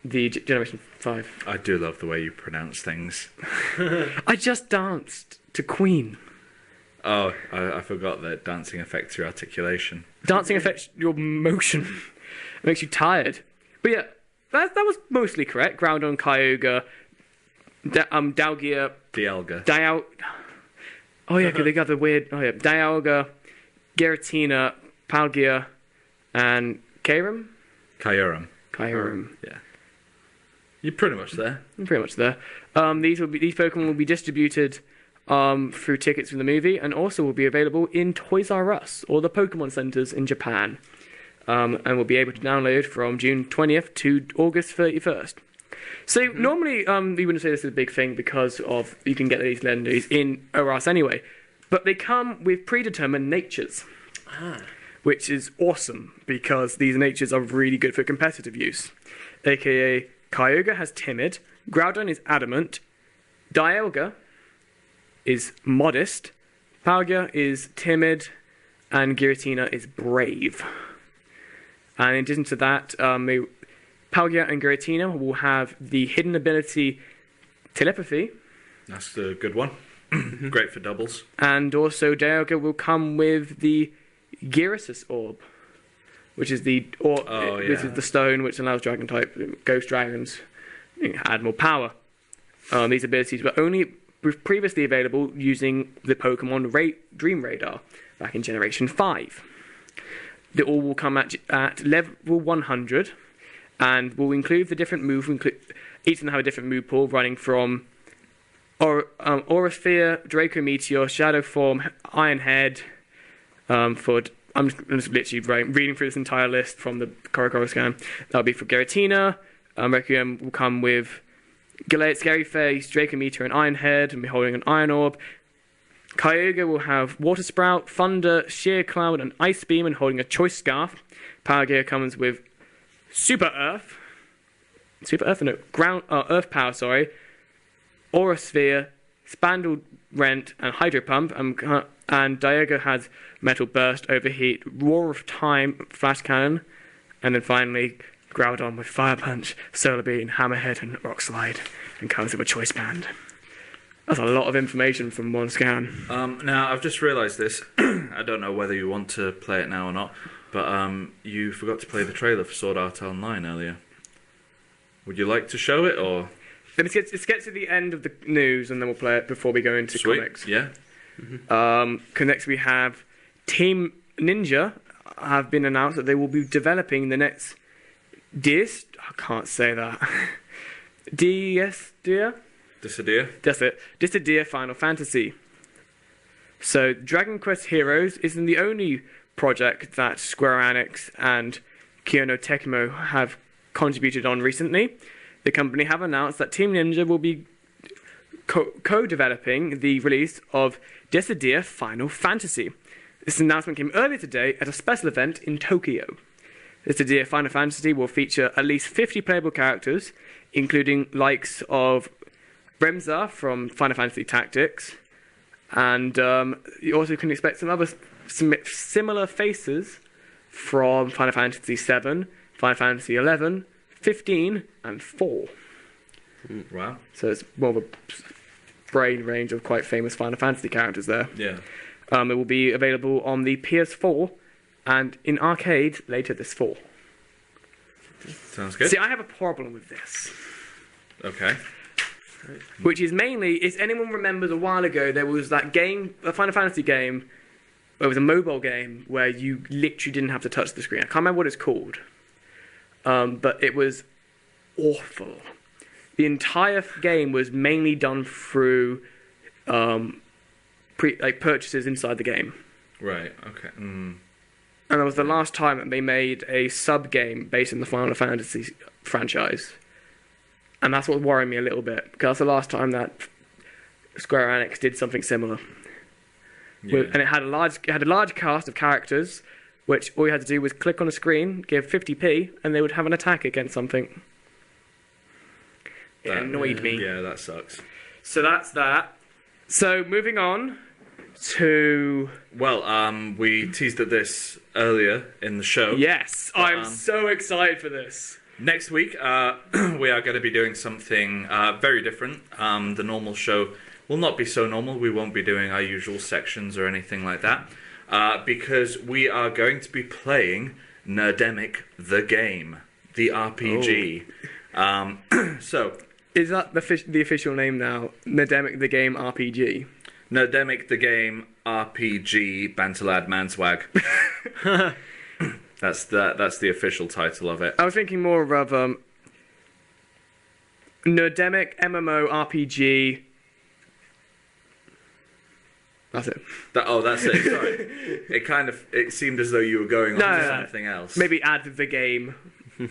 The Generation 5. I do love the way you pronounce things. I just danced to Queen. Oh, I forgot that dancing affects your articulation. Dancing affects your motion. It makes you tired. But yeah, that was mostly correct. Groudon, Kyogre, Dalgia... Dialga. Oh yeah, because they got the weird... Oh yeah, Dialga, Giratina, Palkia, and Kyurem? Kyurem. Yeah. You're pretty much there. Pretty much there. These Pokemon will be distributed through tickets from the movie, and also will be available in Toys R Us or the Pokemon centers in Japan, and will be able to download from June 20th to August 31st. So normally we wouldn't say this is a big thing because of you can get these legendaries in ORAS anyway, but they come with predetermined natures, which is awesome because these natures are really good for competitive use. AKA Kyogre has Timid, Groudon is Adamant, Dialga is Modest, Palkia is Timid, and Giratina is Brave. And in addition to that, Palkia and Giratina will have the hidden ability Telepathy. That's the good one. Great for doubles. And also Dialga will come with the Gyarados Orb, which is the which is the stone which allows dragon type ghost dragons add more power. These abilities were only previously available using the Pokemon Dream Radar back in Generation 5. They all will come at level 100 and will include the different moves. Each of them have a different move pool running from Aurasphere, Draco Meteor, Shadow Form, Iron Head. I'm just literally reading through this entire list from the Korokoro scan. That'll be for Giratina. Requiem will come with Gallade, Scary Face, Draco Meteor, and Iron Head, and be holding an Iron Orb. Kyogre will have Water Sprout, Thunder, Sheer Cloud, and Ice Beam, and holding a Choice Scarf. Palkia comes with Super Earth. Earth Power, Aurasphere, Spandal Rent, and Hydro Pump, and Dialga has Metal Burst, Overheat, Roar of Time, Flash Cannon, and then finally Groudon with Fire Punch, Solar Beam, Hammerhead, and Rock Slide, and comes with a Choice Band. That's a lot of information from one scan. Now, I've just realised this. I don't know whether you want to play it now or not, but you forgot to play the trailer for Sword Art Online earlier. Would you like to show it, or...? Let's get to the end of the news, and then we'll play it before we go into comics. Yeah. Next we have Team Ninja have been announced that they will be developing the next I can't say that. Dissidia? That's it. Dissidia Final Fantasy. So Dragon Quest Heroes isn't the only project that Square Enix and Kyono Tekimo have contributed on recently. the company have announced that Team Ninja will be co-developing the release of Decidia Final Fantasy. This announcement came earlier today at a special event in Tokyo. Decidia Final Fantasy will feature at least 50 playable characters, including likes of Remza from Final Fantasy Tactics, and you also can expect some other similar faces from Final Fantasy VII, Final Fantasy XI, 15, and 4. Wow. So it's more of a brain range of quite famous Final Fantasy characters there. Yeah. It will be available on the PS4 and in arcade later this fall. Sounds good. See, I have a problem with this. Okay. Which is mainly, if anyone remembers a while ago, there was that game, a Final Fantasy game, it was a mobile game where you literally didn't have to touch the screen. I can't remember what it's called. But it was awful. The entire game was mainly done through purchases inside the game. Right, okay. And that was the last time that they made a sub-game based on the Final Fantasy franchise. And that's what worried me a little bit, because that's the last time that Square Enix did something similar. Yeah. And it had a large cast of characters, which all you had to do was click on a screen, give 50p, and they would have an attack against something. It annoyed me. Yeah, that sucks. So that's that. So moving on to... Well, we teased at this earlier in the show. Yes, I'm so excited for this. Next week, we are going to be doing something very different. The normal show will not be so normal. We won't be doing our usual sections or anything like that, because we are going to be playing Nerdemic the game, the RPG. So, is that the official name now? Nerdemic the game RPG. Nerdemic the game RPG Bantalad Manswag. That's the official title of it. I was thinking more of Nerdemic MMO RPG. That's it. That's it. Sorry. It seemed as though you were going on to something else. Maybe add the game,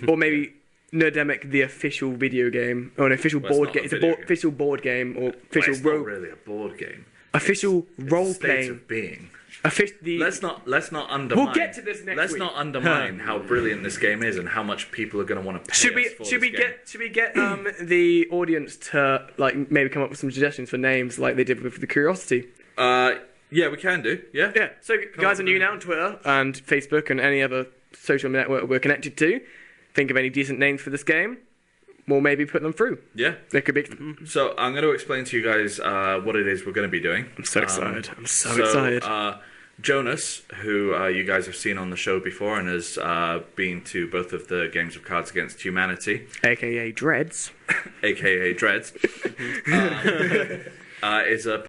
or maybe Nerdemic the official video game, or an official board game. It's an official board game, or official it's not really a board game. Official role playing. State of being. Let's not undermine. We'll get to this next week. Let's not undermine how brilliant this game is and how much people are going to want to pay Should we get the audience to maybe come up with some suggestions for names like they did with the Curiosity? Yeah, we can do. Yeah. Yeah. So guys are new now on Twitter and Facebook and any other social network we're connected to. Think of any decent names for this game. We'll maybe put them through. Yeah. They could be. So I'm going to explain to you guys what it is we're going to be doing. I'm so excited. I'm so excited. Jonas, who you guys have seen on the show before and has been to both of the games of Cards Against Humanity. A.K.A. Dreads. A.K.A. Dreads. Is a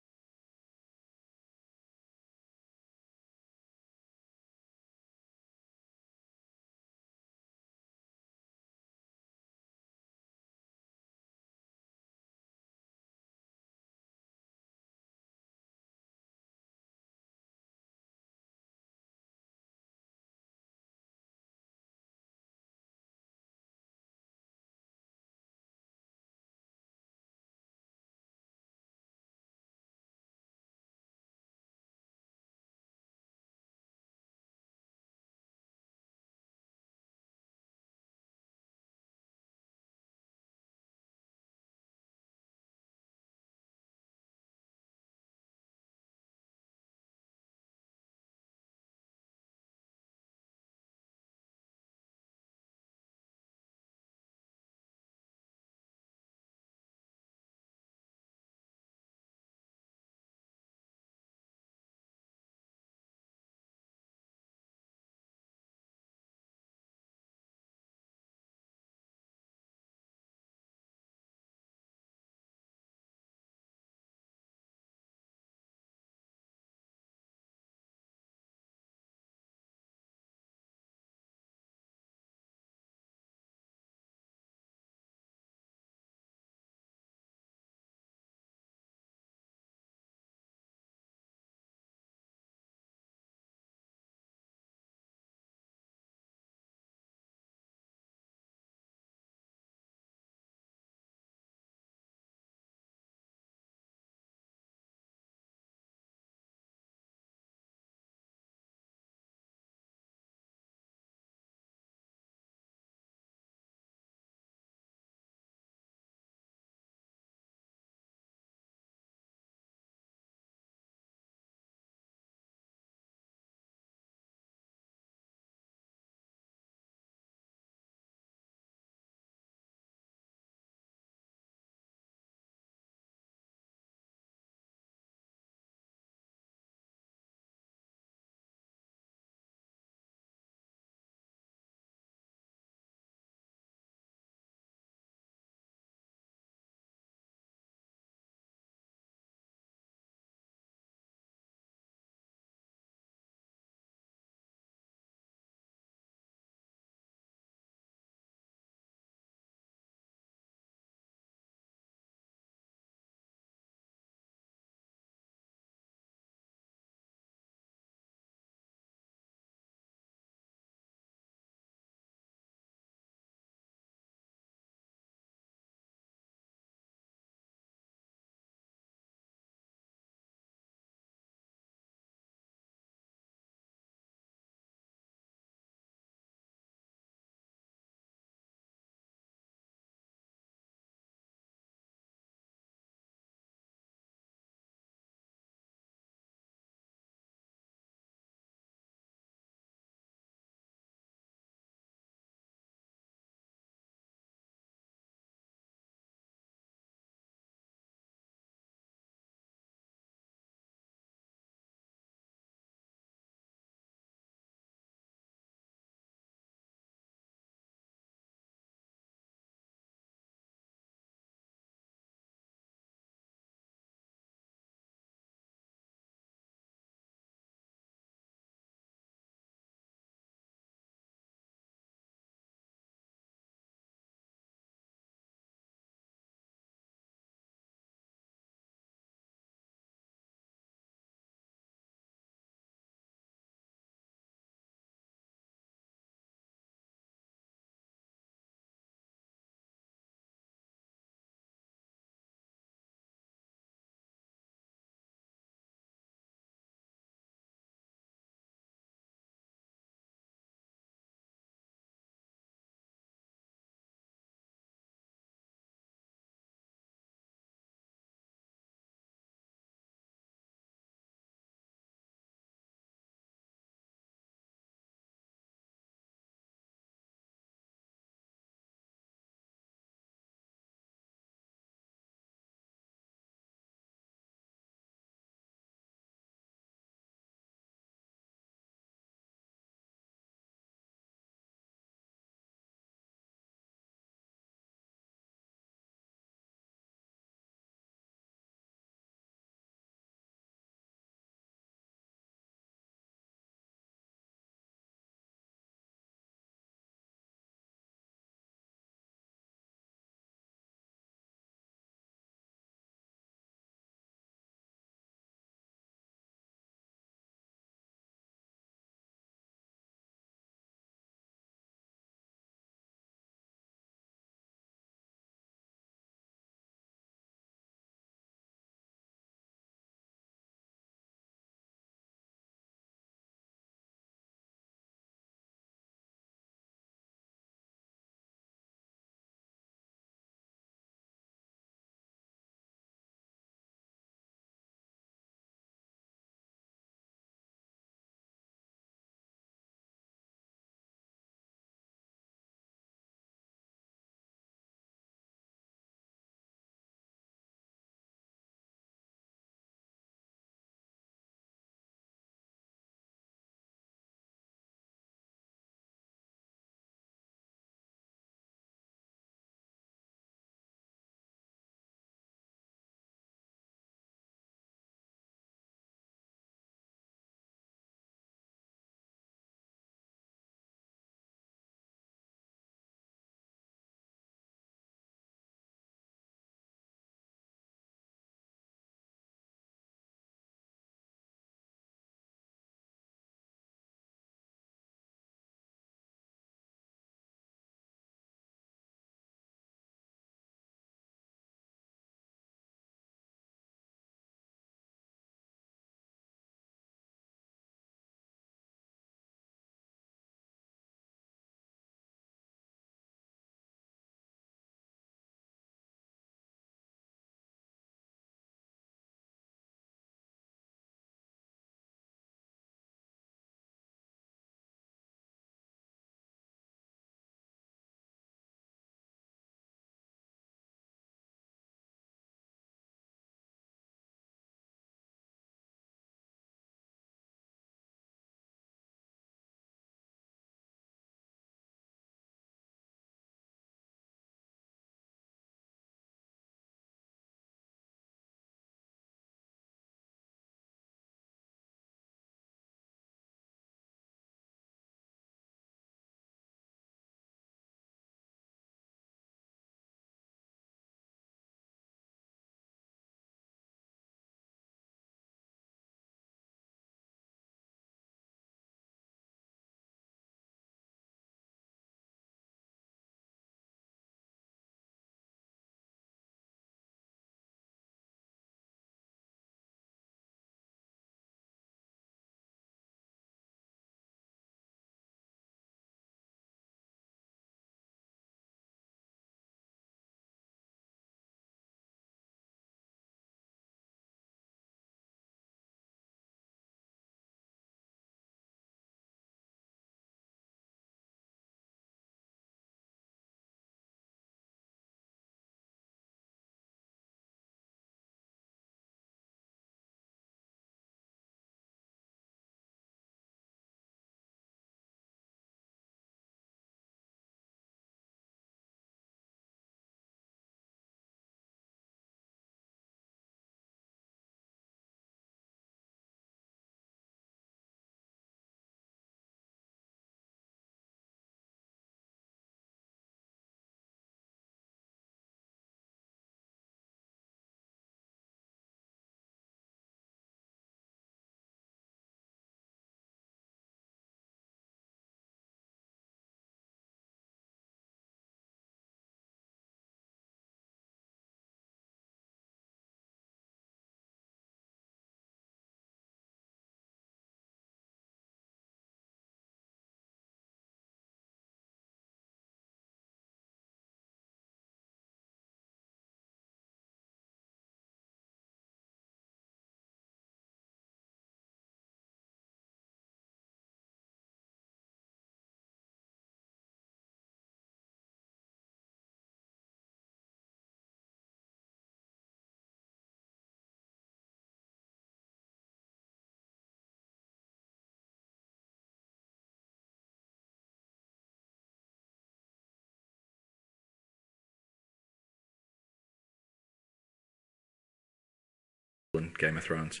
than Game of Thrones.